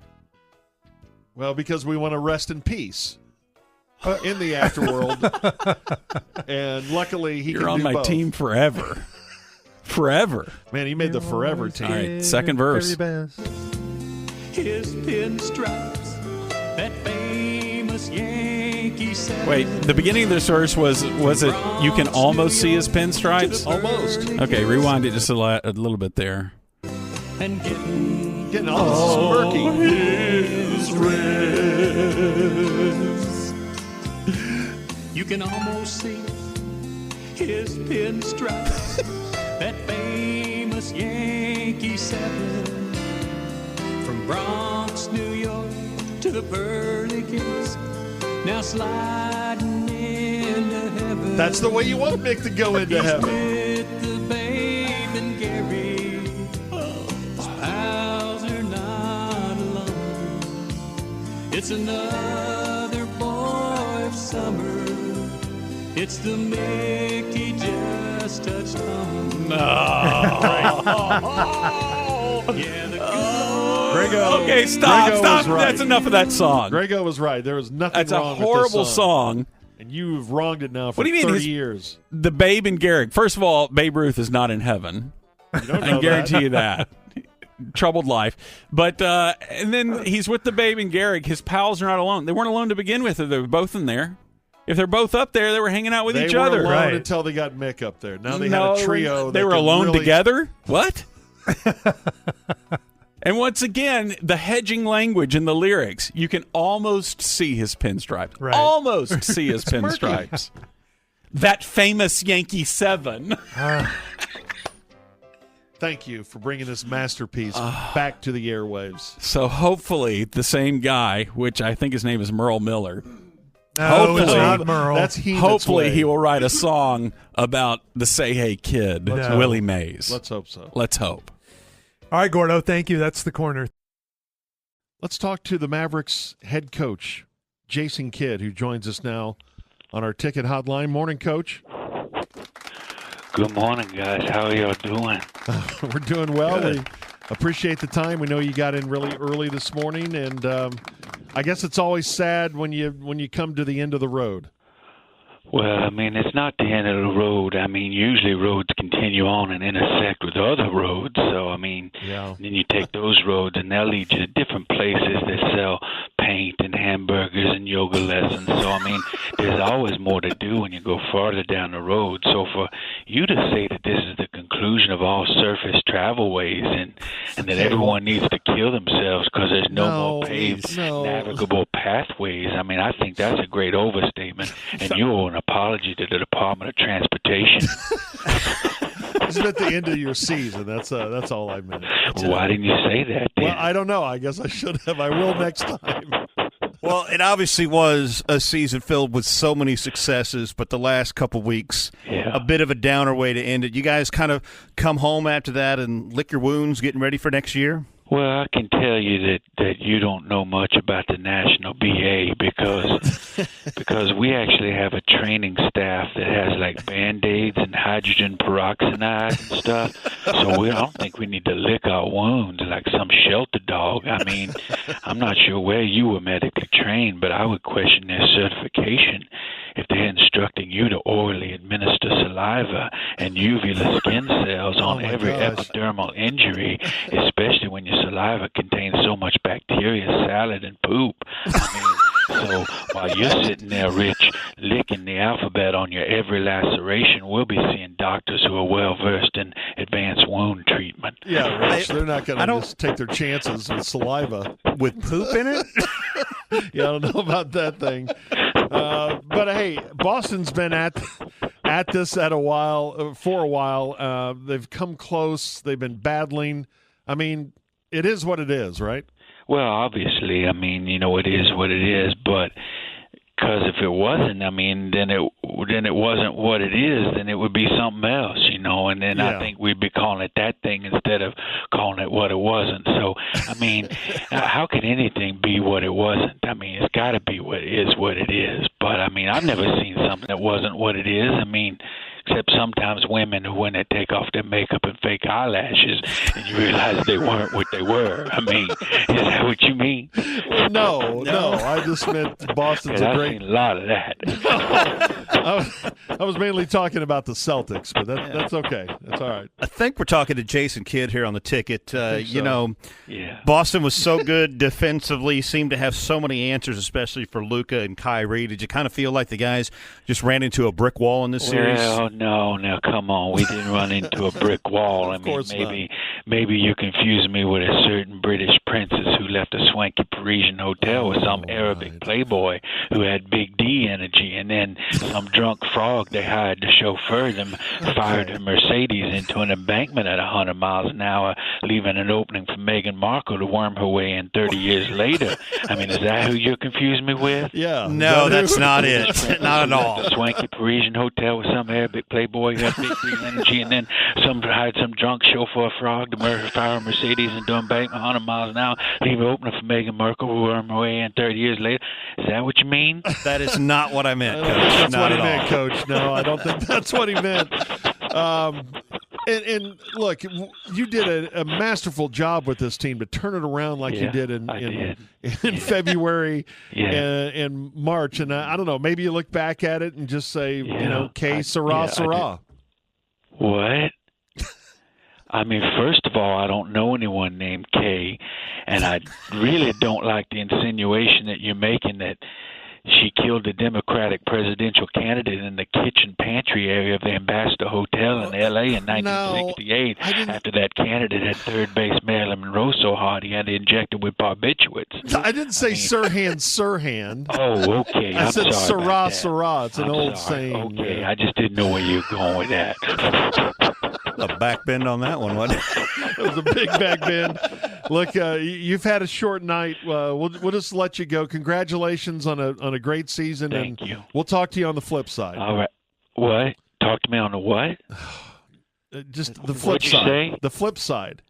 [SPEAKER 5] Well, because we want to rest in peace in the afterworld. And luckily, he
[SPEAKER 8] You're
[SPEAKER 5] can
[SPEAKER 8] on
[SPEAKER 5] do
[SPEAKER 8] my
[SPEAKER 5] both.
[SPEAKER 8] team forever. Forever.
[SPEAKER 5] Man, he made the forever team.
[SPEAKER 8] All right, second verse.
[SPEAKER 9] His pinstripes, that famous Yankee sound.
[SPEAKER 8] Wait, the beginning of this verse was it you can almost see his pinstripes?
[SPEAKER 5] Almost.
[SPEAKER 8] Okay, rewind it just a little bit there.
[SPEAKER 9] And
[SPEAKER 5] Getting all smirky.
[SPEAKER 9] his rest. You can almost see his pinstripes, that famous Yankee 7. From Bronx, New York to the pearly gates, now sliding into heaven.
[SPEAKER 5] That's the way you want Mick to go into heaven.
[SPEAKER 9] With the Babe and Gary, his pals are not alone. It's another boy of summer. It's the Mickey just touched home. Yeah, the
[SPEAKER 5] Grego.
[SPEAKER 8] Okay, stop.
[SPEAKER 5] Grego
[SPEAKER 8] Stop.
[SPEAKER 5] was right.
[SPEAKER 8] That's enough of that song.
[SPEAKER 5] Grego was right. There was nothing
[SPEAKER 8] That's a
[SPEAKER 5] wrong
[SPEAKER 8] horrible
[SPEAKER 5] with this
[SPEAKER 8] song.
[SPEAKER 5] And you've wronged it now for
[SPEAKER 8] What do you mean?
[SPEAKER 5] 30
[SPEAKER 8] His-
[SPEAKER 5] years.
[SPEAKER 8] The Babe and Garrick. First of all, Babe Ruth is not in heaven.
[SPEAKER 5] You don't
[SPEAKER 8] I
[SPEAKER 5] know
[SPEAKER 8] guarantee
[SPEAKER 5] that.
[SPEAKER 8] you that. Troubled life. But and then he's with the Babe and Garrick. His pals are not alone. They weren't alone to begin with. They were both in there. If they're both up there, they were hanging out with
[SPEAKER 5] They
[SPEAKER 8] each
[SPEAKER 5] were
[SPEAKER 8] other.
[SPEAKER 5] alone until they got Mick up there. Now they
[SPEAKER 8] No,
[SPEAKER 5] had a trio.
[SPEAKER 8] They
[SPEAKER 5] that
[SPEAKER 8] were
[SPEAKER 5] could
[SPEAKER 8] alone
[SPEAKER 5] really-
[SPEAKER 8] together? What? And once again, the hedging language in the lyrics, you can almost see his pinstripes.
[SPEAKER 7] Right.
[SPEAKER 8] Almost see his
[SPEAKER 5] It's murky.
[SPEAKER 8] pinstripes. That famous Yankee 7.
[SPEAKER 5] Thank you for bringing this masterpiece back to the airwaves.
[SPEAKER 8] So hopefully the same guy, which I think his name is Merle Miller,
[SPEAKER 7] No, it's not Merle.
[SPEAKER 5] That's Heman's
[SPEAKER 8] Hopefully
[SPEAKER 5] way.
[SPEAKER 8] he will write a song about the Say Hey Kid,
[SPEAKER 7] No.
[SPEAKER 8] Willie Mays.
[SPEAKER 5] Let's hope so.
[SPEAKER 8] Let's hope.
[SPEAKER 7] All right, Gordo, thank you. That's the corner.
[SPEAKER 5] Let's talk to the Mavericks head coach, Jason Kidd, who joins us now on our ticket hotline. Morning, Coach.
[SPEAKER 17] Good morning, guys. How are y'all doing?
[SPEAKER 5] We're doing well. We appreciate the time. We know you got in really early this morning, and I guess it's always sad when you come to the end of the road.
[SPEAKER 17] Well, I mean, it's not the end of the road. I mean, usually roads continue on and intersect with other roads. So, I mean, then you take those roads and they'll lead you to different places that sell paint and hamburgers and yoga lessons. So, I mean, there's always more to do when you go farther down the road. So for you to say that this is the conclusion of all surface travelways and that everyone needs to kill themselves because there's no more paved navigable pathways, I mean, I think that's a great overstatement. And you owe an apology to the Department of Transportation.
[SPEAKER 5] This is at the end of your season. That's all I meant.
[SPEAKER 17] Why didn't you say that then?
[SPEAKER 5] Well, I don't know. I guess I should have. I will next time.
[SPEAKER 19] Well, it obviously was a season filled with so many successes, but the last couple weeks, a bit of a downer way to end it. You guys kind of come home after that and lick your wounds, getting ready for next year?
[SPEAKER 17] Well, I can tell you that you don't know much about the National BA because we actually have a training staff that has like Band-Aids and hydrogen peroxide and stuff. So I don't think we need to lick our wounds like some shelter dog. I mean, I'm not sure where you were medically trained, but I would question their certification if they're instructing you to orally administer saliva and uvula skin cells on every epidermal injury, especially when your saliva contains so much bacteria, salad, and poop. I mean, so while you're sitting there, Rich, licking the alphabet on your every laceration, we'll be seeing doctors who are well-versed in advanced wound treatment.
[SPEAKER 5] Yeah, Rich, they're not going to just take their chances with saliva.
[SPEAKER 19] With poop in it?
[SPEAKER 5] Yeah, I don't know about that thing. But, hey, Boston's been at this for a while. They've come close. They've been battling. I mean, it is what it is, right?
[SPEAKER 17] Well, obviously, I mean, you know, it is what it is, but because if it wasn't, I mean, then it wasn't what it is, then it would be something else, you know, and then I think we'd be calling it that thing instead of calling it what it wasn't. So, I mean, how can anything be what it wasn't? I mean, it's got to be what it is. But, I mean, I've never seen something that wasn't what it is. I mean, except sometimes women who, when they take off their makeup and fake eyelashes and you realize they weren't what they were. I mean, is that what you mean?
[SPEAKER 5] No. I just meant Boston's a great...
[SPEAKER 17] I've seen a lot of that.
[SPEAKER 5] I was mainly talking about the Celtics, but that's okay. That's all right.
[SPEAKER 19] I think we're talking to Jason Kidd here on the ticket. You know,
[SPEAKER 17] Yeah.
[SPEAKER 19] Boston was so good defensively, seemed to have so many answers, especially for Luka and Kyrie. Did you kind of feel like the guys just ran into a brick wall in this series?
[SPEAKER 17] Well, no, come on. We didn't run into a brick wall. I mean, maybe you confuse me with a certain British princess who left a swanky Parisian hotel with some Arabic playboy who had big D energy, and then some drunk frog they hired to chauffeur them fired her Mercedes into an embankment at 100 miles an hour, leaving an opening for Meghan Markle to worm her way in 30 years later. I mean, is that who you're confusing me with?
[SPEAKER 5] Yeah.
[SPEAKER 19] No, that's not it. Not at all.
[SPEAKER 17] A swanky Parisian hotel with some Arabic playboy who had big D energy, and then hired some drunk chauffeur frog to fire a Mercedes into an embankment 100 miles an hour, leave an opening for Meghan Markle to worm her way in 30 years later. Is that what you mean?
[SPEAKER 19] That is not what I meant, Coach.
[SPEAKER 5] That's
[SPEAKER 19] Not
[SPEAKER 5] what he
[SPEAKER 19] at
[SPEAKER 5] meant,
[SPEAKER 19] all.
[SPEAKER 5] Coach. No, I don't think that's what he meant. And look, you did a masterful job with this team to turn it around like you did in February and March. And I don't know, maybe you look back at it and just say, K, Sarah.
[SPEAKER 17] What? I mean, first of all, I don't know anyone named Kay, and I really don't like the insinuation that you're making that she killed the Democratic presidential candidate in the kitchen pantry area of the Ambassador Hotel in L.A. in 1968 after that candidate had third base Marilyn Monroe so hard he had to inject him with barbiturates.
[SPEAKER 5] I didn't say Sirhan.
[SPEAKER 17] Oh, okay.
[SPEAKER 5] I
[SPEAKER 17] I'm
[SPEAKER 5] said
[SPEAKER 17] sorry about
[SPEAKER 5] Sarah. It's an old saying.
[SPEAKER 17] Okay, I just didn't know where you were going with that.
[SPEAKER 19] A back bend on that one, wasn't it?
[SPEAKER 5] It was a big back bend. Look, you've had a short night. We'll just let you go. Congratulations on a great season.
[SPEAKER 17] Thank
[SPEAKER 5] and
[SPEAKER 17] you.
[SPEAKER 5] We'll talk to you on the flip side.
[SPEAKER 17] All right. What? Talk to me on the what?
[SPEAKER 5] Just the flip
[SPEAKER 17] What'd you
[SPEAKER 5] side.
[SPEAKER 17] say?
[SPEAKER 5] The flip side.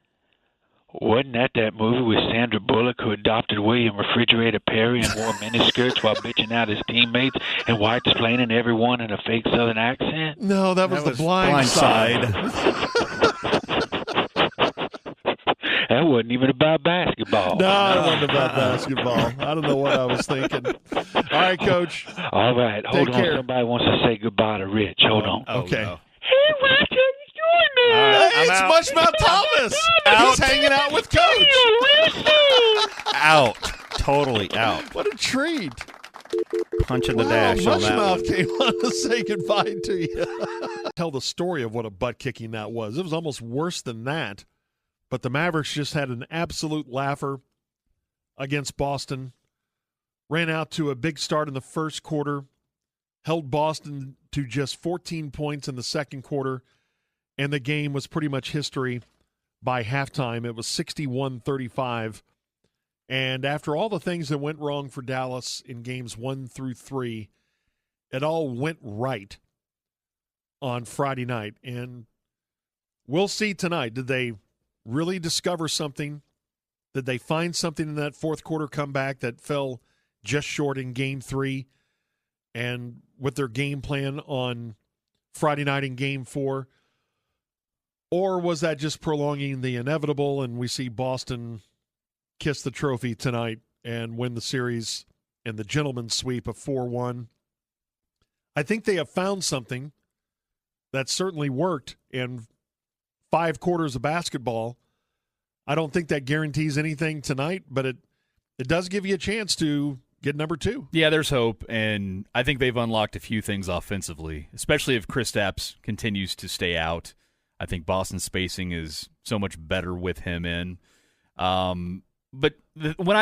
[SPEAKER 17] Wasn't that movie with Sandra Bullock who adopted William Refrigerator Perry and wore miniskirts while bitching out his teammates and white explaining everyone in a fake Southern accent?
[SPEAKER 5] No, that was The Blind Side.
[SPEAKER 17] That wasn't even about basketball.
[SPEAKER 5] No, it wasn't about basketball. I don't know what I was thinking. All right, Coach.
[SPEAKER 17] All right. Hold
[SPEAKER 5] Take
[SPEAKER 17] on.
[SPEAKER 5] care.
[SPEAKER 17] Somebody wants to say goodbye to Rich. Hold on.
[SPEAKER 5] Okay.
[SPEAKER 17] Hey, Rich, how you doing, man?
[SPEAKER 5] It's Mushmouth Thomas. He's hanging out with Coach.
[SPEAKER 21] Out. Totally out.
[SPEAKER 5] What a treat.
[SPEAKER 21] Punch in the dash on that one.
[SPEAKER 5] Mushmouth came on to say goodbye to you. Tell the story of what a butt kicking that was. It was almost worse than that. But the Mavericks just had an absolute laugher against Boston. Ran out to a big start in the first quarter. Held Boston to just 14 points in the second quarter. And the game was pretty much history by halftime. It was 61-35. And after all the things that went wrong for Dallas in games 1 through 3, it all went right on Friday night. And we'll see tonight. Did they really discover something? Did they find something in that fourth quarter comeback that fell just short in game 3? And with their game plan on Friday night in game 4? Or was that just prolonging the inevitable and we see Boston kiss the trophy tonight and win the series in the gentleman's sweep of 4-1? I think they have found something that certainly worked in 5 quarters of basketball. I don't think that guarantees anything tonight, but it does give you a chance to get number 2.
[SPEAKER 22] Yeah, there's hope, and I think they've unlocked a few things offensively, especially if Kristaps continues to stay out. I think Boston's spacing is so much better with him in. But when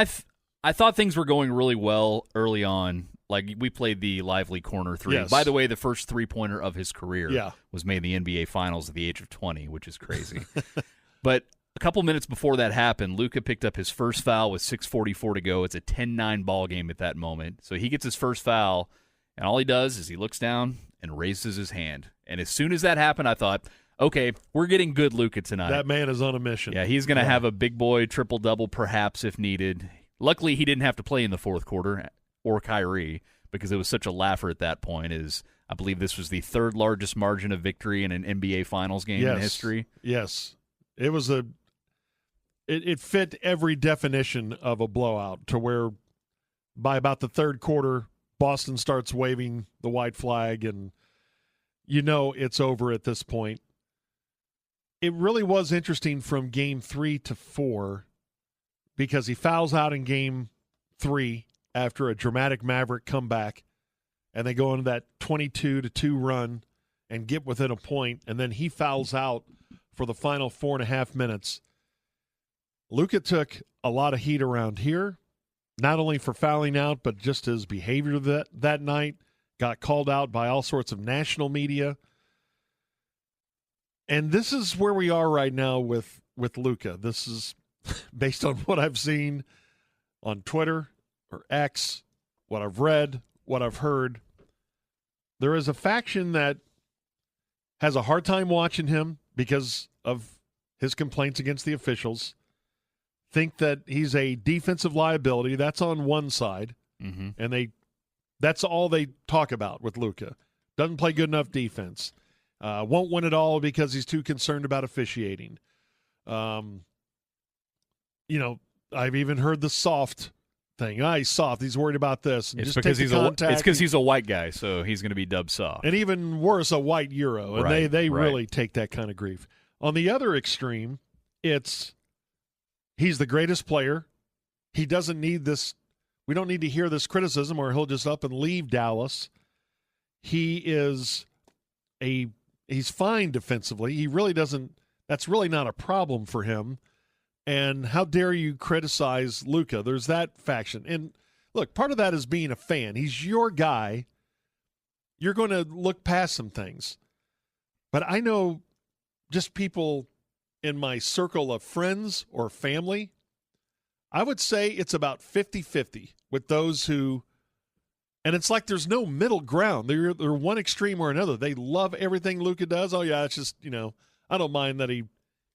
[SPEAKER 22] I thought things were going really well early on, like we played the lively corner 3.
[SPEAKER 5] Yes.
[SPEAKER 22] By the way, the first three-pointer of his career
[SPEAKER 5] Yeah.
[SPEAKER 22] was made in the NBA Finals at the age of 20, which is crazy. But a couple minutes before that happened, Luka picked up his first foul with 6:44 to go. It's a 10-9 ball game at that moment. So he gets his first foul, and all he does is he looks down and raises his hand. And as soon as that happened, I thought, okay, we're getting good Luka tonight.
[SPEAKER 5] That man is on a mission.
[SPEAKER 22] Yeah, he's going to have a big boy triple-double perhaps if needed. Luckily, he didn't have to play in the fourth quarter, or Kyrie, because it was such a laugher at that point. I believe this was the third largest margin of victory in an NBA Finals game in history.
[SPEAKER 5] Yes. It was it fit every definition of a blowout, to where by about the third quarter, Boston starts waving the white flag, and you know it's over at this point. It really was interesting from game 3 to 4, because he fouls out in game 3 after a dramatic Maverick comeback, and they go into that 22-2 run and get within a point, and then he fouls out for the final 4.5 minutes. Luka took a lot of heat around here, not only for fouling out, but just his behavior that night. Got called out by all sorts of national media. And this is where we are right now with Luka. This is based on what I've seen on Twitter or X, what I've read, what I've heard. There is a faction that has a hard time watching him because of his complaints against the officials. Think that he's a defensive liability. That's on one side.
[SPEAKER 22] Mm-hmm.
[SPEAKER 5] And that's all they talk about with Luka. Doesn't play good enough defense. Won't win it all because he's too concerned about officiating. I've even heard the soft thing. He's soft. He's worried about this. And
[SPEAKER 22] It's
[SPEAKER 5] just
[SPEAKER 22] because
[SPEAKER 5] take the contact.
[SPEAKER 22] it's because he's a white guy, so he's going to be dubbed soft.
[SPEAKER 5] And even worse, a white Euro. And
[SPEAKER 22] Right,
[SPEAKER 5] they
[SPEAKER 22] right.
[SPEAKER 5] really take that kind of grief. On the other extreme, he's the greatest player. He doesn't need this. We don't need to hear this criticism, or he'll just up and leave Dallas. He's fine defensively. He really doesn't. That's really not a problem for him. And how dare you criticize Luka? There's that faction. And look, part of that is being a fan. He's your guy. You're going to look past some things. But I know just people in my circle of friends or family I would say it's about 50-50 with those who, and it's like there's no middle ground. They're one extreme or another. They love everything Luka does. Oh, yeah, it's just, I don't mind that he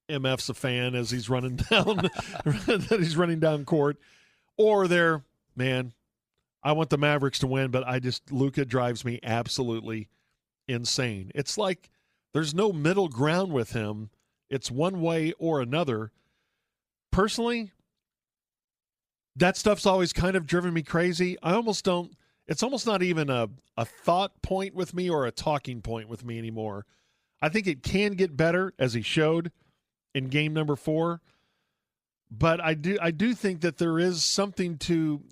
[SPEAKER 5] MF's a fan as he's running down that he's running down court. Or they're, man, I want the Mavericks to win, but Luka drives me absolutely insane. It's like there's no middle ground with him. It's one way or another. Personally, that stuff's always kind of driven me crazy. It's almost not even a thought point with me or a talking point with me anymore. I think it can get better, as he showed in game number 4. But I do think that there is something to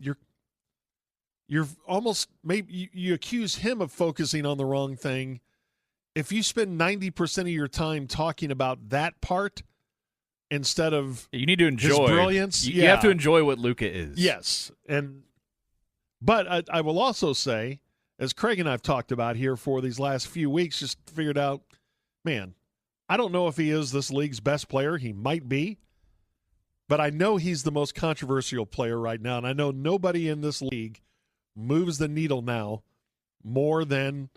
[SPEAKER 5] you're almost, maybe you accuse him of focusing on the wrong thing. If you spend 90% of your time talking about that part instead of
[SPEAKER 22] you need to enjoy
[SPEAKER 5] his brilliance,
[SPEAKER 22] you have to enjoy what Luka is.
[SPEAKER 5] Yes, but I will also say, as Craig and I have talked about here for these last few weeks, just figured out, man, I don't know if he is this league's best player. He might be. But I know he's the most controversial player right now, and I know nobody in this league moves the needle now more than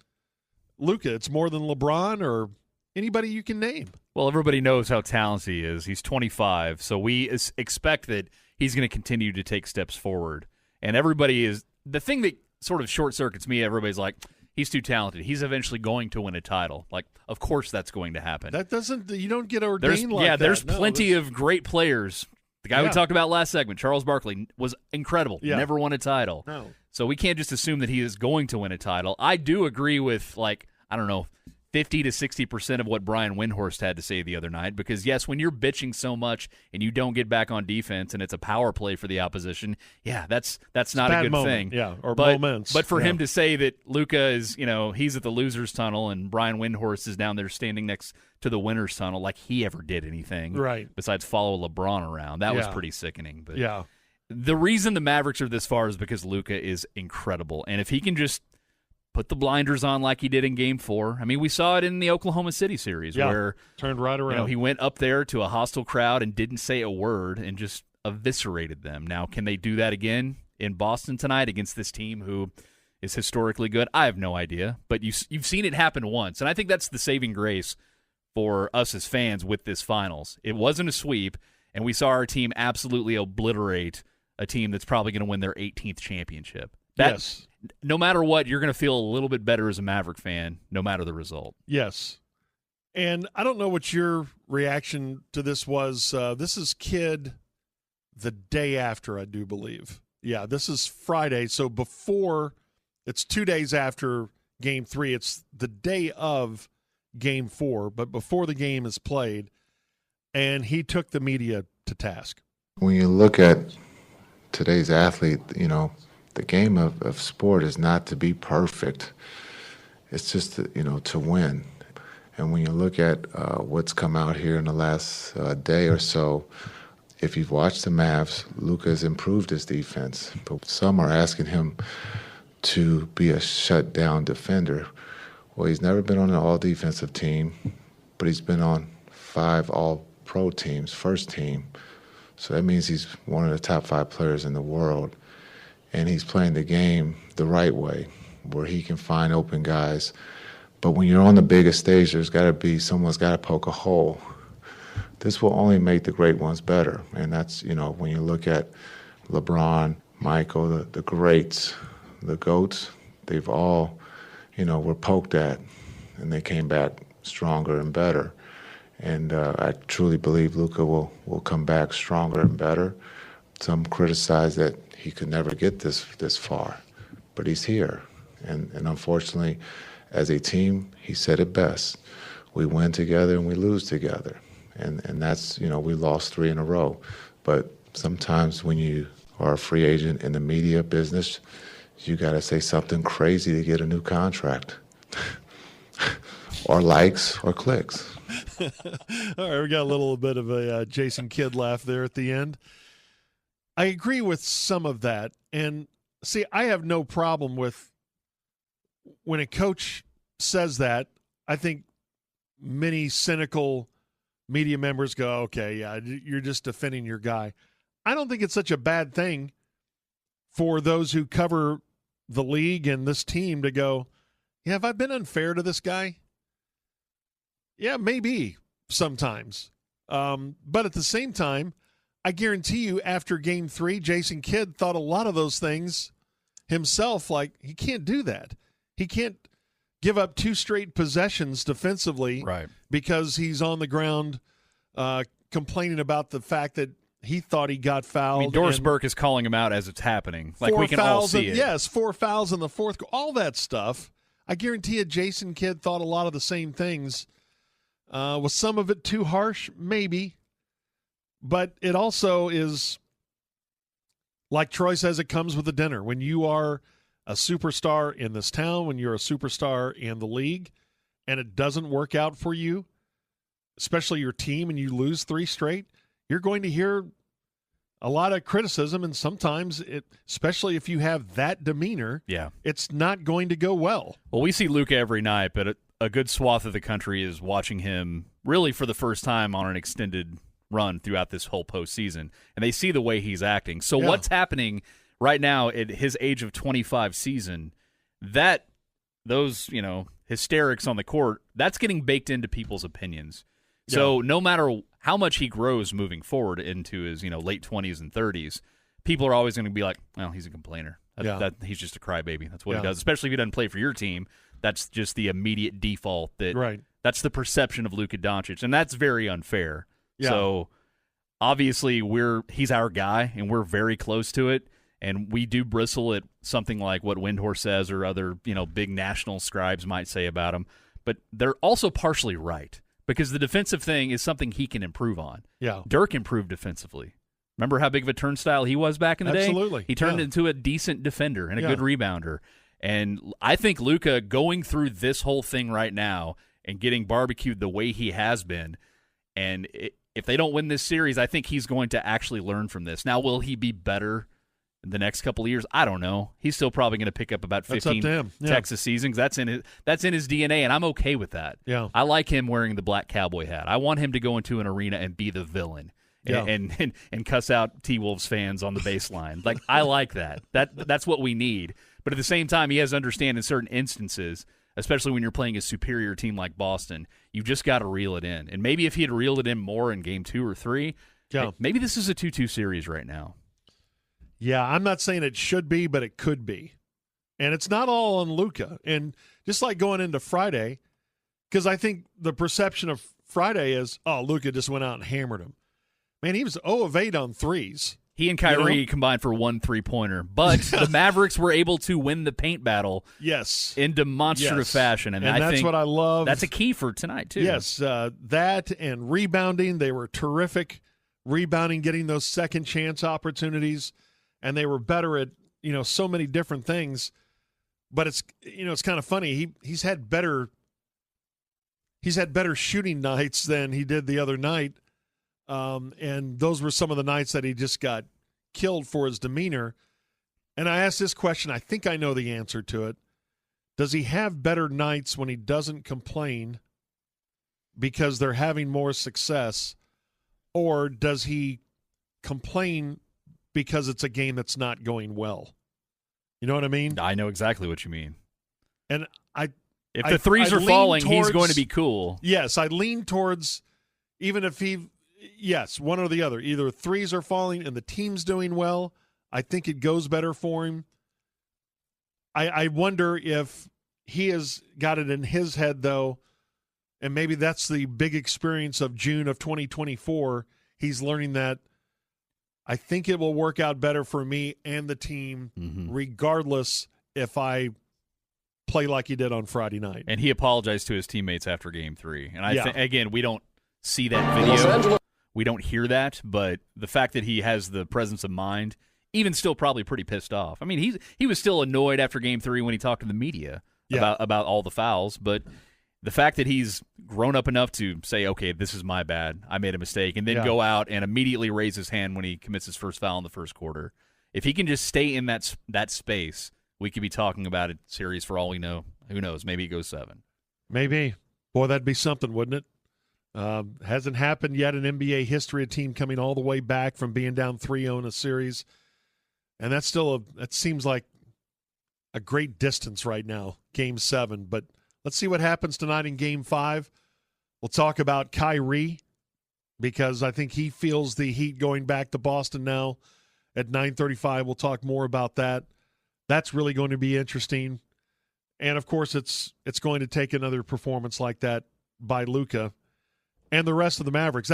[SPEAKER 5] Luka. It's more than LeBron or anybody you can name.
[SPEAKER 22] Well, everybody knows how talented he is. He's 25, so we expect that he's going to continue to take steps forward. And everybody is – the thing that sort of short-circuits me, everybody's like, he's too talented. He's eventually going to win a title. Like, of course that's going to happen.
[SPEAKER 5] That doesn't – you don't get ordained like that.
[SPEAKER 22] Yeah, there's plenty of great players. The guy we talked about last segment, Charles Barkley, was incredible.
[SPEAKER 5] Yeah.
[SPEAKER 22] Never won a title.
[SPEAKER 5] No.
[SPEAKER 22] So we can't just assume that he is going to win a title. I do agree with, 50 to 60% of what Brian Windhorst had to say the other night, because, yes, when you're bitching so much and you don't get back on defense and it's a power play for the opposition, that's not a good thing.
[SPEAKER 5] Yeah, or
[SPEAKER 22] but,
[SPEAKER 5] moments.
[SPEAKER 22] But for him to say that Luka is, he's at the loser's tunnel and Brian Windhorst is down there standing next to the winner's tunnel like he ever did anything besides follow LeBron around, that was pretty sickening. But the reason the Mavericks are this far is because Luka is incredible. And if he can just put the blinders on like he did in Game 4. I mean, we saw it in the Oklahoma City series where
[SPEAKER 5] turned right around.
[SPEAKER 22] He went up there to a hostile crowd and didn't say a word and just eviscerated them. Now, can they do that again in Boston tonight against this team who is historically good? I have no idea, but you've seen it happen once, and I think that's the saving grace for us as fans with this finals. It wasn't a sweep, and we saw our team absolutely obliterate a team that's probably going to win their 18th championship.
[SPEAKER 5] Yes.
[SPEAKER 22] No matter what, you're going to feel a little bit better as a Maverick fan, no matter the result.
[SPEAKER 5] Yes. And I don't know what your reaction to this was. This is Kid the day after, I do believe. Yeah, this is Friday. So it's 2 days after Game 3. It's the day of Game 4, but before the game is played. And he took the media to task.
[SPEAKER 3] When you look at today's athlete, the game of sport is not to be perfect. It's just, to win. And when you look at what's come out here in the last day or so, if you've watched the Mavs, Luka has improved his defense. But some are asking him to be a shutdown defender. Well, he's never been on an all-defensive team, but he's been on 5 all-pro teams, first team. So that means he's one of the top 5 players in the world. And he's playing the game the right way, where he can find open guys. But when you're on the biggest stage, someone's got to poke a hole. This will only make the great ones better. And that's, when you look at LeBron, Michael, the greats, the GOATs, they've all, were poked at, and they came back stronger and better. And I truly believe Luka will come back stronger and better. Some criticize that he could never get this far, but he's here. And unfortunately, as a team, he said it best. We win together and we lose together. And that's, we lost 3 in a row. But sometimes when you are a free agent in the media business, you got to say something crazy to get a new contract. Or likes or clicks.
[SPEAKER 5] All right, we got a little bit of a Jason Kidd laugh there at the end. I agree with some of that. And see, I have no problem with when a coach says that. I think many cynical media members go, okay, yeah, you're just defending your guy. I don't think it's such a bad thing for those who cover the league and this team to go, yeah, have I been unfair to this guy? Yeah, maybe sometimes. But at the same time, I guarantee you after Game 3, Jason Kidd thought a lot of those things himself, like he can't do that. He can't give up 2 straight possessions defensively because he's on the ground complaining about the fact that he thought he got fouled.
[SPEAKER 22] I mean, Doris Burke is calling him out as it's happening. Like, we can all see it.
[SPEAKER 5] Yes, 4 fouls in the fourth. All that stuff. I guarantee you Jason Kidd thought a lot of the same things. Was some of it too harsh? Maybe. But it also is, like Troy says, it comes with the dinner. When you are a superstar in this town, when you're a superstar in the league, and it doesn't work out for you, especially your team, and you lose 3 straight, you're going to hear a lot of criticism, and sometimes, especially if you have that demeanor, it's not going to go well.
[SPEAKER 22] Well, we see Luka every night, but a good swath of the country is watching him really for the first time on an extended run throughout this whole postseason, and they see the way he's acting. So what's happening right now at his age of 25 season, that those, hysterics on the court, that's getting baked into people's opinions. So no matter how much he grows moving forward into his, late 20s and 30s, people are always going to be like, well, he's a complainer. He's just a crybaby. That's what he does, especially if he doesn't play for your team. That's just the immediate default. That's the perception of Luka Doncic, and that's very unfair. Yeah. So obviously he's our guy, and we're very close to it, and we do bristle at something like what Windhorst says or other big national scribes might say about him. But they're also partially right, because the defensive thing is something he can improve on.
[SPEAKER 5] Yeah.
[SPEAKER 22] Dirk improved defensively. Remember how big of a turnstile he was back in the day?
[SPEAKER 5] Absolutely.
[SPEAKER 22] He turned into a decent defender and a good rebounder. And I think Luka going through this whole thing right now and getting barbecued the way he has been, and if they don't win this series, I think he's going to actually learn from this. Now, will he be better in the next couple of years? I don't know. He's still probably going to pick up about 15 Texas seasons. That's in his DNA, and I'm okay with that.
[SPEAKER 5] Yeah.
[SPEAKER 22] I like him wearing the black cowboy hat. I want him to go into an arena and be the villain. And cuss out T-Wolves fans on the baseline. Like, I like that. That's what we need. But at the same time, he has to understand in certain instances, especially when you're playing a superior team like Boston, you just got to reel it in. And maybe if he had reeled it in more in Game 2 or 3, maybe this is a 2-2 series right now.
[SPEAKER 5] Yeah, I'm not saying it should be, but it could be. And it's not all on Luka. And just like going into Friday, because I think the perception of Friday is, Luka just went out and hammered him. Man, he was 0 of 8 on threes.
[SPEAKER 22] He and Kyrie combined for 1 3-pointer, but the Mavericks were able to win the paint battle in demonstrative fashion. And I
[SPEAKER 5] that's
[SPEAKER 22] think
[SPEAKER 5] what I love.
[SPEAKER 22] That's a key for tonight, too.
[SPEAKER 5] Yes, that and rebounding. They were terrific rebounding, getting those second chance opportunities, and they were better at, so many different things. But it's, it's kind of funny. He's had better shooting nights than he did the other night. And those were some of the nights that he just got killed for his demeanor. And I asked this question, I think I know the answer to it. Does he have better nights when he doesn't complain because they're having more success? Or does he complain because it's a game that's not going well? You know what I mean?
[SPEAKER 22] I know exactly what you mean.
[SPEAKER 5] And
[SPEAKER 22] if the threes are falling, he's going to be cool.
[SPEAKER 5] Yes, I lean towards, even if one or the other. Either threes are falling and the team's doing well, I think it goes better for him. I wonder if he has got it in his head, though, and maybe that's the big experience of June of 2024. He's learning that I think it will work out better for me and the team, regardless if I play like he did on Friday night.
[SPEAKER 22] And he apologized to his teammates after Game 3. And I think, again, we don't see that video. We don't hear that, but the fact that he has the presence of mind, even still probably pretty pissed off. I mean, he was still annoyed after Game 3 when he talked to the media about all the fouls, but the fact that he's grown up enough to say, okay, this is my bad, I made a mistake, and then go out and immediately raise his hand when he commits his first foul in the first quarter. If he can just stay in that space, we could be talking about a series for all we know. Who knows? Maybe it goes 7.
[SPEAKER 5] Maybe. Boy, that'd be something, wouldn't it? Hasn't happened yet in NBA history, a team coming all the way back from being down 3-0 in a series. And that's still that seems like a great distance right now, Game 7. But let's see what happens tonight in Game 5. We'll talk about Kyrie because I think he feels the heat going back to Boston now at 9:35. We'll talk more about that. That's really going to be interesting. And, of course, it's going to take another performance like that by Luka and the rest of the Mavericks.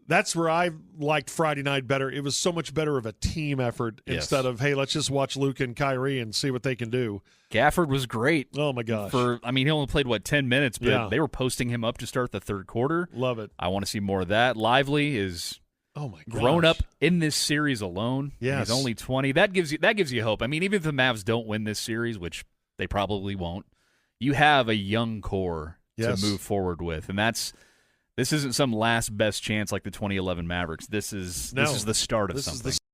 [SPEAKER 5] That's where I liked Friday night better. It was so much better of a team effort instead of, hey, let's just watch Luka and Kyrie and see what they can do.
[SPEAKER 22] Gafford was great.
[SPEAKER 5] Oh, my gosh.
[SPEAKER 22] He only played, 10 minutes, but they were posting him up to start the third quarter.
[SPEAKER 5] Love it.
[SPEAKER 22] I want to see more of that. Lively is grown up in this series alone.
[SPEAKER 5] Yes.
[SPEAKER 22] He's only 20. That gives you hope. I mean, even if the Mavs don't win this series, which they probably won't, you have a young core to move forward with, and this isn't some last best chance like the 2011 Mavericks. This is the start of something.